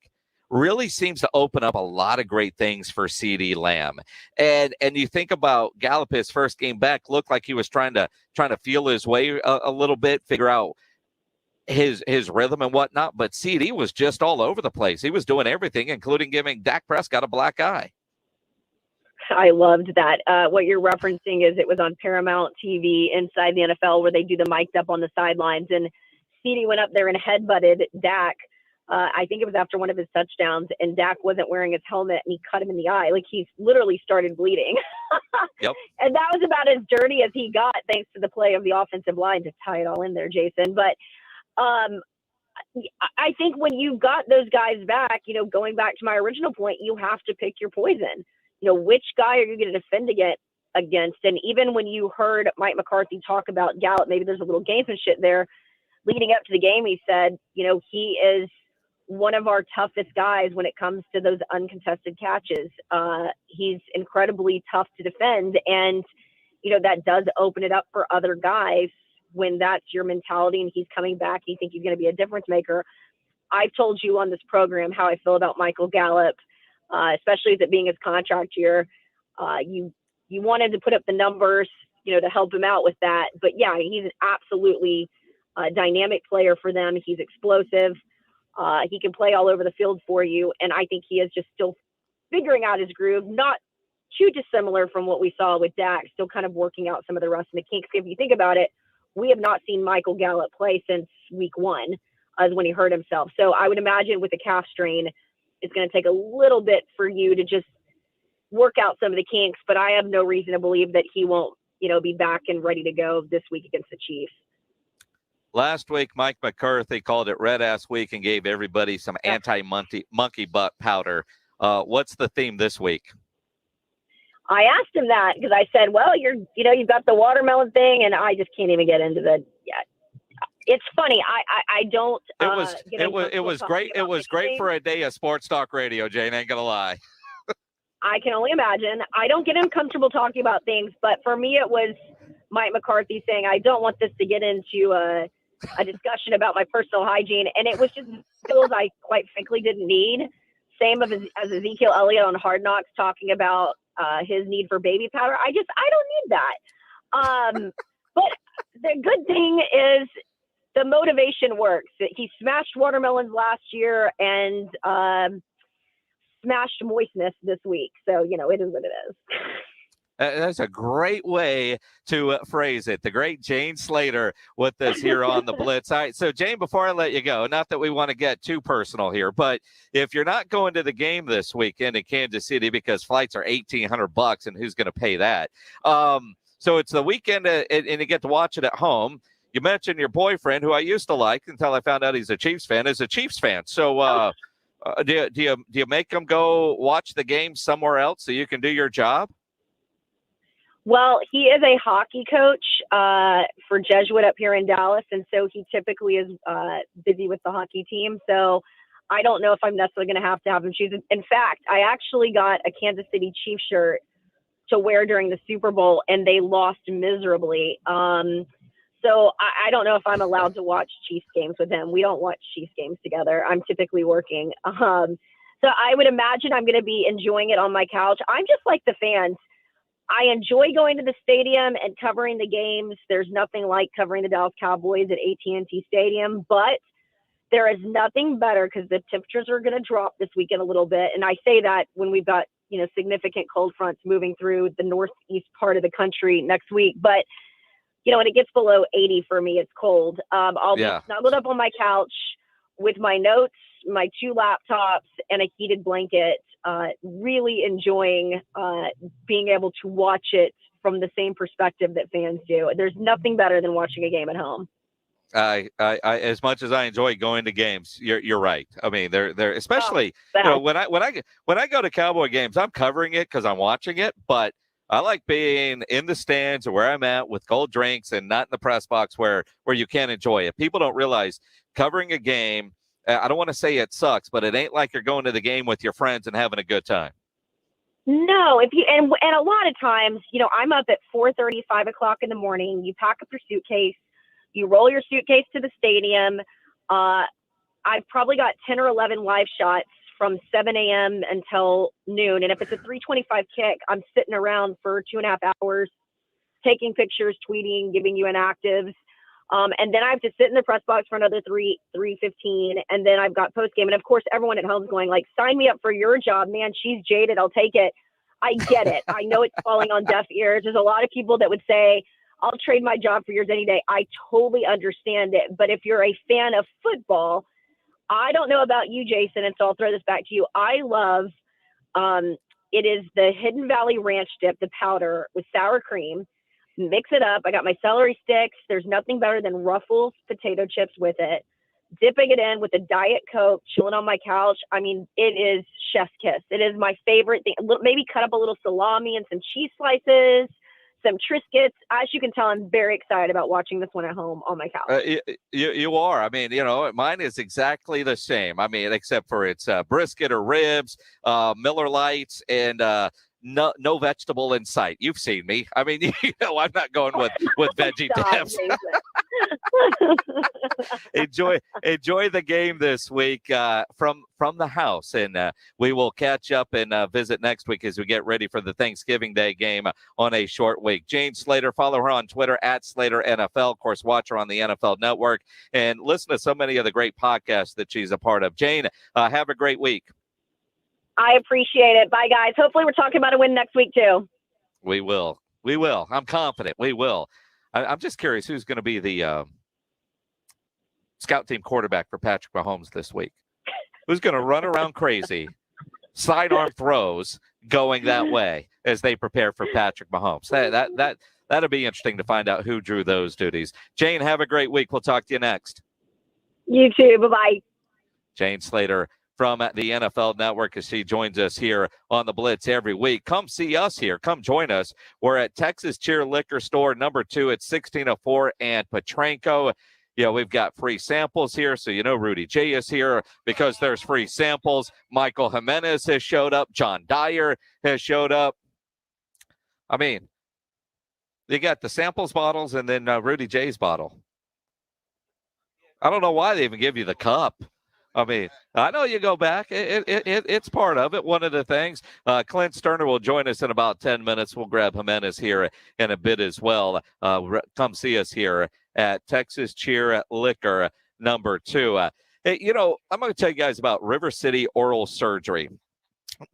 really seems to open up a lot of great things for CeeDee Lamb. And you think about Gallup, his first game back looked like he was trying to feel his way a little bit, figure out his rhythm and whatnot, but CD was just all over the place. He was doing everything, including giving Dak Prescott a black eye. I loved that. What you're referencing is it was on Paramount TV inside the NFL where they do the mic'd up on the sidelines, and CD went up there and headbutted Dak. I think it was after one of his touchdowns, and Dak wasn't wearing his helmet, and he cut him in the eye. Like, he literally started bleeding. Yep. And that was about as dirty as he got, thanks to the play of the offensive line to tie it all in there, Jason. But I think when you've got those guys back, going back to my original point, you have to pick your poison. Which guy are you going to defend against? And even when you heard Mike McCarthy talk about Gallup, maybe there's a little gamesmanship there. Leading up to the game, he said, he is one of our toughest guys when it comes to those uncontested catches. He's incredibly tough to defend. And, that does open it up for other guys when that's your mentality and he's coming back, you think he's going to be a difference maker. I've told you on this program how I feel about Michael Gallup, especially as it being his contract year. You want him to put up the numbers, to help him out with that. But yeah, he's an absolutely dynamic player for them. He's explosive. He can play all over the field for you. And I think he is just still figuring out his groove, not too dissimilar from what we saw with Dak, still kind of working out some of the rest of the kinks. If you think about it, we have not seen Michael Gallup play since week 1, as when he hurt himself. So I would imagine with the calf strain, it's going to take a little bit for you to just work out some of the kinks, but I have no reason to believe that he won't, be back and ready to go this week against the Chiefs. Last week, Mike McCarthy called it Red Ass Week and gave everybody some anti-monkey butt powder. What's the theme this week? I asked him that because I said, well, you've got the watermelon thing, and I just can't even get into the It's funny. I don't. It was great. It was great for a day of sports talk radio, Jane. Ain't gonna lie. I can only imagine. I don't get uncomfortable talking about things, but for me, it was Mike McCarthy saying, I don't want this to get into a discussion about my personal hygiene. And it was just skills I quite frankly didn't need. Same as Ezekiel Elliott on Hard Knocks talking about his need for baby powder. I don't need that. But the good thing is the motivation works. He smashed watermelons last year and smashed moistness this week. So, it is what it is. That's a great way to phrase it. The great Jane Slater with us here on the Blitz. All right, so Jane, before I let you go, not that we want to get too personal here, but if you're not going to the game this weekend in Kansas City because flights are $1,800 and who's going to pay that? So it's the weekend and you get to watch it at home. You mentioned your boyfriend, who I used to like until I found out he's a Chiefs fan, is a Chiefs fan. So do you make him go watch the game somewhere else so you can do your job? Well, he is a hockey coach for Jesuit up here in Dallas, and so he typically is busy with the hockey team. So I don't know if I'm necessarily going to have him choose. In fact, I actually got a Kansas City Chiefs shirt to wear during the Super Bowl, and they lost miserably. So I don't know if I'm allowed to watch Chiefs games with him. We don't watch Chiefs games together. I'm typically working. So I would imagine I'm going to be enjoying it on my couch. I'm just like the fans. I enjoy going to the stadium and covering the games. There's nothing like covering the Dallas Cowboys at AT&T Stadium, but there is nothing better because the temperatures are going to drop this weekend a little bit. And I say that when we've got, significant cold fronts moving through the northeast part of the country next week. But, when it gets below 80 for me, it's cold. I'll be snuggled up on my couch with my notes, my 2 laptops, and a heated blanket, really enjoying being able to watch it from the same perspective that fans do. There's nothing better than watching a game at home. I as much as I enjoy going to games, you're right. I mean, they're especially when I go to Cowboy games, I'm covering it because I'm watching it, but I like being in the stands or where I'm at with cold drinks and not in the press box where you can't enjoy it. People don't realize covering a game. I don't want to say it sucks, but it ain't like you're going to the game with your friends and having a good time. No, and a lot of times, I'm up at 4:30, 5 o'clock in the morning. You pack up your suitcase, you roll your suitcase to the stadium. I've probably got 10 or 11 live shots from 7 a.m. until noon. And if it's a 3:25 kick, I'm sitting around for 2.5 hours, taking pictures, tweeting, giving you inactives. And then I have to sit in the press box for another 3:15. And then I've got post game. And of course, everyone at home is going like, sign me up for your job, man. She's jaded. I'll take it. I get it. I know it's falling on deaf ears. There's a lot of people that would say, I'll trade my job for yours any day. I totally understand it. But if you're a fan of football, I don't know about you, Jason, and so I'll throw this back to you. I love, it is the Hidden Valley Ranch dip, the powder with sour cream. Mix it up. I got my celery sticks. There's nothing better than Ruffles potato chips with it. Dipping it in with a Diet Coke, chilling on my couch. I mean, it is chef's kiss. It is my favorite thing. Maybe cut up a little salami and some cheese slices, some Triscuits. As you can tell, I'm very excited about watching this one at home on my couch. You are. I mean, mine is exactly the same. I mean, except for it's brisket or ribs, Miller Lights, and no vegetable in sight. You've seen me. I mean, I'm not going with veggie dips. enjoy the game this week from the house, and we will catch up and visit next week as we get ready for the Thanksgiving Day game on a short week. Jane Slater, follow her on Twitter at Slater NFL. Of course, watch her on the NFL Network and listen to so many of the great podcasts that she's a part of. Jane, have a great week. I appreciate it. Bye, guys. Hopefully we're talking about a win next week, too. We will. I'm confident we will. I'm just curious who's going to be the scout team quarterback for Patrick Mahomes this week. Who's going to run around crazy, sidearm throws going that way as they prepare for Patrick Mahomes? that'll be interesting to find out who drew those duties. Jane, have a great week. We'll talk to you next. You too. Bye-bye. Jane Slater from the NFL Network as she joins us here on the Blitz every week. Come see us here. Come join us. We're at Texas Cheer Liquor Store number 2 at 1604 and Petranco. We've got free samples here, so Rudy J is here because there's free samples. Michael Jimenez has showed up. John Dyer has showed up. I mean, you got the samples bottles and then Rudy J's bottle. I don't know why they even give you the cup. I mean, I know you go back. It's part of it. One of the things. Clint Stoerner will join us in about 10 minutes. We'll grab Jimenez here in a bit as well. Come see us here at Texas Cheer Liquor number 2. Hey, I'm going to tell you guys about River City Oral Surgery.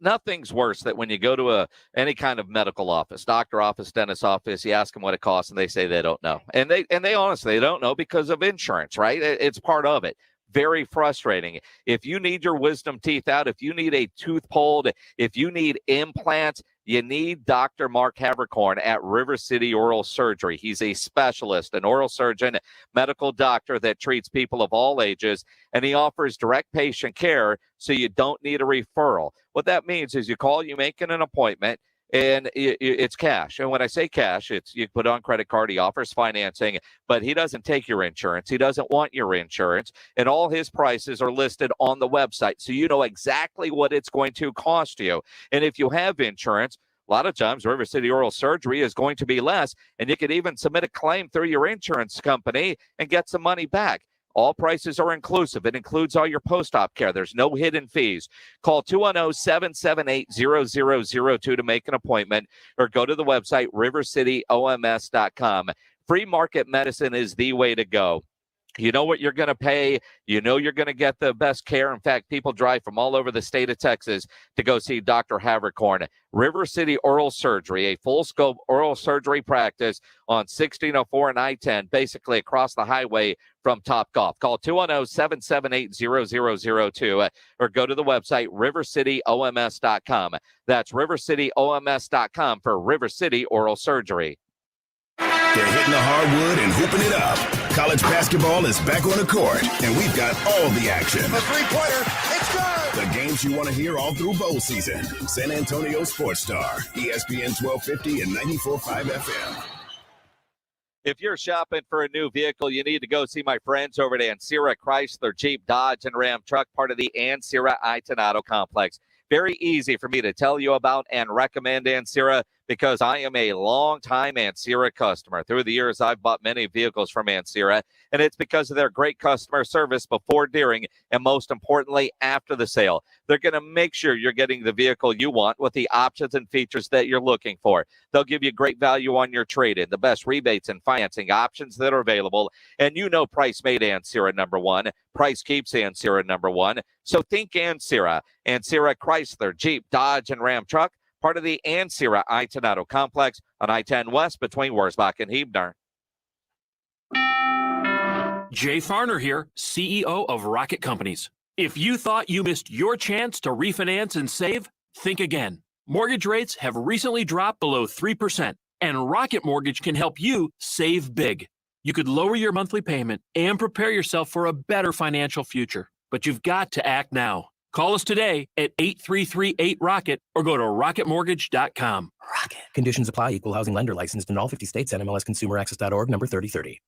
Nothing's worse than when you go to any kind of medical office, doctor office, dentist office, you ask them what it costs and they say they don't know. And they honestly don't know because of insurance, right? It's part of it. Very frustrating. If you need your wisdom teeth out, if you need a tooth pulled, if you need implants, you need Dr. Mark Havercorn at River City Oral Surgery. He's a specialist, an oral surgeon, medical doctor that treats people of all ages, and he offers direct patient care so you don't need a referral. What that means is you call, you make an appointment, and it's cash. And when I say cash, it's you put on credit card. He offers financing, but he doesn't take your insurance. He doesn't want your insurance. And all his prices are listed on the website, so you know exactly what it's going to cost you. And if you have insurance, a lot of times River City Oral Surgery is going to be less, and you could even submit a claim through your insurance company and get some money back. All prices are inclusive. It includes all your post-op care. There's no hidden fees. Call 210-778-0002 to make an appointment or go to the website rivercityoms.com. Free market medicine is the way to go. You know what you're going to pay. You know you're going to get the best care. In fact, people drive from all over the state of Texas to go see Dr. Havercorn. River City Oral Surgery, a full-scope oral surgery practice on 1604 and I-10, basically across the highway from Topgolf. Call 210-778-0002 or go to the website rivercityoms.com. That's rivercityoms.com for River City Oral Surgery. They're hitting the hardwood and hooping it up. College basketball is back on the court, and we've got all the action. A three-pointer, it's good! The games you want to hear all through bowl season. San Antonio Sports Star, ESPN 1250 and 94.5 FM. If you're shopping for a new vehicle, you need to go see my friends over at Ancira Chrysler, Jeep, Dodge, and Ram Truck, part of the Ancira Itonado Complex. Very easy for me to tell you about and recommend Ancira because I am a long-time Ancira customer. Through the years, I've bought many vehicles from Ancira, and it's because of their great customer service before, during, and most importantly, after the sale. They're going to make sure you're getting the vehicle you want with the options and features that you're looking for. They'll give you great value on your trade-in, the best rebates and financing options that are available, and you know price made Ancira number one. Price keeps Ancira number one. So think Ancira. Ancira Chrysler, Jeep, Dodge, and Ram Truck, part of the Ancira Itonado Complex on I-10 West between Wurzbach and Hebner. Jay Farner here, CEO of Rocket Companies. If you thought you missed your chance to refinance and save, think again. Mortgage rates have recently dropped below 3%, and Rocket Mortgage can help you save big. You could lower your monthly payment and prepare yourself for a better financial future. But you've got to act now. Call us today at 833-8-ROCKET or go to rocketmortgage.com. Rocket. Conditions apply. Equal housing lender licensed in all 50 states. NMLSconsumeraccess.org number 3030.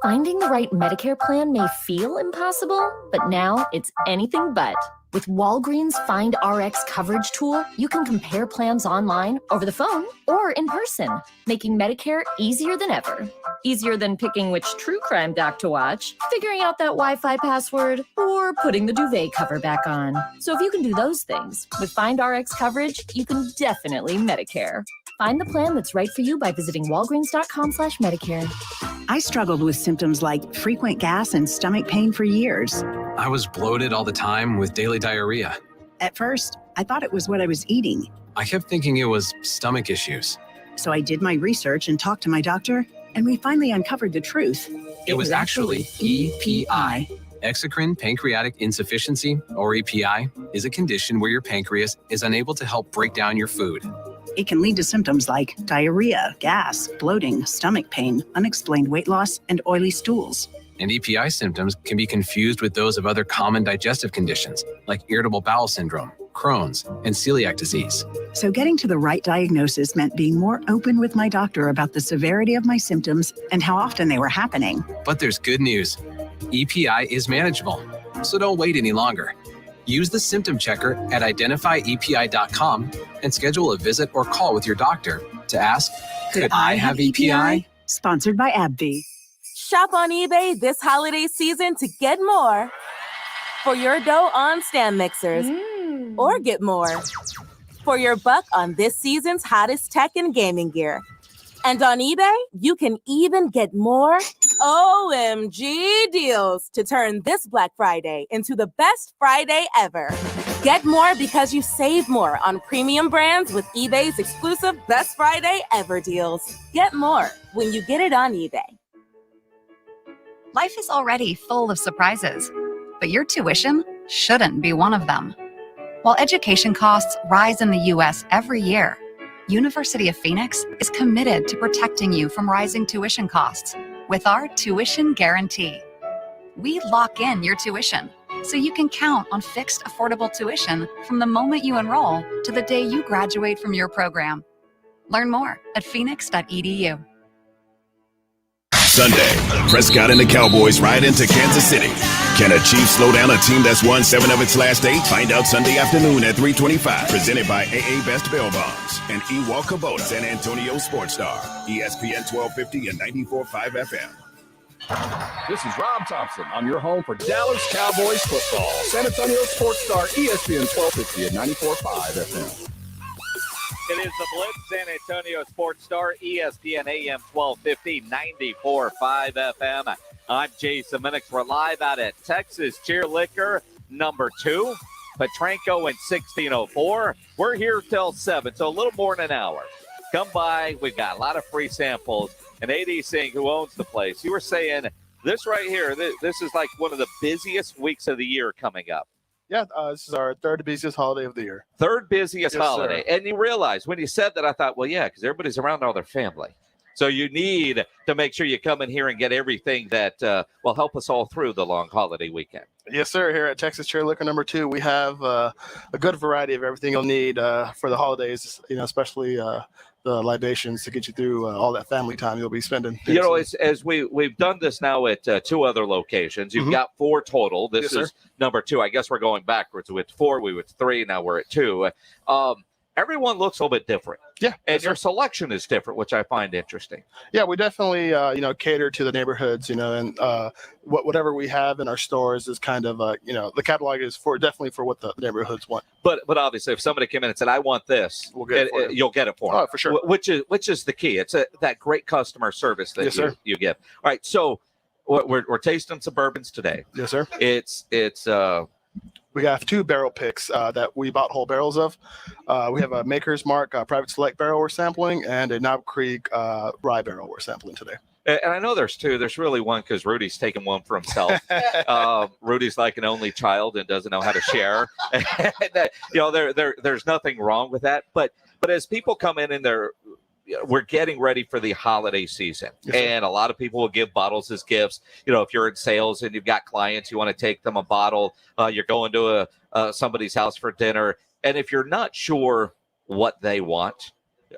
Finding the right Medicare plan may feel impossible, but now it's anything but. With Walgreens Find RX coverage tool, you can compare plans online, over the phone, or in person, making Medicare easier than ever. Easier than picking which true crime doc to watch, figuring out that Wi-Fi password, or putting the duvet cover back on. So if you can do those things, with Find RX coverage, you can definitely Medicare. Find the plan that's right for you by visiting walgreens.com/Medicare. I struggled with symptoms like frequent gas and stomach pain for years. I was bloated all the time with daily diarrhea. At first, I thought it was what I was eating. I kept thinking it was stomach issues. So I did my research and talked to my doctor, and we finally uncovered the truth. It was actually EPI. Exocrine pancreatic insufficiency, or EPI, is a condition where your pancreas is unable to help break down your food. It can lead to symptoms like diarrhea, gas, bloating, stomach pain, unexplained weight loss, and oily stools. And EPI symptoms can be confused with those of other common digestive conditions like irritable bowel syndrome, Crohn's, and celiac disease. So getting to the right diagnosis meant being more open with my doctor about the severity of my symptoms and how often they were happening. But there's good news. EPI is manageable, so don't wait any longer. Use the symptom checker at identifyepi.com and schedule a visit or call with your doctor to ask, could I have EPI? Sponsored by AbbVie. Shop on eBay this holiday season to get more for your dough on stand mixers, or get more for your buck on this season's hottest tech and gaming gear. And on eBay, you can even get more OMG deals to turn this Black Friday into the best Friday ever. Get more because you save more on premium brands with eBay's exclusive Best Friday Ever deals. Get more when you get it on eBay. Life is already full of surprises, but your tuition shouldn't be one of them. While education costs rise in the U.S. every year, University of Phoenix is committed to protecting you from rising tuition costs with our tuition guarantee. We lock in your tuition so you can count on fixed, affordable tuition from the moment you enroll to the day you graduate from your program. Learn more at phoenix.edu. Sunday, Prescott and the Cowboys ride into Kansas City. Can a Chiefs slow down a team that's won 7 of its last 8? Find out Sunday afternoon at 3:25. Presented by AA Best Bail Bonds and Ewald Kubota, San Antonio Sports Star, ESPN 1250 and 94.5 FM. This is Rob Thompson. I'm your home for Dallas Cowboys football. San Antonio Sports Star, ESPN 1250 and 94.5 FM. It is the Blitz, San Antonio Sports Star, ESPN AM 1250, 94.5 FM. I'm Jason Minix. We're live out at Texas Cheer Liquor, number 2, Petranco and 1604. We're here till 7, so a little more than an hour. Come by. We've got a lot of free samples. And A.D. Singh, who owns the place, you were saying this right here, this is like one of the busiest weeks of the year coming up. Yeah, this is our third busiest holiday of the year. Third busiest holiday. Sir. And you realize when you said that, I thought, well, yeah, because everybody's around all their family. So you need to make sure you come in here and get everything that will help us all through the long holiday weekend. Yes, sir. Here at Texas Cheer Liquor number 2, we have a good variety of everything you'll need for the holidays, especially the libations to get you through all that family time you'll be spending. As we've done this now at 2 other locations. You've got 4 total. This is number 2. I guess we're going backwards. With 4, we were 3. Now we're at 2. Everyone looks a little bit different. Yeah. And your selection is different, which I find interesting. Yeah, we definitely, cater to the neighborhoods, and whatever we have in our stores is kind of, the catalog is definitely for what the neighborhoods want. But obviously, if somebody came in and said, I want this, we'll get it for you'll get it for them. Oh, for sure. Which is the key. It's that great customer service that you give. All right, so we're tasting some bourbons today. Yes, sir. It's we have 2 barrel picks that we bought whole barrels of. We have a Maker's Mark Private Select barrel we're sampling and a Knob Creek rye barrel we're sampling today. And I know there's 2. There's really one because Rudy's taking one for himself. Rudy's like an only child and doesn't know how to share. There's nothing wrong with that. But as people come in and we're getting ready for the holiday season. Yes, and a lot of people will give bottles as gifts. If you're in sales and you've got clients, you want to take them a bottle. You're going to somebody's house for dinner. And if you're not sure what they want,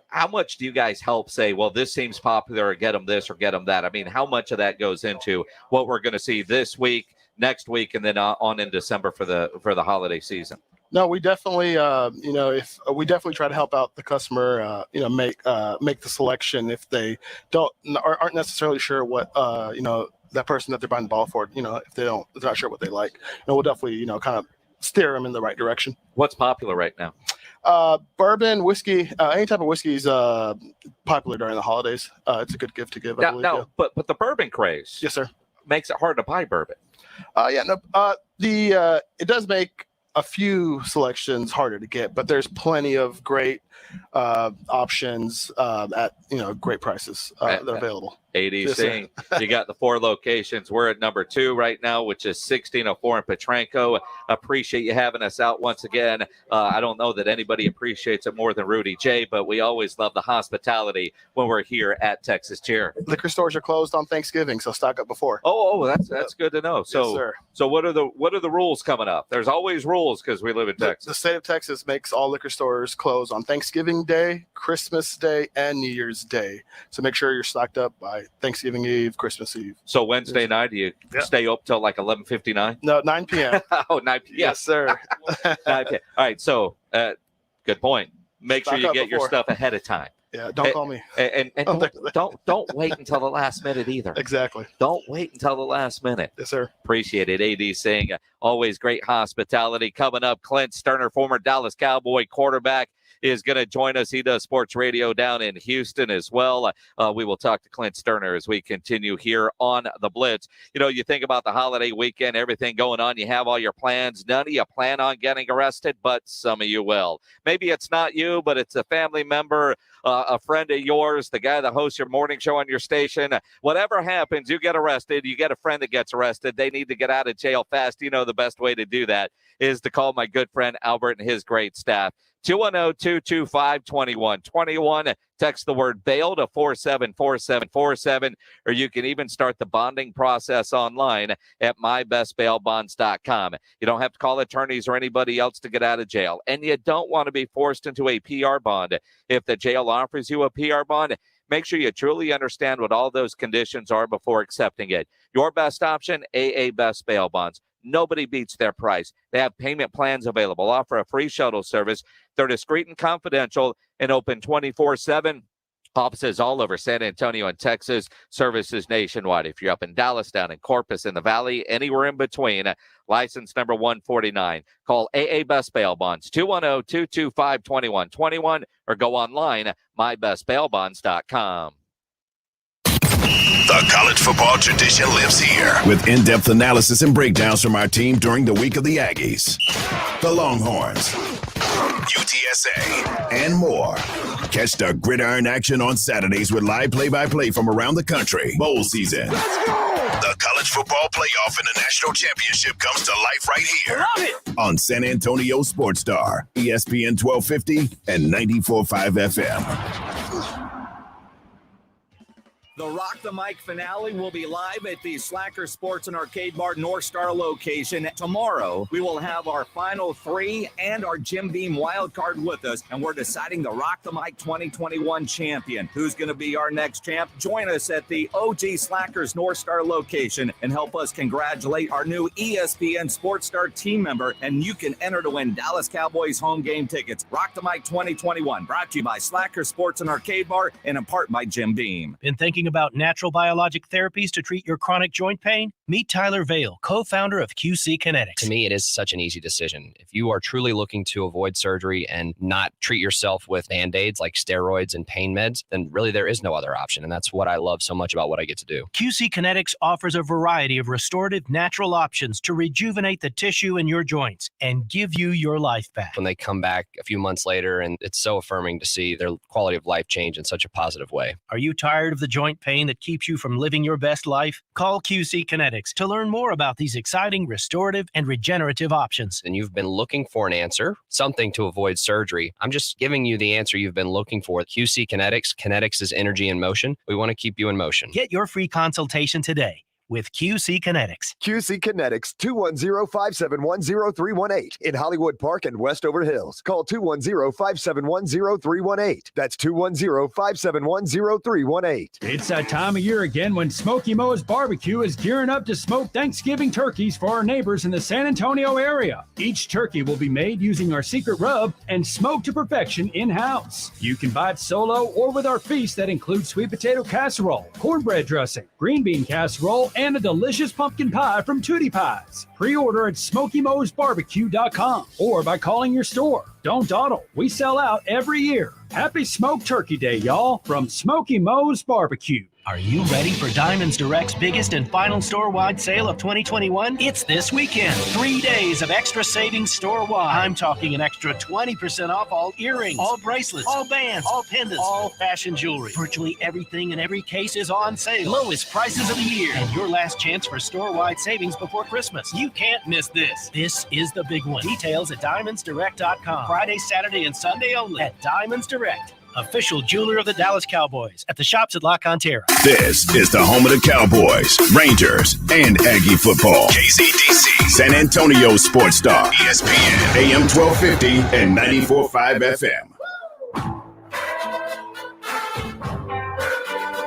how much do you guys help say, well, this seems popular, or get them this or get them that? I mean, how much of that goes into what we're going to see this week, next week, and then on in December for the holiday season? No, we definitely, if we definitely try to help out the customer, make the selection if they aren't necessarily sure what, that person that they're buying the ball for, if they're not sure what they like, and we'll definitely, kind of steer them in the right direction. What's popular right now? Bourbon, whiskey, any type of whiskey is popular during the holidays. It's a good gift to give. But the bourbon craze, yes, sir, makes it hard to buy bourbon. It does make a few selections harder to get, but there's plenty of great options at great prices that are available. ADC. You got the 4 locations. We're at number 2 right now, which is 1604 in Petranco. Appreciate you having us out once again. I don't know that anybody appreciates it more than Rudy J, but we always love the hospitality when we're here at Texas Cheer. Liquor stores are closed on Thanksgiving, so stock up before. Oh, that's good to know. So, yes, sir. So what are the rules coming up? There's always rules because we live in Texas. The state of Texas makes all liquor stores close on Thanksgiving Day, Christmas Day, and New Year's Day. So make sure you're stocked up by Thanksgiving Eve, Christmas Eve. So Wednesday night, do you stay up till like 11:59? No, 9 p.m. Oh, 9 p.m. Yes, sir. 9 p.m. All right. So good point. Make Stock sure you up get your before. stuff ahead of time. Yeah, don't call me. And don't wait until the last minute either. Exactly. Don't wait until the last minute. Yes, sir. Appreciate it. AD saying always great hospitality. Coming up, Clint Stoerner, former Dallas Cowboy quarterback, is going to join us. He does sports radio down in Houston as well. We will talk to Clint Stoerner as we continue here on the Blitz. You know, you think about the holiday weekend, everything going on. You have all your plans. None of you plan on getting arrested, but some of you will. Maybe it's not you, but it's a family member, a friend of yours, the guy that hosts your morning show on your station. Whatever happens, you get arrested. You get a friend that gets arrested. They need to get out of jail fast. You know, the best way to do that is to call my good friend Albert and his great staff. 210-225-2121. Text the word bail to 474747, or you can even start the bonding process online at mybestbailbonds.com. You don't have to call attorneys or anybody else to get out of jail, and you don't want to be forced into a PR bond. If the jail offers you a PR bond, make sure you truly understand what all those conditions are before accepting it. Your best option, AA Best Bail Bonds. Nobody beats their price. They have payment plans available, offer a free shuttle service. They're discreet and confidential and open 24/7. Offices all over San Antonio and Texas, services nationwide. If you're up in Dallas, down in Corpus, in the Valley, anywhere in between, license number 149. Call AA Best Bail Bonds, 210-225-2121, or go online, mybestbailbonds.com. The college football tradition lives here with in-depth analysis and breakdowns from our team during the week of the Aggies, the Longhorns, UTSA, and more. Catch the gridiron action on Saturdays with live play-by-play from around the country. Bowl season. Let's go! The college football playoff and the national championship comes to life right here. Love it! On San Antonio Sports Star, ESPN 1250 and 94.5 FM. The Rock the Mic finale will be live at the Slacker Sports and Arcade Bar North Star location. Tomorrow, we will have our final 3 and our Jim Beam wild card with us, and we're deciding the Rock the Mic 2021 champion. Who's going to be our next champ? Join us at the OG Slackers North Star location and help us congratulate our new ESPN Sports Star team member, and you can enter to win Dallas Cowboys home game tickets. Rock the Mic 2021, brought to you by Slacker Sports and Arcade Bar and in part by Jim Beam. Been thinking about natural biologic therapies to treat your chronic joint pain? Meet Tyler Vale, co-founder of QC Kinetics. To me, it is such an easy decision. If you are truly looking to avoid surgery and not treat yourself with Band-Aids like steroids and pain meds, then really there is no other option. And that's what I love so much about what I get to do. QC Kinetics offers a variety of restorative natural options to rejuvenate the tissue in your joints and give you your life back. When they come back a few months later, and it's so affirming to see their quality of life change in such a positive way. Are you tired of the joint pain that keeps you from living your best life? Call QC Kinetics to learn more about these exciting restorative and regenerative options. And you've been looking for an answer, something to avoid surgery. I'm just giving you the answer you've been looking for. QC Kinetics. Kinetics is energy in motion. We want to keep you in motion. Get your free consultation today with QC Kinetics. QC Kinetics, 210-571-0318 in Hollywood Park and Westover Hills. Call 210-571-0318. That's 210-571-0318. It's that time of year again when Smoky Mo's Barbecue is gearing up to smoke Thanksgiving turkeys for our neighbors in the San Antonio area. Each turkey will be made using our secret rub and smoked to perfection in-house. You can buy it solo or with our feast that includes sweet potato casserole, cornbread dressing, green bean casserole, and a delicious pumpkin pie from Tootie Pies. Pre-order at SmokyMo'sBarbecue.com or by calling your store. Don't dawdle. We sell out every year. Happy Smoke Turkey Day, y'all, from Smoky Mo's Barbecue. Are you ready for Diamonds Direct's biggest and final store-wide sale of 2021? It's this weekend. 3 days of extra savings store-wide. I'm talking an extra 20% off all earrings, all bracelets, all bands, all pendants, all fashion jewelry. Virtually everything in every case is on sale. Lowest prices of the year. And your last chance for store-wide savings before Christmas. You can't miss this. This is the big one. Details at diamondsdirect.com. Friday, Saturday, and Sunday only at Diamonds Direct. Official jeweler of the Dallas Cowboys at the shops at La Cantera. This is the home of the Cowboys, Rangers, and Aggie football. KCDC, San Antonio Sports Star, ESPN, AM 1250 and 94.5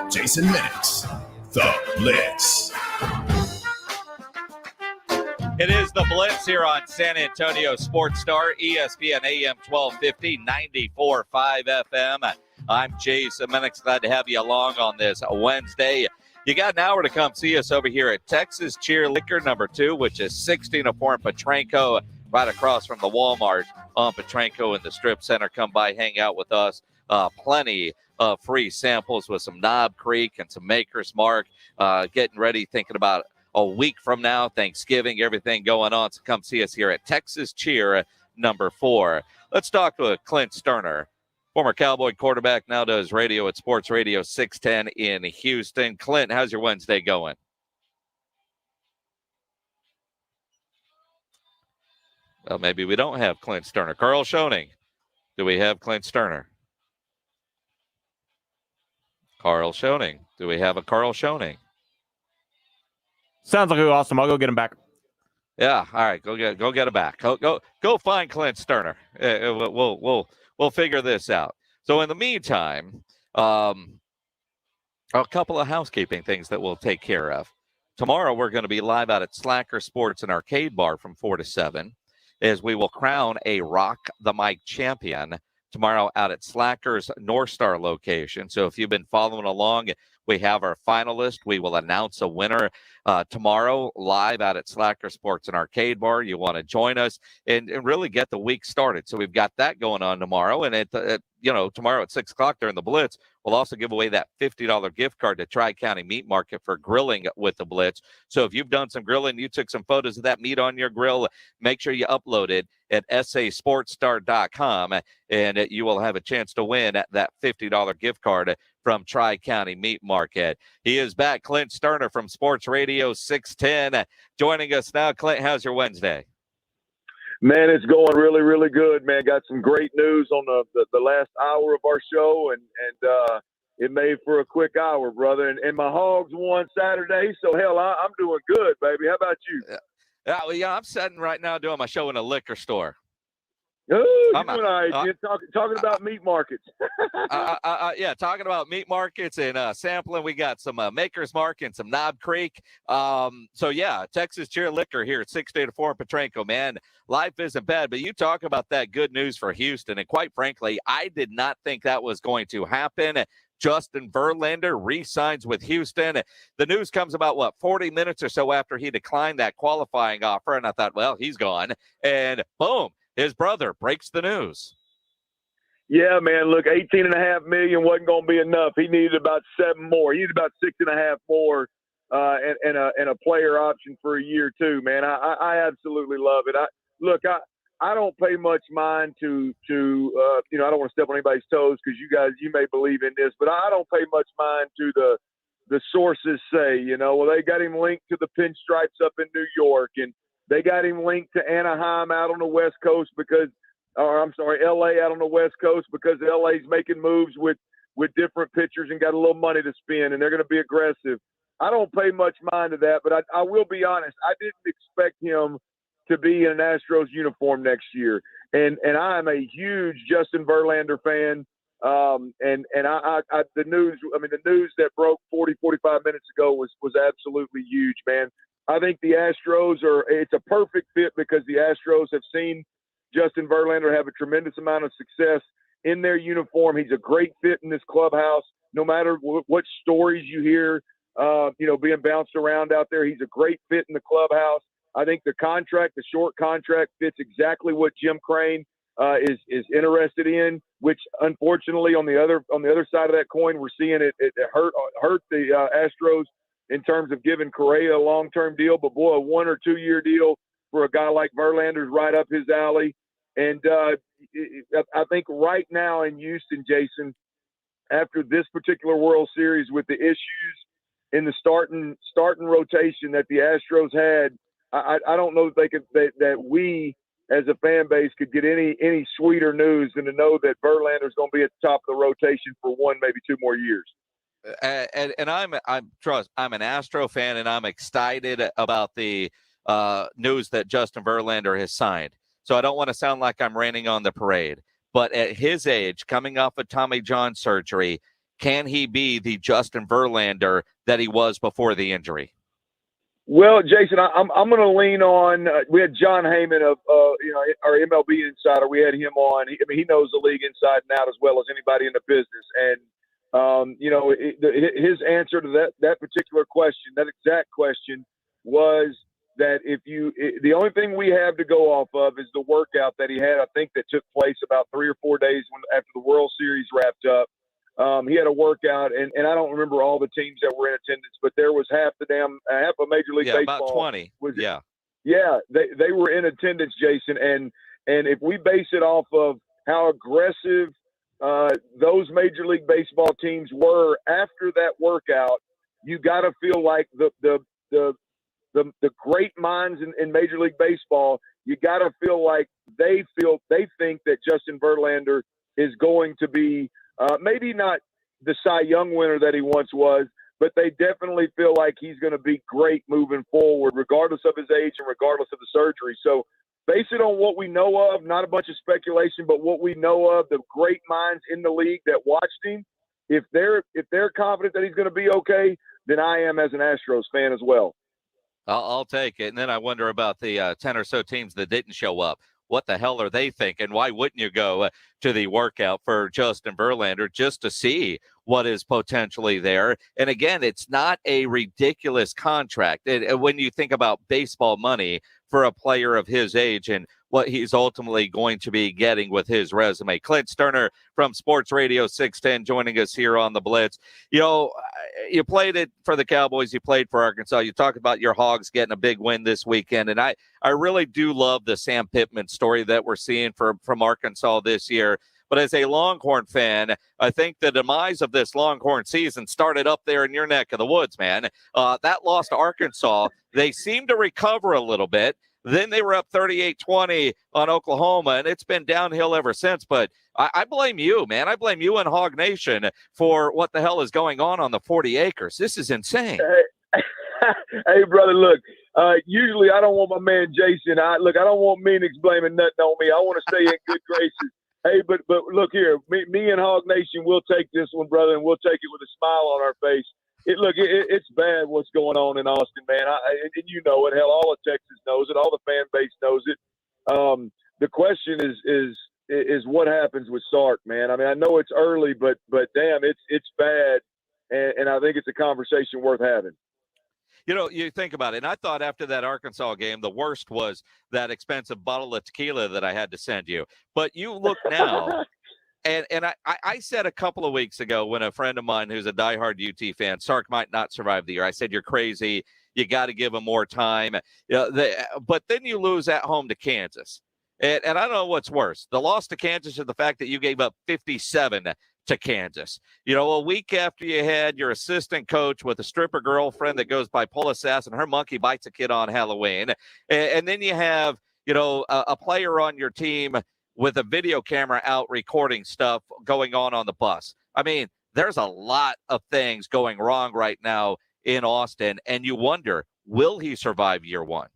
FM. Jason Minix, the Blitz. It is the Blitz here on San Antonio Sports Star, ESPN AM 1250, 94.5 FM. I'm Jason Minix. Glad to have you along on this Wednesday. You got an hour to come see us over here at Texas Cheer Liquor number 2, which is 1604 in Petranco, right across from the Walmart on Petranco in the Strip Center. Come by, hang out with us. Plenty of free samples with some Knob Creek and some Maker's Mark. Getting ready, thinking about a week from now, Thanksgiving, everything going on. So come see us here at Texas Cheer number 4. Let's talk to Clint Stoerner, former Cowboy quarterback, now does radio at Sports Radio 610 in Houston. Clint, how's your Wednesday going? Well, maybe we don't have Clint Stoerner. Carl Schoening, do we have Clint Stoerner? Carl Schoening, do we have a Carl Schoening? Sounds like awesome. I'll go get him back. Yeah, all right. Go get it back. Go find Clint Stoerner. We'll figure this out. So in the meantime, a couple of housekeeping things that we'll take care of. Tomorrow we're going to be live out at Slacker Sports and Arcade Bar from 4 to 7, as we will crown a Rock the Mic champion tomorrow out at Slacker's North Star location. So if you've been following along, we have our finalist. We will announce a winner tomorrow live out at Slacker Sports and Arcade Bar. You want to join us and really get the week started. So we've got that going on tomorrow. And tomorrow at 6 o'clock during the Blitz, we'll also give away that $50 gift card to Tri-County Meat Market for grilling with the Blitz. So if you've done some grilling, you took some photos of that meat on your grill, make sure you upload it at sasportstar.com, and you will have a chance to win that $50 gift card from Tri-County Meat Market. He is back, Clint Stoerner from Sports Radio 610, joining us now. Clint, how's your Wednesday? Man, it's going really, really good, man. Got some great news on the last hour of our show, and it made for a quick hour, brother. And my Hogs won Saturday, so hell, I'm doing good, baby. How about you? Yeah, I'm sitting right now doing my show in a liquor store. Oh, talking about meat markets. Yeah, talking about meat markets and sampling. We got some Maker's Mark and some Knob Creek. So, yeah, Texas Cheer Liquor here at 684 in Petranco, man. Life isn't bad, but you talk about that good news for Houston. And quite frankly, I did not think that was going to happen. Justin Verlander re-signs with Houston. The news comes about, 40 minutes or so after he declined that qualifying offer. And I thought, well, he's gone. And boom, his brother breaks the news. Yeah, man, look, $18.5 million wasn't going to be enough. He needed about 7 more. He needed about 6.5 more and a player option for a year too, man. I absolutely love it. I don't pay much mind to I don't want to step on anybody's toes because you may believe in this, but I don't pay much mind to the sources say, well, they got him linked to the Pinstripes up in New York, and they got him linked to Anaheim out on the West Coast LA out on the West Coast because LA's making moves with different pitchers and got a little money to spend, and they're going to be aggressive. I don't pay much mind to that, but I will be honest. I didn't expect him to be in an Astros uniform next year. And I am a huge Justin Verlander fan. And the news that broke 45 minutes ago was absolutely huge, man. I think the Astros it's a perfect fit because the Astros have seen Justin Verlander have a tremendous amount of success in their uniform. He's a great fit in this clubhouse. No matter what stories you hear, being bounced around out there, he's a great fit in the clubhouse. I think the short contract fits exactly what Jim Crane is interested in. Which unfortunately, on the other side of that coin, we're seeing it hurt the Astros in terms of giving Correa a long-term deal. But boy, a 1 or 2 year deal for a guy like Verlander's right up his alley. And I think right now in Houston, Jason, after this particular World Series with the issues in the starting rotation that the Astros had, I don't know if that we as a fan base could get any sweeter news than to know that Verlander's going to be at the top of the rotation for 1, maybe 2 more years. And I'm an Astro fan, and I'm excited about the news that Justin Verlander has signed. So I don't want to sound like I'm raining on the parade, but at his age, coming off of Tommy John surgery, can he be the Justin Verlander that he was before the injury? Well, Jason, I'm going to lean on. We had John Heyman of our MLB insider. We had him on. He knows the league inside and out as well as anybody in the business. And his answer to that particular question, that exact question, was that the only thing we have to go off of is the workout that he had. I think that took place about 3 or 4 days after the World Series wrapped up. He had a workout, and I don't remember all the teams that were in attendance, but there was half of Major League Baseball. About 20. Yeah, they were in attendance, Jason, and if we base it off of how aggressive those Major League Baseball teams were after that workout, you got to feel like the great minds in Major League Baseball, you got to feel like they think that Justin Verlander is going to be maybe not the Cy Young winner that he once was, but they definitely feel like he's going to be great moving forward, regardless of his age and regardless of the surgery. So base it on what we know of, not a bunch of speculation, but what we know of, the great minds in the league that watched him. If they're confident that he's going to be okay, then I am as an Astros fan as well. I'll take it. And then I wonder about the 10 or so teams that didn't show up. What the hell are they thinking? Why wouldn't you go to the workout for Justin Verlander just to see what is potentially there? And again, it's not a ridiculous contract. When you think about baseball money for a player of his age and what he's ultimately going to be getting with his resume. Clint Stoerner from Sports Radio 610 joining us here on the Blitz. You played it for the Cowboys. You played for Arkansas. You talked about your Hogs getting a big win this weekend. And I really do love the Sam Pittman story that we're seeing from Arkansas this year. But as a Longhorn fan, I think the demise of this Longhorn season started up there in your neck of the woods, man. That loss to Arkansas, they seemed to recover a little bit. Then they were up 38-20 on Oklahoma, and it's been downhill ever since. But I blame you, man. I blame you and Hog Nation for what the hell is going on the 40 acres. This is insane. Hey, brother, look, usually I don't want my man Jason. I don't want Meanix blaming nothing on me. I want to stay in good graces. Hey, but look here, me and Hog Nation, we'll take this one, brother, and we'll take it with a smile on our face. It's bad what's going on in Austin, man. And you know it. Hell, all of Texas knows it. All the fan base knows it. The question is what happens with Sark, man. I mean, I know it's early, but damn, it's bad, and I think it's a conversation worth having. You think about it, and I thought after that Arkansas game, the worst was that expensive bottle of tequila that I had to send you. But you look now. And I said a couple of weeks ago when a friend of mine who's a diehard UT fan, Sark might not survive the year. I said, you're crazy. You got to give him more time. But then you lose at home to Kansas. And I don't know what's worse, the loss to Kansas or the fact that you gave up 57 to Kansas. A week after you had your assistant coach with a stripper girlfriend that goes by Paula Sass and her monkey bites a kid on Halloween. And then you have, a player on your team with a video camera out recording stuff going on the bus. I mean, there's a lot of things going wrong right now in Austin, and you wonder, will he survive year one?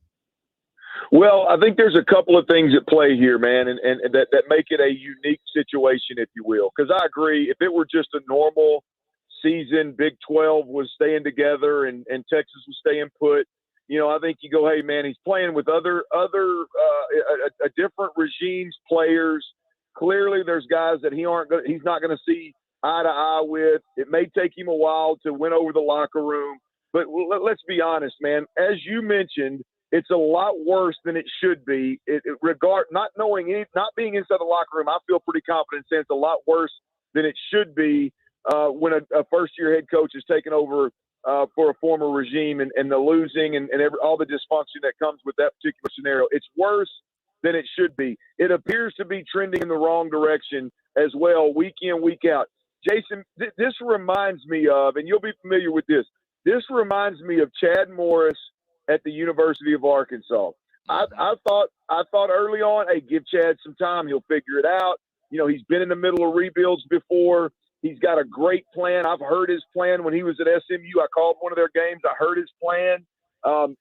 Well, I think there's a couple of things at play here, man, and that make it a unique situation, if you will. Because I agree, if it were just a normal season, Big 12 was staying together and Texas was staying put, I think you go, hey, man, he's playing with other different regimes, players. Clearly, there's guys that he's not going to see eye to eye with. It may take him a while to win over the locker room. But let's be honest, man. As you mentioned, it's a lot worse than it should be. Not being inside the locker room, I feel pretty confident saying it's a lot worse than it should be when a first-year head coach is taking over for a former regime and the losing and all the dysfunction that comes with that particular scenario. It's worse than it should be. It appears to be trending in the wrong direction as well, week in, week out. Jason, this reminds me of, and you'll be familiar with this, this reminds me of Chad Morris at the University of Arkansas. I thought early on, hey, give Chad some time. He'll figure it out. You know, he's been in the middle of rebuilds before. He's got a great plan. I've heard his plan when he was at SMU. I called one of their games. I heard his plan.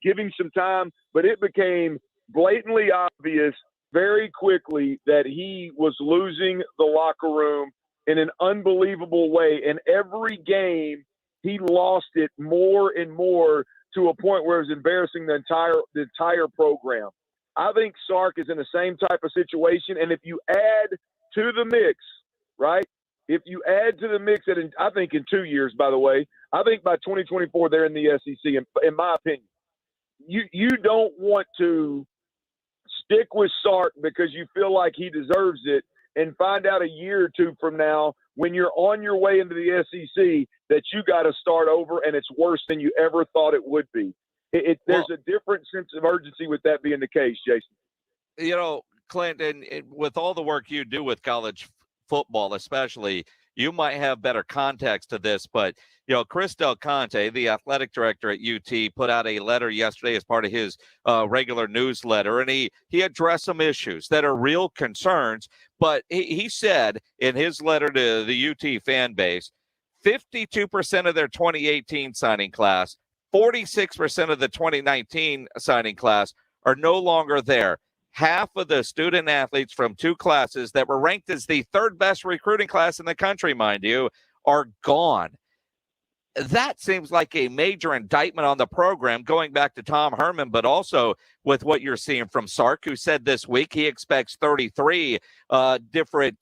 Give him some time. But it became blatantly obvious very quickly that he was losing the locker room in an unbelievable way. And every game, he lost it more and more to a point where it was embarrassing the entire program. I think Sark is in the same type of situation. And if you add to the mix, right, if you add to the mix, I think in 2 years, by the way, I think by 2024 they're in the SEC, in my opinion. You don't want to stick with Sark because you feel like he deserves it and find out a year or two from now when you're on your way into the SEC that you got to start over and it's worse than you ever thought it would be. There's a different sense of urgency with that being the case, Jason. You know, Clint, and with all the work you do with college football especially, you might have better context to this, but, you know, Chris Del Conte, the athletic director at UT, put out a letter yesterday as part of his regular newsletter, and he addressed some issues that are real concerns, but he said in his letter to the UT fan base, 52% of their 2018 signing class, 46% of the 2019 signing class are no longer there. Half of the student athletes from two classes that were ranked as the third best recruiting class in the country, mind you, are gone. That seems like a major indictment on the program, going back to Tom Herman, but also with what you're seeing from Sark, who said this week he expects 33 different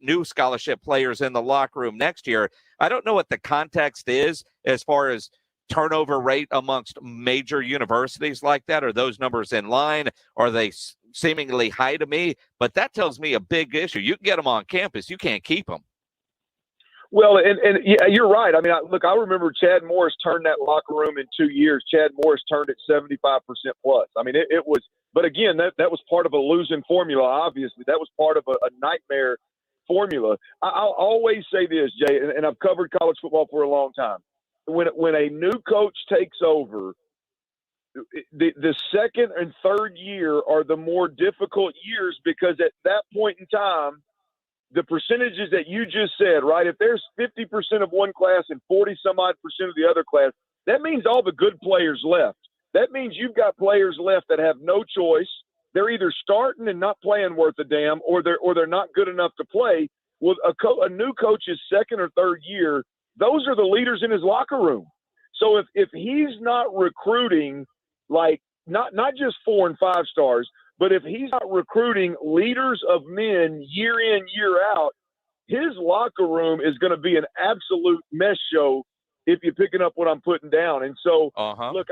new scholarship players in the locker room next year. I don't know what the context is as far as turnover rate amongst major universities like that. Are those numbers in line? Are they seemingly high to me? But that tells me a big issue. You can get them on campus. You can't keep them. Well, and yeah, you're right. I mean, I remember Chad Morris turned that locker room in 2 years. Chad Morris turned it 75% plus. I mean, it was, but again, that was part of a losing formula, obviously. That was part of a nightmare formula. I'll always say this, Jay, and I've covered college football for a long time. When a new coach takes over, the second and third year are the more difficult years because at that point in time, the percentages that you just said, right? If there's 50% of one class and 40-some-odd% of the other class, that means all the good players left. That means you've got players left that have no choice. They're either starting and not playing worth a damn, or they're not good enough to play. Well, a new coach's second or third year, those are the leaders in his locker room. So if he's not recruiting, like not just 4 and 5 stars, but if he's not recruiting leaders of men year in, year out, his locker room is going to be an absolute mess show if you're picking up what I'm putting down. And so, look,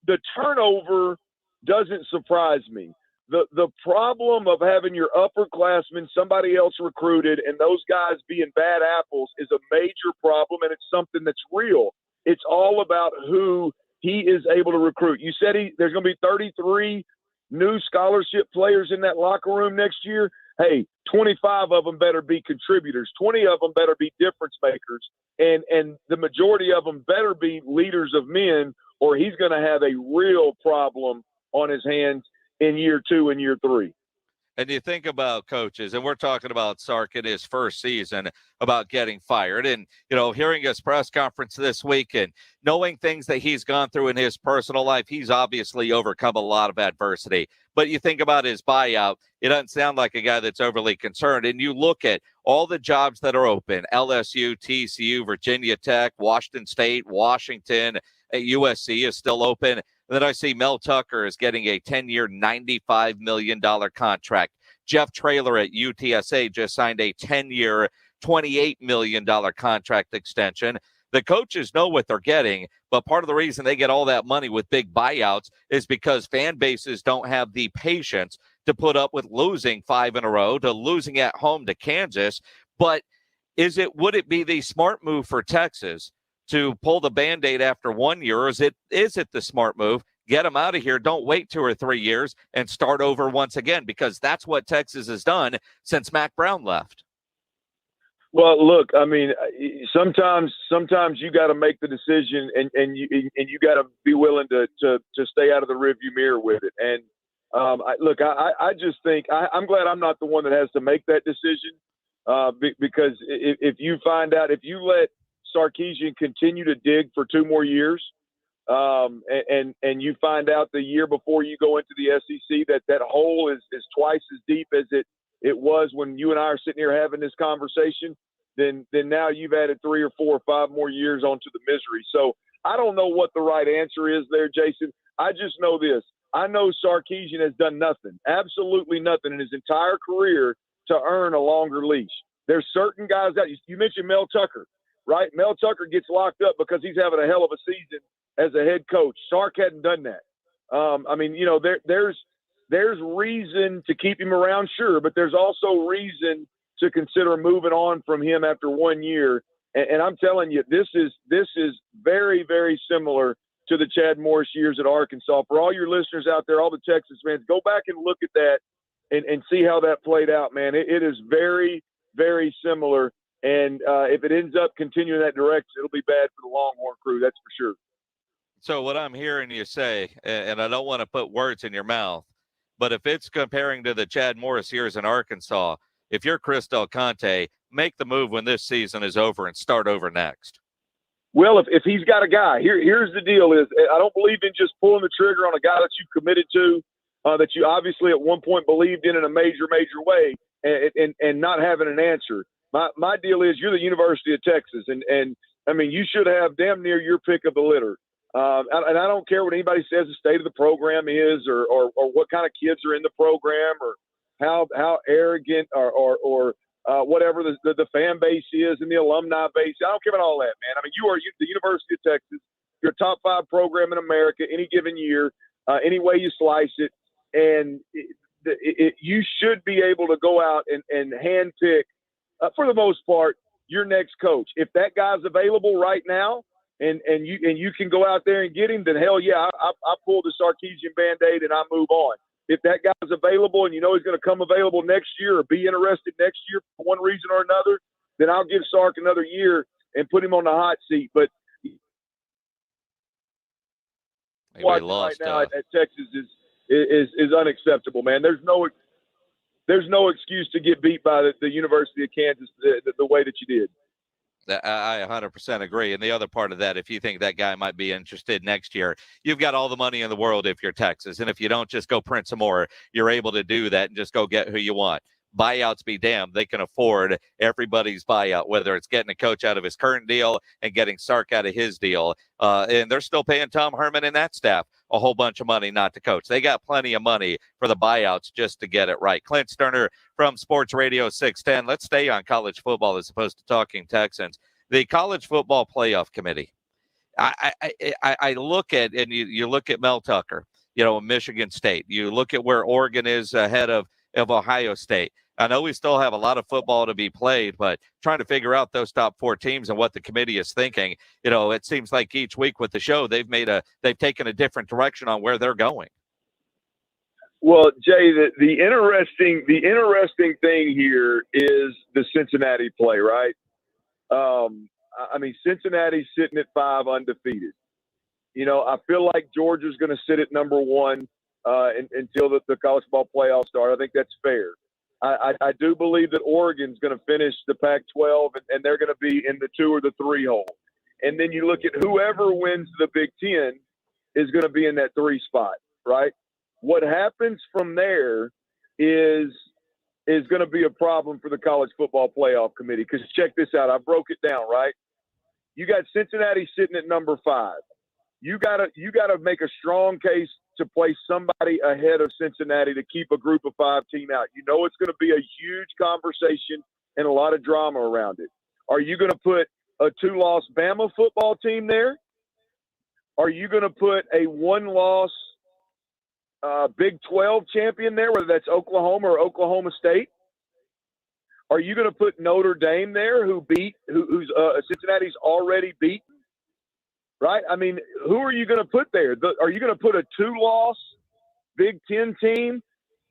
the turnover doesn't surprise me. The problem of having your upperclassmen, somebody else recruited, and those guys being bad apples is a major problem, and it's something that's real. It's all about who he is able to recruit. You said there's going to be 33 new scholarship players in that locker room next year. Hey, 25 of them better be contributors. 20 of them better be difference makers. And the majority of them better be leaders of men, or he's going to have a real problem on his hands in year 2 and year 3. And you think about coaches, and we're talking about Sark in his first season about getting fired, and, you know, hearing his press conference this week and knowing things that he's gone through in his personal life, he's obviously overcome a lot of adversity. But you think about his buyout, it doesn't sound like a guy that's overly concerned. And you look at all the jobs that are open, LSU, TCU, Virginia Tech, Washington State, Washington, USC is still open. And then I see Mel Tucker is getting a 10-year, $95 million contract. Jeff Traylor at UTSA just signed a 10-year, $28 million contract extension. The coaches know what they're getting, but part of the reason they get all that money with big buyouts is because fan bases don't have the patience to put up with losing 5 in a row, to losing at home to Kansas. But would it be the smart move for Texas to pull the Band-Aid after 1 year, or is it the smart move? Get them out of here. Don't wait 2 or 3 years and start over once again, because that's what Texas has done since Mac Brown left. Well, look, I mean, sometimes you got to make the decision, and you got to be willing to stay out of the rearview mirror with it. And I just think I'm glad I'm not the one that has to make that decision, because if you find out, if you let Sarkisian continue to dig for 2 more years, and you find out the year before you go into the SEC that hole is twice as deep as it was when you and I are sitting here having this conversation, then now you've added 3 or 4 or 5 more years onto the misery. So I don't know what the right answer is there, Jason. I just know this. I know Sarkisian has done nothing, absolutely nothing in his entire career to earn a longer leash. There's certain guys that you mentioned Mel Tucker, right? Mel Tucker gets locked up because he's having a hell of a season as a head coach. Sark hadn't done that. I mean, you know, there's reason to keep him around, sure, but there's also reason to consider moving on from him after 1 year. And I'm telling you, this is very, very similar to the Chad Morris years at Arkansas. For all your listeners out there, all the Texas fans, go back and look at that and see how that played out, man. It is very, very similar. And if it ends up continuing that direction, it'll be bad for the Longhorn crew, that's for sure. So what I'm hearing you say, and I don't want to put words in your mouth, but if it's comparing to the Chad Morris years in Arkansas, if you're Chris Del Conte, make the move when this season is over and start over next. Well, if he's got a guy, here's the deal is I don't believe in just pulling the trigger on a guy that you committed to, that you obviously at one point believed in a major way, and not having an answer. My deal is you're the University of Texas, and I mean, you should have damn near your pick of the litter. And I don't care what anybody says the state of the program is, or what kind of kids are in the program, or how arrogant or whatever the fan base is and the alumni base. I don't care about all that, man. I mean, you are the University of Texas. You're a top 5 program in America any given year, any way you slice it. And you should be able to go out and handpick, for the most part, your next coach. If that guy's available right now, and you can go out there and get him, then hell yeah, I pull the Sarkisian Band-Aid and I move on. If that guy's available and you know he's going to come available next year or be interested next year for one reason or another, then I'll give Sark another year and put him on the hot seat. But watching right now at Texas is unacceptable, man. There's no excuse to get beat by the University of Kansas the way that you did. I 100% agree. And the other part of that, if you think that guy might be interested next year, you've got all the money in the world if you're Texas. And if you don't just go print some more, you're able to do that and just go get who you want. Buyouts be damned. They can afford everybody's buyout, whether it's getting a coach out of his current deal and getting Sark out of his deal. And they're still paying Tom Herman and that staff a whole bunch of money not to coach. They got plenty of money for the buyouts just to get it right. Clint Stoerner from Sports Radio 610. Let's stay on college football as opposed to talking Texans. The College Football Playoff Committee. I look at, and you look at Mel Tucker, you know, Michigan State. You look at where Oregon is ahead of Ohio State. I know we still have a lot of football to be played, but trying to figure out those top 4 teams and what the committee is thinking, you know, it seems like each week with the show, they've taken a different direction on where they're going. Well, Jay, the interesting thing here is the Cincinnati play, right? I mean, Cincinnati's sitting at 5 undefeated. You know, I feel like Georgia's going to sit at number 1 until the college football playoffs start. I think that's fair. I do believe that Oregon's going to finish the Pac-12, and they're going to be in the 2 or the 3 hole. And then you look at whoever wins the Big Ten is going to be in that 3 spot, right? What happens from there is going to be a problem for the College Football Playoff Committee. Because check this out. I broke it down, right? You got Cincinnati sitting at number 5. You gotta make a strong case to place somebody ahead of Cincinnati to keep a group of 5 team out. You know it's going to be a huge conversation and a lot of drama around it. Are you going to put a 2-loss Bama football team there? Are you going to put a 1-loss Big 12 champion there, whether that's Oklahoma or Oklahoma State? Are you going to put Notre Dame there, who's Cincinnati's already beaten? Right? I mean, who are you going to put there? Are you going to put a 2-loss Big 10 team,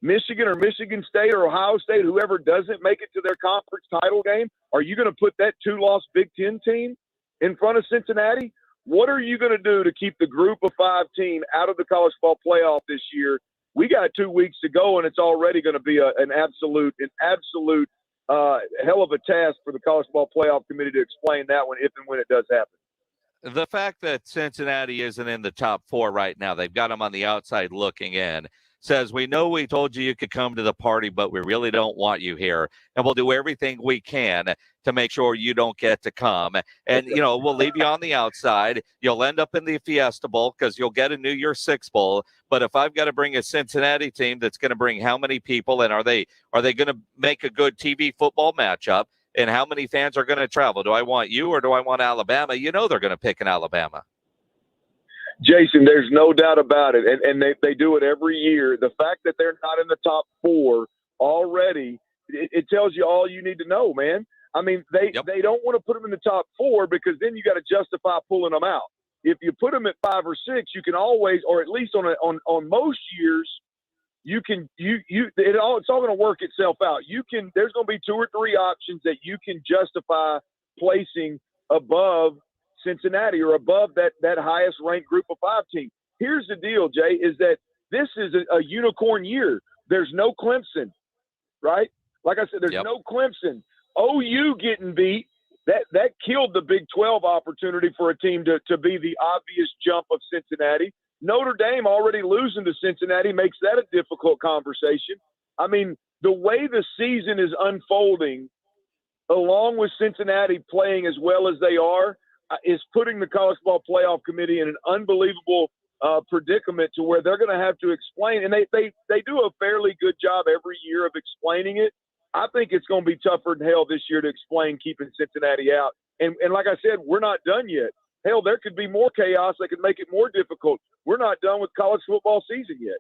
Michigan or Michigan State or Ohio State, whoever doesn't make it to their conference title game? Are you going to put that 2-loss Big 10 team in front of Cincinnati? What are you going to do to keep the Group of 5 team out of the college football playoff this year? We got 2 weeks to go, and it's already going to be an absolute hell of a task for the college football playoff committee to explain that one if and when it does happen. The fact that Cincinnati isn't in the top 4 right now, they've got them on the outside looking in, says, we know we told you could come to the party, but we really don't want you here. And we'll do everything we can to make sure you don't get to come. And, we'll leave you on the outside. You'll end up in the Fiesta Bowl because you'll get a New Year's Six Bowl. But if I've got to bring a Cincinnati team that's going to bring how many people, and are they going to make a good TV football matchup? And how many fans are going to travel? Do I want you or do I want Alabama? They're going to pick an Alabama. Jason, there's no doubt about it. And they do it every year. The fact that they're not in the top 4 already, it tells you all you need to know, man. I mean, they don't want to put them in the top 4 because then you got to justify pulling them out. If you put them at 5 or 6, you can always, or at least on most years, it's all going to work itself out. There's going to be 2 or 3 options that you can justify placing above Cincinnati or above that highest ranked Group of 5 team. Here's the deal, Jay, is that this is a unicorn year. There's no Clemson, right? Like I said, there's no Clemson. OU getting beat, that killed the Big 12 opportunity for a team to be the obvious jump of Cincinnati. Notre Dame already losing to Cincinnati makes that a difficult conversation. I mean, the way the season is unfolding, along with Cincinnati playing as well as they are, is putting the college football playoff committee in an unbelievable predicament to where they're going to have to explain. And they do a fairly good job every year of explaining it. I think it's going to be tougher than hell this year to explain keeping Cincinnati out. And like I said, we're not done yet. Hell, there could be more chaos that could make it more difficult. We're not done with college football season yet.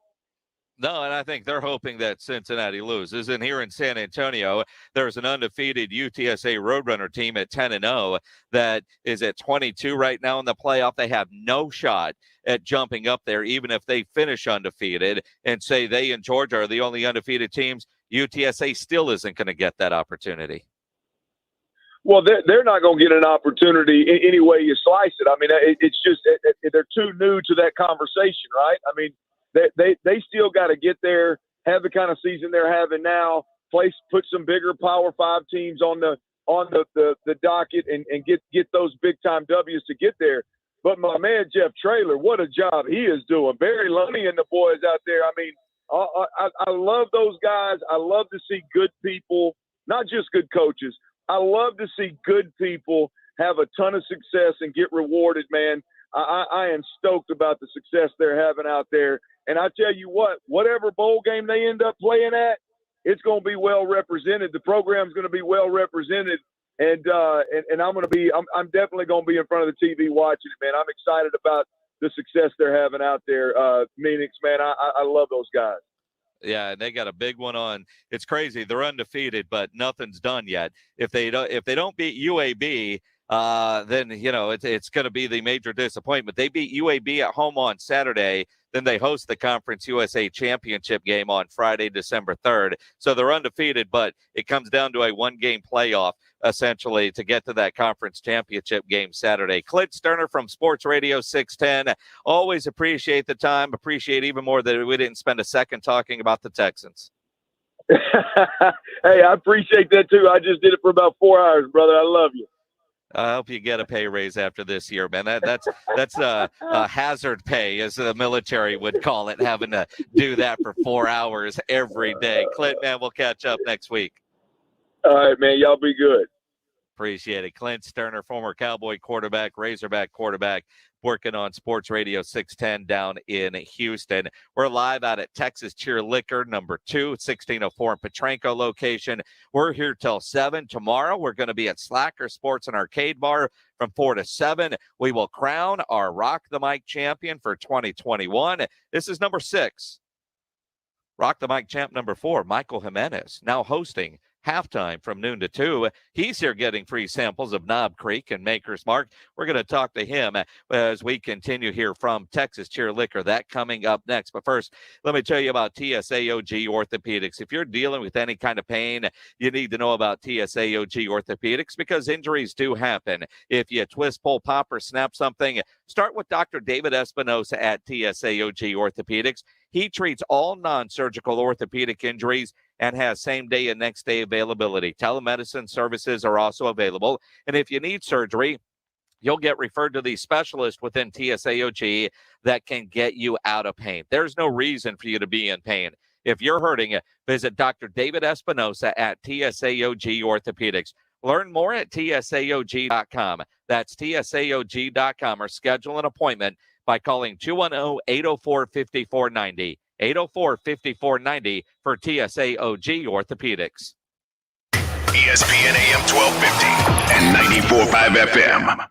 No, and I think they're hoping that Cincinnati loses. And here in San Antonio, there's an undefeated UTSA Roadrunner team at 10-0 that is at 22 right now in the playoff. They have no shot at jumping up there, even if they finish undefeated and say they and Georgia are the only undefeated teams. UTSA still isn't going to get that opportunity. Well, they're not going to get an opportunity any way you slice it. I mean, it's just they're too new to that conversation, right? I mean, they still got to get there, have the kind of season they're having now, put some bigger Power 5 teams on the docket and get those big time W's to get there. But my man Jeff Traylor, what a job he is doing. Barry Loney and the boys out there. I mean, I love those guys. I love to see good people, not just good coaches. I love to see good people have a ton of success and get rewarded, man. I am stoked about the success they're having out there. And I tell you what, whatever bowl game they end up playing at, it's going to be well represented. The program's going to be well represented. And I'm definitely going to be in front of the TV watching it, man. I'm excited about the success they're having out there. Phoenix, man, I love those guys. Yeah, and they got a big one on. It's crazy. They're undefeated, but nothing's done yet. If they don't beat UAB, then it's going to be the major disappointment. They beat UAB at home on Saturday. Then they host the Conference USA Championship game on Friday, December 3rd. So they're undefeated, but it comes down to a one-game playoff, essentially, to get to that Conference Championship game Saturday. Clint Stoerner from Sports Radio 610. Always appreciate the time. Appreciate even more that we didn't spend a second talking about the Texans. Hey, I appreciate that, too. I just did it for about 4 hours, brother. I love you. I hope you get a pay raise after this year, man. That's a hazard pay, as the military would call it, having to do that for 4 hours every day. Clint, man, we'll catch up next week. All right, man. Y'all be good. appreciated. Clint Stoerner, former Cowboy quarterback, Razorback quarterback, working on Sports Radio 610 down in Houston. We're live out at Texas Cheer Liquor, number 2, 1604 in Petranco location. We're here till 7. Tomorrow, we're going to be at Slacker Sports and Arcade Bar from 4 to 7. We will crown our Rock the Mic champion for 2021. This is number 6. Rock the Mic champ number 4, Michael Jimenez, now hosting halftime from noon to 2. He's here getting free samples of Knob Creek and Maker's Mark. We're going to talk to him as we continue here from Texas Cheer Liquor. That coming up next. But first, let me tell you about TSAOG Orthopedics. If you're dealing with any kind of pain, you need to know about TSAOG Orthopedics because injuries do happen. If you twist, pull, pop, or snap something, start with Dr. David Espinosa at TSAOG Orthopedics. He treats all non-surgical orthopedic injuries and has same-day and next-day availability. Telemedicine services are also available. And if you need surgery, you'll get referred to the specialist within TSAOG that can get you out of pain. There's no reason for you to be in pain. If you're hurting, visit Dr. David Espinosa at TSAOG Orthopedics. Learn more at TSAOG.com. That's TSAOG.com, or schedule an appointment by calling 210-804-5490. 804-5490 for TSAOG Orthopedics. ESPN AM 1250 and 94.5 FM.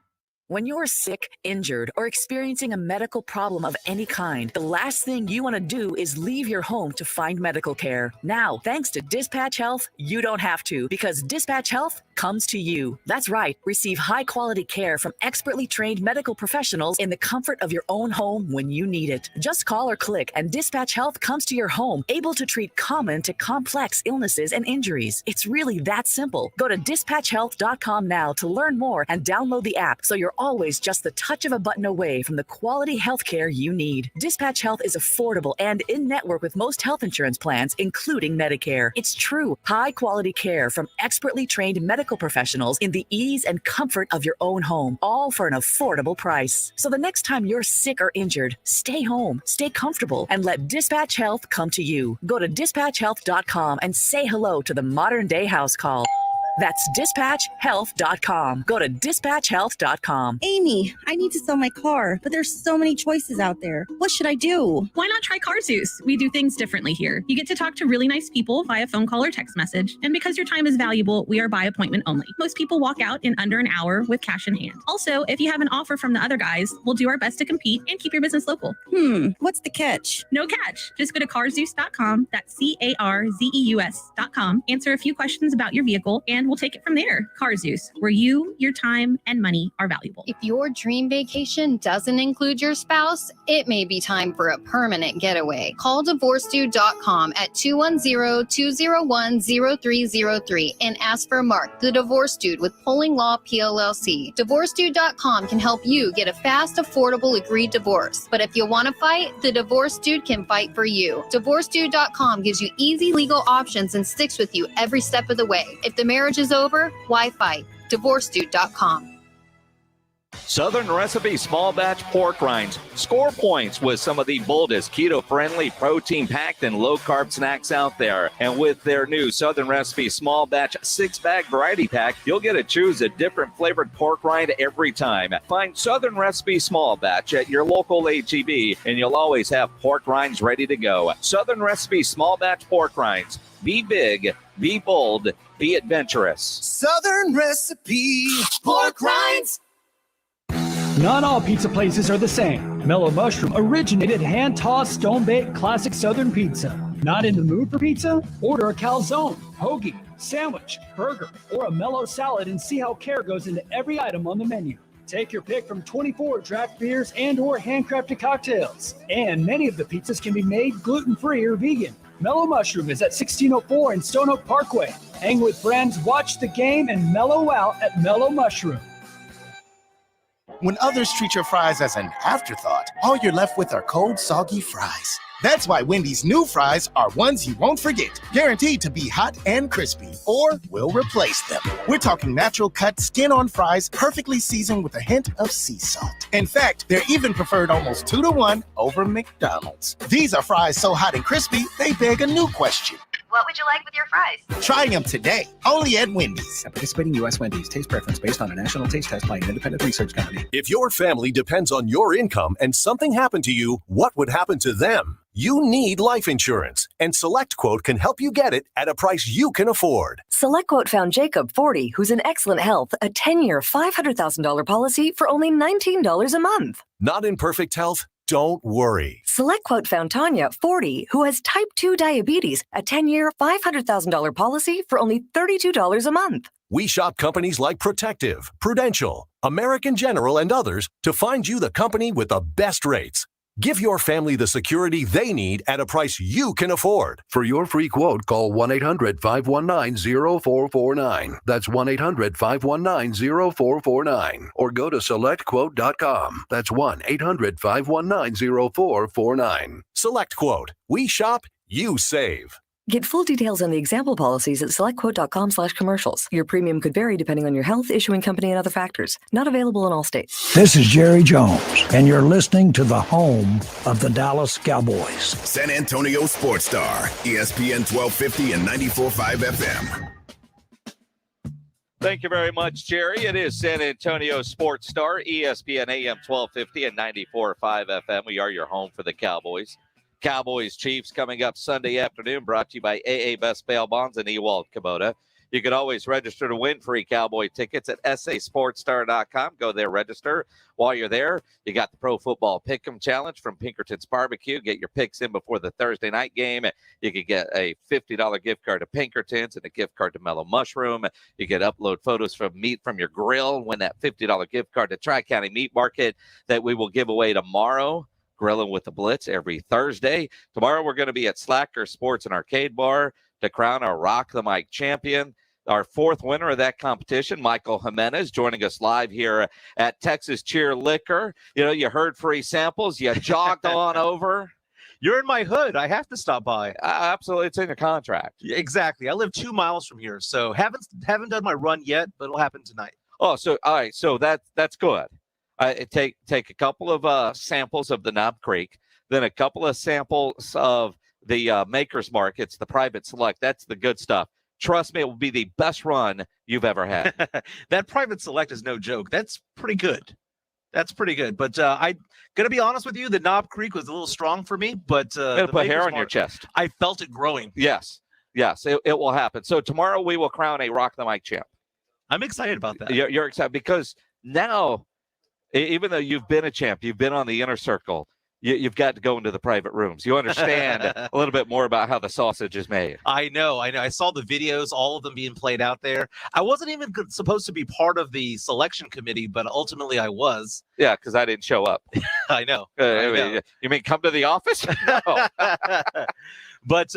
When you're sick, injured, or experiencing a medical problem of any kind, the last thing you want to do is leave your home to find medical care. Now, thanks to Dispatch Health, you don't have to, because Dispatch Health comes to you. That's right. Receive high-quality care from expertly trained medical professionals in the comfort of your own home when you need it. Just call or click, and Dispatch Health comes to your home, able to treat common to complex illnesses and injuries. It's really that simple. Go to dispatchhealth.com now to learn more and download the app so you're always just the touch of a button away from the quality health care you need. Dispatch Health is affordable and in-network with most health insurance plans, including Medicare. It's true, high-quality care from expertly trained medical professionals in the ease and comfort of your own home, all for an affordable price. So the next time you're sick or injured, stay home, stay comfortable, and let Dispatch Health come to you. Go to dispatchhealth.com and say hello to the modern-day house call. That's dispatchhealth.com. Go to dispatchhealth.com. Amy, I need to sell my car, but there's so many choices out there. What should I do? Why not try CarZeus? We do things differently here. You get to talk to really nice people via phone call or text message. And because your time is valuable, we are by appointment only. Most people walk out in under an hour with cash in hand. Also, if you have an offer from the other guys, we'll do our best to compete and keep your business local. What's the catch? No catch. Just go to CarZeus.com. That's CarZeus.com. Answer a few questions about your vehicle, and we'll take it from there. CarZeus, where you, your time, and money are valuable. If your dream vacation doesn't include your spouse, it may be time for a permanent getaway. Call DivorceDude.com at 210-201-0303 and ask for Mark, the Divorce Dude with Pulling Law PLLC. DivorceDude.com can help you get a fast, affordable, agreed divorce. But if you want to fight, the Divorce Dude can fight for you. DivorceDude.com gives you easy legal options and sticks with you every step of the way. If the marriage is over, why fight? DivorceDude.com. Southern Recipe Small Batch Pork Rinds. Score points with some of the boldest, keto-friendly, protein-packed, and low-carb snacks out there. And with their new Southern Recipe Small Batch 6-bag variety pack, you'll get to choose a different flavored pork rind every time. Find Southern Recipe Small Batch at your local H-E-B, and you'll always have pork rinds ready to go. Southern Recipe Small Batch Pork Rinds. Be big, be bold, be adventurous. Southern Recipe Pork Rinds. Not all pizza places are the same. Mellow Mushroom originated hand-tossed, stone-baked classic Southern pizza. Not in the mood for pizza? Order a calzone, hoagie, sandwich, burger, or a mellow salad and see how care goes into every item on the menu. Take your pick from 24 draft beers and or handcrafted cocktails. And many of the pizzas can be made gluten-free or vegan. Mellow Mushroom is at 1604 in Stone Oak Parkway. Hang with friends, watch the game, and mellow out at Mellow Mushroom. When others treat your fries as an afterthought, all you're left with are cold, soggy fries. That's why Wendy's new fries are ones you won't forget, guaranteed to be hot and crispy, or we'll replace them. We're talking natural cut, skin-on fries, perfectly seasoned with a hint of sea salt. In fact, they're even preferred almost 2-to-1 over McDonald's. These are fries so hot and crispy, they beg a new question. What would you like with your fries? Try them today, only at Wendy's. At participating U.S. Wendy's, taste preference based on a national taste test by an independent research company. If your family depends on your income and something happened to you, what would happen to them? You need life insurance, and SelectQuote can help you get it at a price you can afford. SelectQuote found Jacob, 40, who's in excellent health, a 10-year, $500,000 policy for only $19 a month. Not in perfect health? Don't worry. SelectQuote found Tanya, 40, who has type 2 diabetes, a 10-year, $500,000 policy for only $32 a month. We shop companies like Protective, Prudential, American General, and others to find you the company with the best rates. Give your family the security they need at a price you can afford. For your free quote, call 1-800-519-0449. That's 1-800-519-0449. Or go to SelectQuote.com. That's 1-800-519-0449. SelectQuote. We shop, you save. Get full details on the example policies at SelectQuote.com/commercials. Your premium could vary depending on your health, issuing company, and other factors. Not available in all states. This is Jerry Jones, and you're listening to the home of the Dallas Cowboys. San Antonio Sports Star, ESPN 1250 and 94.5 FM. Thank you very much, Jerry. It is San Antonio Sports Star, ESPN AM 1250 and 94.5 FM. We are your home for the Cowboys. Cowboys Chiefs coming up Sunday afternoon, brought to you by AA Best Bail Bonds and Ewald Kubota. You can always register to win free Cowboy tickets at sasportstar.com. Go there, register. While you're there, you got the Pro Football Pick'em Challenge from Pinkerton's Barbecue. Get your picks in before the Thursday night game. You can get a $50 gift card to Pinkerton's and a gift card to Mellow Mushroom. You can upload photos from meat from your grill. Win that $50 gift card to Tri-County Meat Market that we will give away tomorrow. Grilling with the Blitz every Thursday. Tomorrow we're going to be at Slacker Sports and Arcade Bar to crown our Rock the Mic champion. Our fourth winner of that competition, Michael Jimenez, joining us live here at Texas Cheer Liquor. You know, you heard free samples. You jogged on over. You're in my hood. I have to stop by. Absolutely. It's in your contract. Exactly. I live 2 miles from here, so haven't done my run yet, but it'll happen tonight. Oh, so all right. So that's good. Take a couple of samples of the Knob Creek, then a couple of samples of the Maker's Markets, the Private Select. That's the good stuff. Trust me, it will be the best run you've ever had. That Private Select is no joke. That's pretty good. But I'm going to be honest with you, the Knob Creek was a little strong for me. But it'll put hair on your chest. I felt it growing. Yes, it will happen. So tomorrow we will crown a Rock the Mic champ. I'm excited about that. You're excited because now, even though you've been a champ, you've been on the inner circle, you've got to go into the private rooms. You understand a little bit more about how the sausage is made. I know. I saw the videos, all of them being played out there. I wasn't even supposed to be part of the selection committee, but ultimately I was. Yeah, because I didn't show up. I know. You mean come to the office? No. But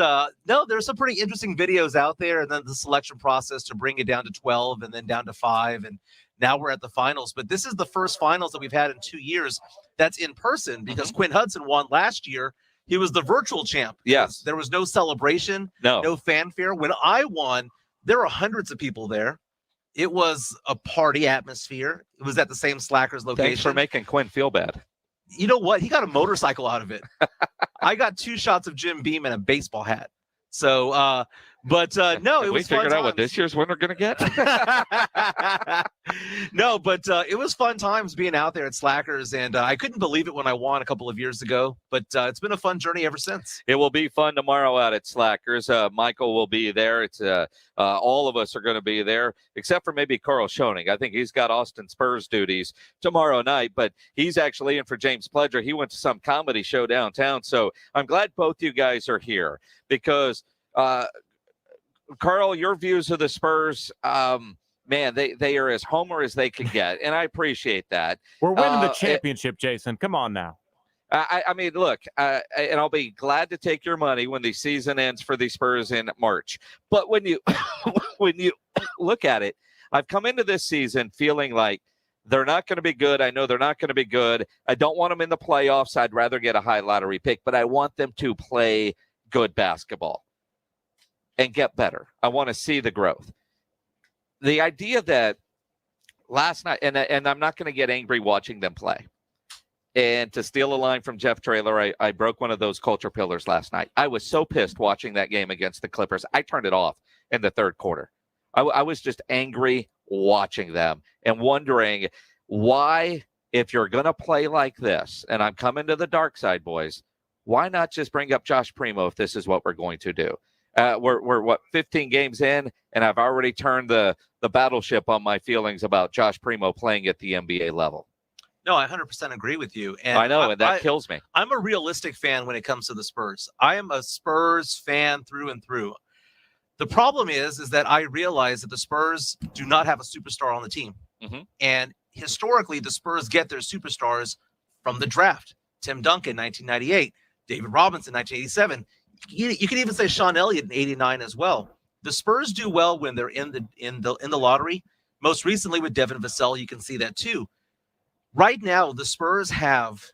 no, there's some pretty interesting videos out there, and then the selection process to bring it down to 12 and then down to 5, and now we're at the finals. But this is the first finals that we've had in 2 years that's in person, because Quinn Hudson won last year. He was the virtual champ. Yes. There was no celebration, no fanfare. When I won, there were hundreds of people there. It was a party atmosphere. It was at the same Slackers location. Thanks for making Quinn feel bad. You know what? He got a motorcycle out of it. I got 2 shots of Jim Beam and a baseball hat. So, no, it was we figured out what this year's winner going to get. No, but it was fun times being out there at Slackers, and I couldn't believe it when I won a couple of years ago, but it's been a fun journey ever since. It will be fun tomorrow out at Slackers. Michael will be there. It's all of us are going to be there, except for maybe Carl Schoening. I think he's got Austin Spurs duties tomorrow night, but he's actually in for James Pledger. He went to some comedy show downtown, so I'm glad both you guys are here because Carl, your views of the Spurs, man, they are as homer as they can get, and I appreciate that. We're winning the championship, Jason. Come on now. I mean, look, and I'll be glad to take your money when the season ends for the Spurs in March. But when you when you look at it, I've come into this season feeling like they're not going to be good. I know they're not going to be good. I don't want them in the playoffs. I'd rather get a high lottery pick, but I want them to play good basketball and get better. I want to see the growth. The idea that last night, and I'm not going to get angry watching them play. And to steal a line from Jeff Traylor, I broke one of those culture pillars last night. I was so pissed watching that game against the Clippers. I turned it off in the third quarter. I was just angry watching them and wondering why, if you're going to play like this, and I'm coming to the dark side, boys, why not just bring up Josh Primo if this is what we're going to do? We're 15 games in, and I've already turned the battleship on my feelings about Josh Primo playing at the NBA level. No, I 100% agree with you. And I know, and that kills me. I'm a realistic fan when it comes to the Spurs. I am a Spurs fan through and through. The problem is that I realize that the Spurs do not have a superstar on the team. Mm-hmm. And historically, the Spurs get their superstars from the draft. Tim Duncan, 1998. David Robinson, 1987. You can even say Sean Elliott in 89 as well. The Spurs do well when they're in the lottery. Most recently with Devin Vassell, you can see that too. Right now, the Spurs have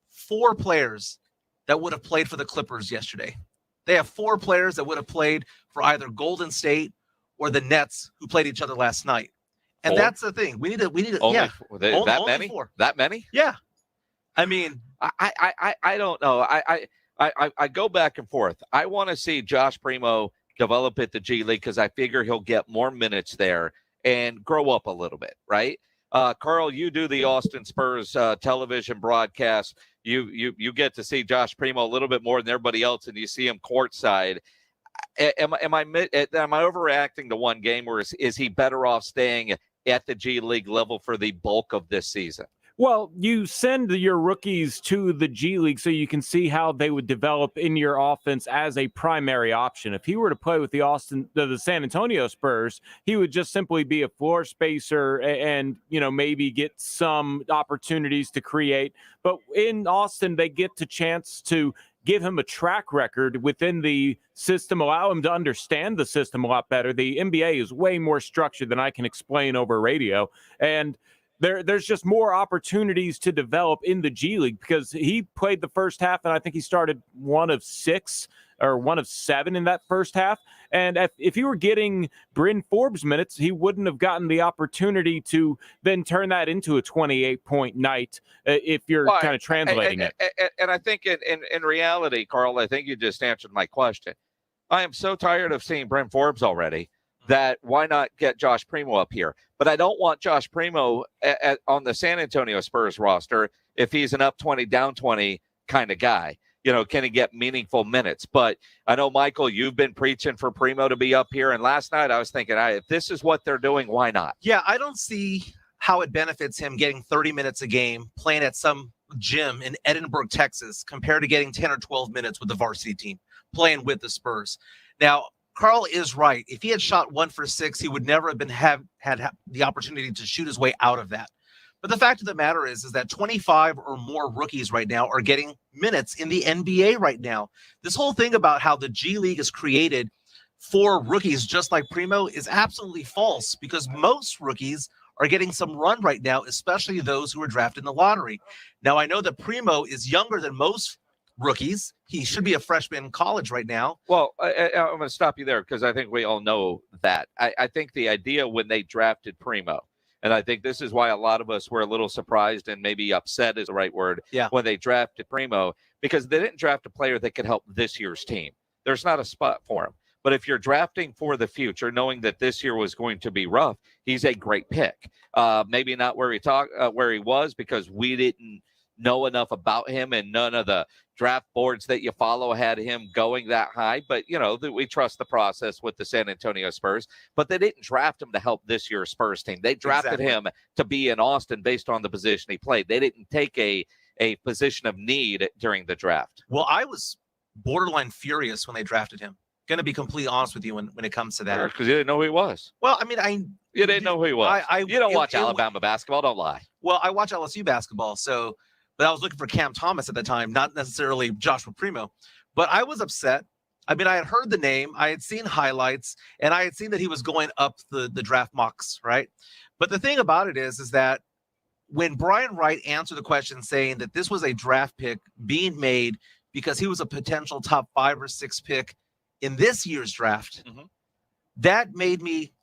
4 players that would have played for the Clippers yesterday. They have 4 players that would have played for either Golden State or the Nets, who played each other last night. And that's the thing. We need to. Only many? 4. That many? Yeah. I mean, I don't know. I go back and forth. I want to see Josh Primo develop at the G League because I figure he'll get more minutes there and grow up a little bit, right? Carl, you do the Austin Spurs television broadcast. You get to see Josh Primo a little bit more than everybody else, and you see him courtside. Am I overreacting to one game, or is he better off staying at the G League level for the bulk of this season? Well, you send your rookies to the G League so you can see how they would develop in your offense as a primary option. If he were to play with the San Antonio Spurs, he would just simply be a floor spacer and maybe get some opportunities to create. But in Austin, they get the chance to give him a track record within the system, allow him to understand the system a lot better. The NBA is way more structured than I can explain over radio, and there's just more opportunities to develop in the G League because he played the first half, and I think he started 1 of 6 or 1 of 7 in that first half. And if he were getting Bryn Forbes minutes, he wouldn't have gotten the opportunity to then turn that into a 28-point night if you're kind of translating it. And I think in reality, Carl, I think you just answered my question. I am so tired of seeing Bryn Forbes already that why not get Josh Primo up here? But I don't want Josh Primo on the San Antonio Spurs roster if he's an up 20, down 20 kind of guy. Can he get meaningful minutes? But I know, Michael, you've been preaching for Primo to be up here. And last night I was thinking, if this is what they're doing, why not? Yeah, I don't see how it benefits him getting 30 minutes a game playing at some gym in Edinburgh, Texas, compared to getting 10 or 12 minutes with the varsity team playing with the Spurs. Now, Carl is right. If he had shot 1 for 6, he would never have had the opportunity to shoot his way out of that. But the fact of the matter is that 25 or more rookies right now are getting minutes in the NBA right now. This whole thing about how the G League is created for rookies just like Primo is absolutely false because most rookies are getting some run right now, especially those who were drafted in the lottery. Now, I know that Primo is younger than most rookies. He should be a freshman in college right now. Well, I'm going to stop you there because I think we all know that. I think the idea when they drafted Primo, and I think this is why a lot of us were a little surprised and maybe upset is the right word, when they drafted Primo, because they didn't draft a player that could help this year's team. There's not a spot for him. But if you're drafting for the future, knowing that this year was going to be rough, he's a great pick. Maybe not where he was because we didn't know enough about him, and none of the draft boards that you follow had him going that high. But, we trust the process with the San Antonio Spurs. But they didn't draft him to help this year's Spurs team. They drafted him to be in Austin based on the position he played. They didn't take a position of need during the draft. Well, I was borderline furious when they drafted him. Going to be completely honest with you when it comes to that. Because you didn't know who he was. Well, I mean, you didn't know who he was. You don't watch Alabama basketball. Don't lie. Well, I watch LSU basketball, but I was looking for Cam Thomas at the time, not necessarily Joshua Primo. But I was upset. I mean, I had heard the name, I had seen highlights, and I had seen that he was going up the draft mocks, right? But the thing about it is that when Brian Wright answered the question saying that this was a draft pick being made because he was a potential top 5 or 6 pick in this year's draft, that made me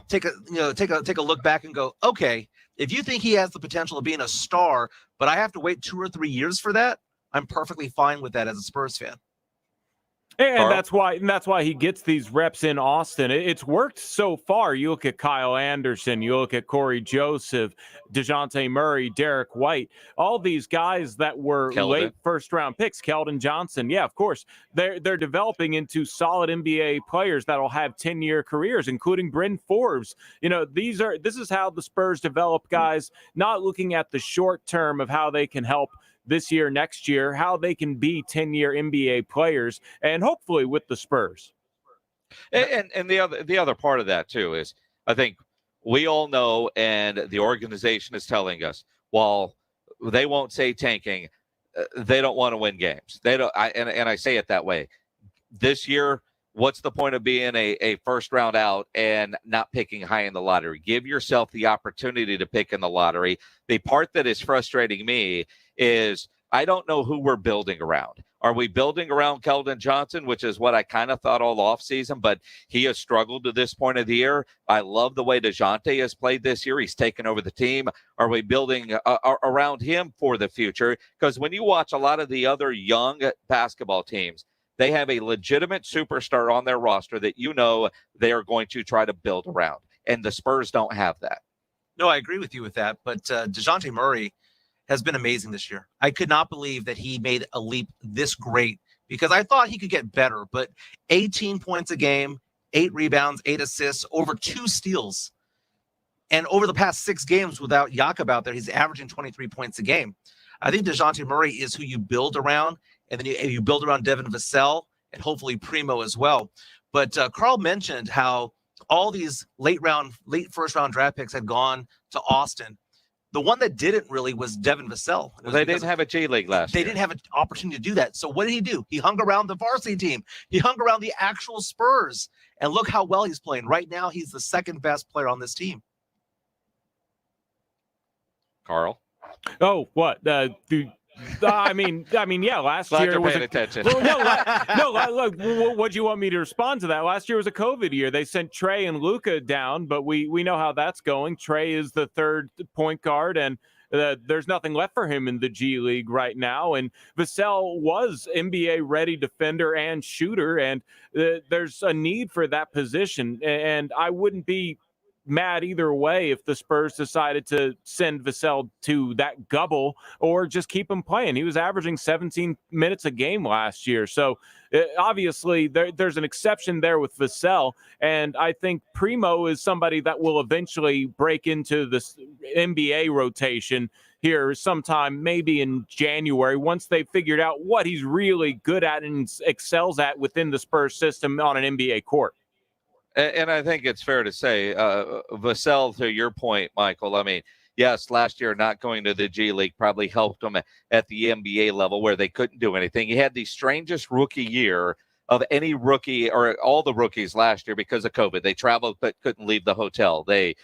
take a look back and go, okay, If you think he has the potential of being a star, but I have to wait 2 or 3 years for that, I'm perfectly fine with that as a Spurs fan. And that's why he gets these reps in Austin. It's worked so far. You look at Kyle Anderson, you look at Corey Joseph, DeJounte Murray, Derek White, all these guys that were late first-round picks, Keldon Johnson. Yeah, of course. They're developing into solid NBA players that'll have 10-year careers, including Bryn Forbes. This is how the Spurs develop guys, not looking at the short term of how they can help this year, next year, how they can be 10-year NBA players, and hopefully with the Spurs. And the other part of that too is, I think we all know, and the organization is telling us, while they won't say tanking, they don't want to win games. They don't. And I say it that way. This year, what's the point of being a first round out and not picking high in the lottery? Give yourself the opportunity to pick in the lottery. The part that is frustrating me is I don't know who we're building around. Are we building around Keldon Johnson, which is what I kind of thought all offseason, but he has struggled to this point of the year. I love the way DeJounte has played this year. He's taken over the team. Are we building around him for the future? Because when you watch a lot of the other young basketball teams, they have a legitimate superstar on their roster that they are going to try to build around. And the Spurs don't have that. No, I agree with you with that. But DeJounte Murray has been amazing this year. I could not believe that he made a leap this great, because I thought he could get better. But 18 points a game, 8 rebounds, 8 assists, over 2 steals. And over the past 6 games without Jakob out there, he's averaging 23 points a game. I think DeJounte Murray is who you build around. And then you build around Devin Vassell and hopefully Primo as well. But Carl mentioned how all these late first round draft picks had gone to Austin. The one that didn't really was Devin Vassell. Well, they didn't have a G League last year. They didn't have an opportunity to do that. So what did he do? He hung around the varsity team. He hung around the actual Spurs. And look how well he's playing. Right now, he's the second best player on this team. Carl? Oh, what? I mean, yeah. Last Glad year you're was paying attention. Look, what do you want me to respond to that? Last year was a COVID year. They sent Trey and Luka down, but we know how that's going. Trey is the third point guard, and there's nothing left for him in the G League right now. And Vassell was NBA ready defender and shooter, and there's a need for that position. And I wouldn't be mad either way if the Spurs decided to send Vassell to that gubble or just keep him playing. He was averaging 17 minutes a game last year. So obviously there's an exception there with Vassell. And I think Primo is somebody that will eventually break into this NBA rotation here sometime, maybe in January, once they've figured out what he's really good at and excels at within the Spurs system on an NBA court. And I think it's fair to say, Vassell, to your point, Michael, I mean, yes, last year not going to the G League probably helped him at the NBA level where they couldn't do anything. He had the strangest rookie year of any rookie or all the rookies last year because of COVID. They traveled but couldn't leave the hotel. They,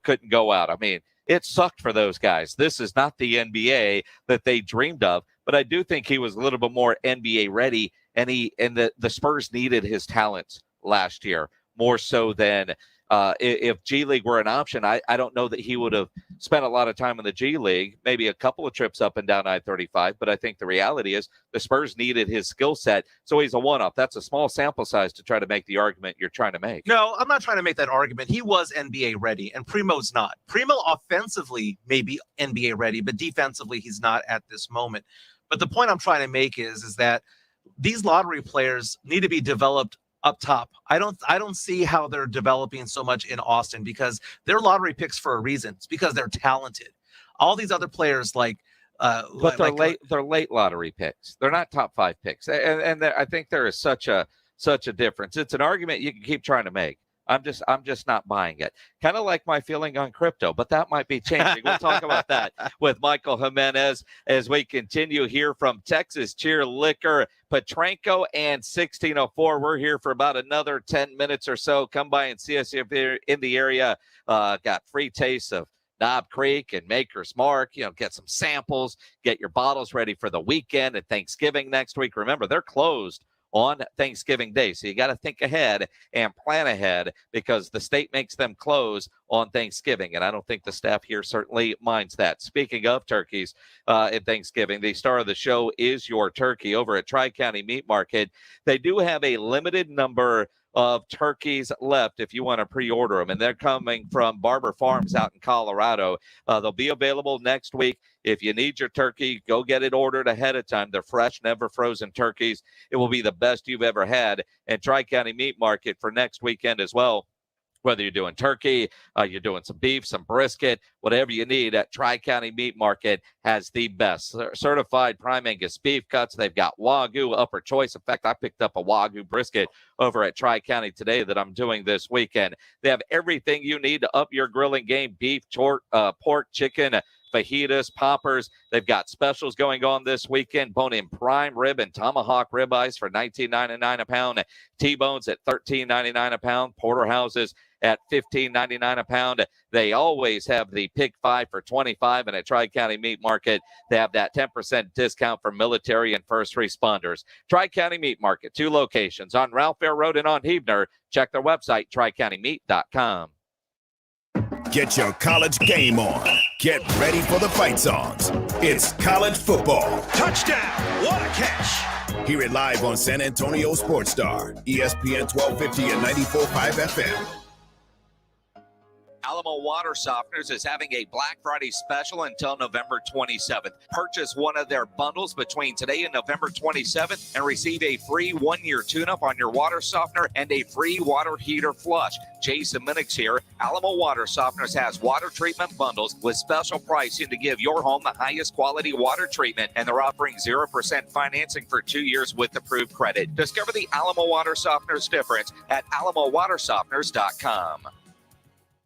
couldn't go out. I mean, it sucked for those guys. This is not the NBA that they dreamed of, but I do think he was a little bit more NBA ready, and the Spurs needed his talents last year. More so than if G League were an option, I don't know that he would have spent a lot of time in the G League, maybe a couple of trips up and down I-35. But I think the reality is the Spurs needed his skill set. So he's a one-off. That's a small sample size to try to make the argument you're trying to make. No, I'm not trying to make that argument. He was NBA ready, and Primo's not. Primo offensively may be NBA ready, but defensively he's not at this moment. But the point I'm trying to make is that these lottery players need to be developed up top. I don't see how they're developing so much in Austin because they're lottery picks for a reason. It's because they're talented. All these other players but they're late lottery picks. They're not top 5 picks. And I think there is such a difference. It's an argument you can keep trying to make. I'm just not buying it. Kind of like my feeling on crypto, but that might be changing. We'll talk about that with Michael Jimenez as we continue here from Texas Cheer Liquor, Petranco and 1604. We're here for about another 10 minutes or so. Come by and see us if you're in the area. Got free tastes of Knob Creek and Maker's Mark. Get some samples, get your bottles ready for the weekend and Thanksgiving next week. Remember, they're closed on Thanksgiving Day. So you got to think ahead and plan ahead because the state makes them close on Thanksgiving. And I don't think the staff here certainly minds that. Speaking of turkeys at Thanksgiving, the star of the show is your turkey over at Tri-County Meat Market. They do have a limited number of turkeys left if you want to pre-order them, and they're coming from Barber Farms out in Colorado. They'll be available next week. If you need your turkey, go get it ordered ahead of time. They're fresh, never frozen turkeys. It will be the best you've ever had. And Tri-County Meat Market for next weekend as well. Whether you're doing turkey, you're doing some beef, some brisket, whatever you need at Tri-County Meat Market has the best certified prime Angus beef cuts. They've got Wagyu, upper choice. In fact, I picked up a Wagyu brisket over at Tri-County today that I'm doing this weekend. They have everything you need to up your grilling game: beef, pork, chicken, fajitas, poppers. They've got specials going on this weekend. Bone-in prime rib and tomahawk ribeyes for $19.99 a pound. T-bones at $13.99 a pound. Porterhouses at $15.99 a pound. They always have the Pick 5 for $25, and at Tri-County Meat Market, they have that 10% discount for military and first responders. Tri-County Meat Market, 2 locations on Ralph Fair Road and on Heebner. Check their website, tricountymeat.com. Get your college game on. Get ready for the fight songs. It's college football. Touchdown! What a catch! Hear it live on San Antonio Sports Star, ESPN 1250 and 94.5 FM. Alamo Water Softeners is having a Black Friday special until November 27th. Purchase one of their bundles between today and November 27th and receive a free 1-year tune-up on your water softener and a free water heater flush. Jason Minix here. Alamo Water Softeners has water treatment bundles with special pricing to give your home the highest quality water treatment, and they're offering 0% financing for 2 years with approved credit. Discover the Alamo Water Softeners difference at alamowatersofteners.com.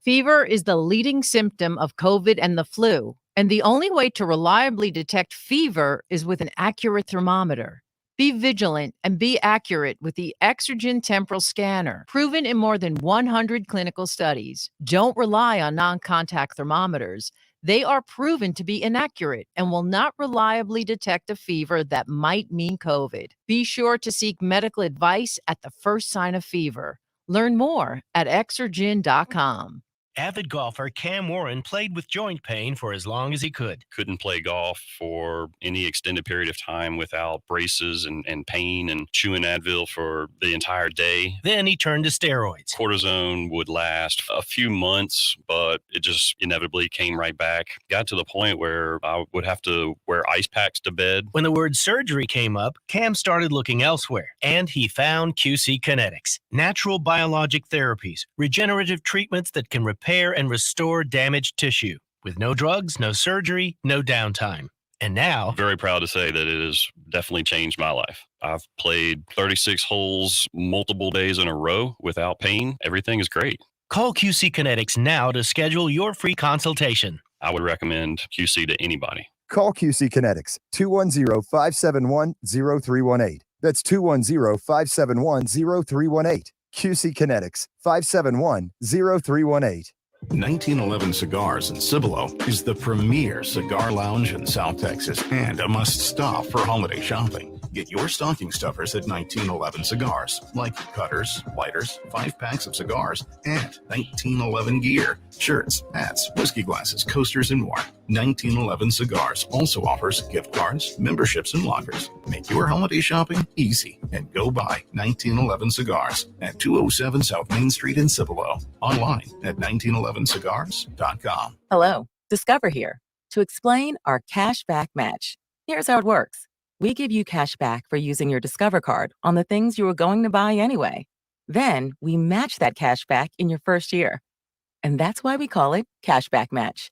Fever is the leading symptom of COVID and the flu, and the only way to reliably detect fever is with an accurate thermometer. Be vigilant and be accurate with the Exergen Temporal Scanner, proven in more than 100 clinical studies. Don't rely on non-contact thermometers. They are proven to be inaccurate and will not reliably detect a fever that might mean COVID. Be sure to seek medical advice at the first sign of fever. Learn more at Exergen.com. Avid golfer Cam Warren played with joint pain for as long as he could. Couldn't play golf for any extended period of time without braces and pain and chewing Advil for the entire day. Then he turned to steroids. Cortisone would last a few months, but it just inevitably came right back. Got to the point where I would have to wear ice packs to bed. When the word surgery came up, Cam started looking elsewhere, and he found QC Kinetics. Natural biologic therapies, regenerative treatments that can repair and restore damaged tissue with no drugs, no surgery, no downtime. And now, very proud to say that it has definitely changed my life. I've played 36 holes multiple days in a row without pain. Everything is great. Call QC Kinetics now to schedule your free consultation. I would recommend QC to anybody. Call QC Kinetics, 210-571-0318. That's 210-571-0318. QC Kinetics, 571-0318. 1911 Cigars in Cibolo is the premier cigar lounge in South Texas and a must-stop for holiday shopping. Get your stocking stuffers at 1911 Cigars, like cutters, lighters, 5-packs of cigars, and 1911 gear, shirts, hats, whiskey glasses, coasters, and more. 1911 Cigars also offers gift cards, memberships, and lockers. Make your holiday shopping easy and go buy 1911 Cigars at 207 South Main Street in Cibolo. Online at 1911cigars.com. Hello, Discover here to explain our cash back match. Here's how it works. We give you cash back for using your Discover card on the things you were going to buy anyway. Then we match that cash back in your first year. And that's why we call it Cashback Match.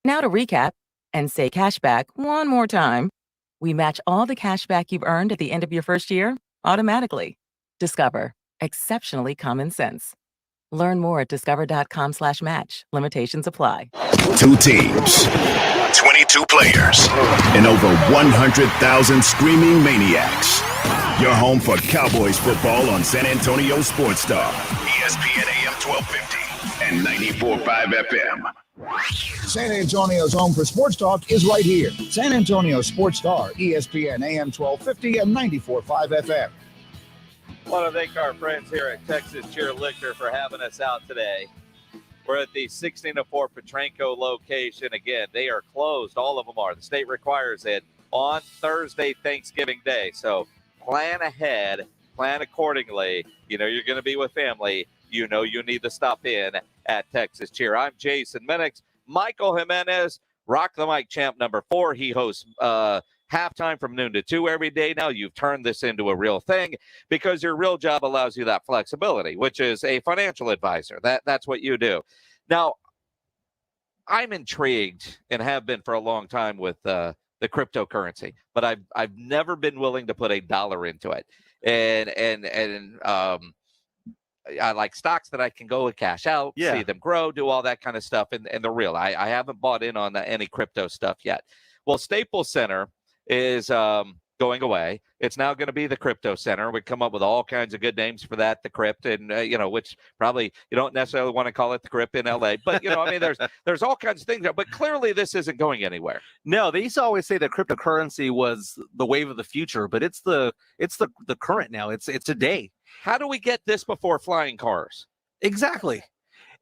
Now to recap and say cashback one more time. We match all the cash back you've earned at the end of your first year automatically. Discover. Exceptionally common sense. Learn more at discover.com/match. Limitations apply. 2 teams, 22 players, and over 100,000 screaming maniacs. Your home for Cowboys football on San Antonio Sports Star, ESPN AM 1250 and 94.5 FM. San Antonio's home for sports talk is right here. San Antonio Sports Star, ESPN AM 1250 and 94.5 FM. want to thank our friends here at Texas Cheer Liquor for having us out today. We're at the 1604 Petranco location. Again, they are closed. All of them are. The state requires it on Thursday, Thanksgiving Day. So plan ahead, plan accordingly. You know you're going to be with family. You know you need to stop in at Texas Cheer. I'm Jason Minix. Michael Jimenez, Rock the Mic champ number 4. He hosts halftime from noon to 2 every day now. You've turned this into a real thing because your real job allows you that flexibility, which is a financial advisor. That's what you do. Now, I'm intrigued and have been for a long time with the cryptocurrency, but I've never been willing to put $1 into it. And I like stocks that I can go and cash out, see them grow, do all that kind of stuff, and they're real. I haven't bought in on any crypto stuff yet. Well, Staples Center is going away. It's now going to be the Crypto Center. We come up with all kinds of good names for that, the Crypt, and which probably you don't necessarily want to call it the Crypt in LA, but I mean, there's all kinds of things there, but clearly this isn't going anywhere. No, they used to always say that cryptocurrency was the wave of the future, but it's the current now. It's today. How do we get this before flying cars? Exactly.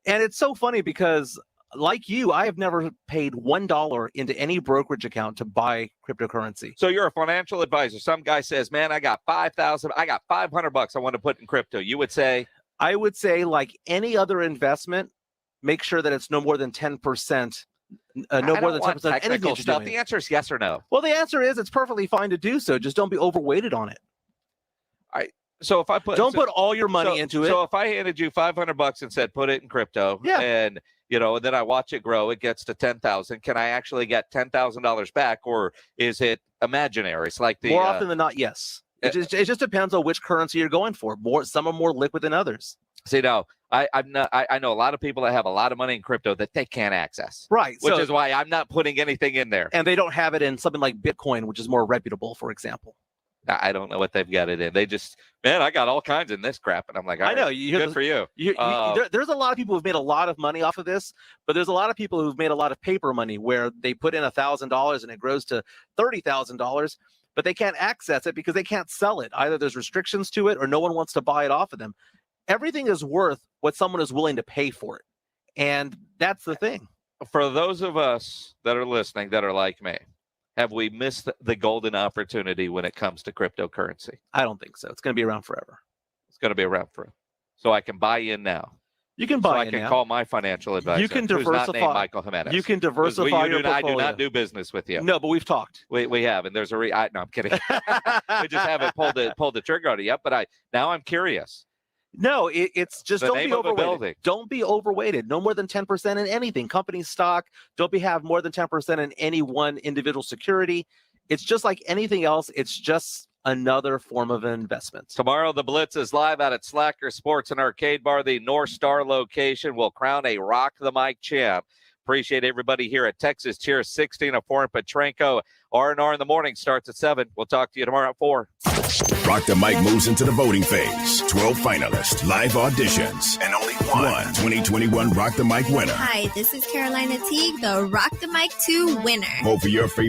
And it's so funny because, like you, I have never paid $1 into any brokerage account to buy cryptocurrency. So you're a financial advisor. Some guy says, man, I got $5,000. I got $500 I want to put in crypto. You would say? I would say, like any other investment, make sure that it's no more than 10%. No more than 10% of anything stuff. The answer is yes or no. Well, the answer is it's perfectly fine to do so. Just don't be overweighted on it. So if I put put all your money into it. So if I handed you $500 and said put it in crypto, and then I watch it grow, it gets to 10,000. Can I actually get $10,000 back, or is it imaginary? It's like more often than not, yes. It just depends on which currency you're going for. Some are more liquid than others. See, now I know a lot of people that have a lot of money in crypto that they can't access. Right. Which is why I'm not putting anything in there. And they don't have it in something like Bitcoin, which is more reputable, for example. I don't know what they've got it in. They just, man, I got all kinds in this crap. And I'm like, all right, good for you. There's a lot of people who've made a lot of money off of this, but there's a lot of people who've made a lot of paper money where they put in $1,000 and it grows to $30,000, but they can't access it because they can't sell it. Either there's restrictions to it or no one wants to buy it off of them. Everything is worth what someone is willing to pay for it. And that's the thing. For those of us that are listening that are like me, have we missed the golden opportunity when it comes to cryptocurrency? I don't think so. It's going to be around forever. It's going to be around forever. So I can buy in now. You can buy in now. I can call my financial advisor. You can diversify. Who's not named Michael Jimenez. You can diversify your portfolio. I do not do business with you. No, but we've talked. We have, and there's no, I'm kidding. We just haven't pulled the trigger on it yet. But now I'm curious. No, it's just don't be overweighted. Don't be overweighted. No more than 10% in anything. Company stock. Don't have more than 10% in any one individual security. It's just like anything else. It's just another form of investment. Tomorrow, the Blitz is live out at Slacker Sports and Arcade Bar. The North Star location will crown a Rock the Mic champ. Appreciate everybody here at Texas Cheer 1604 in Petranco. R&R in the morning starts at 7. We'll talk to you tomorrow at 4. Rock the Mic moves into the voting phase. 12 finalists, live auditions, and only one 2021 Rock the Mic winner. Hi, this is Carolina Teague, the Rock the Mic 2 winner. Vote for your favorite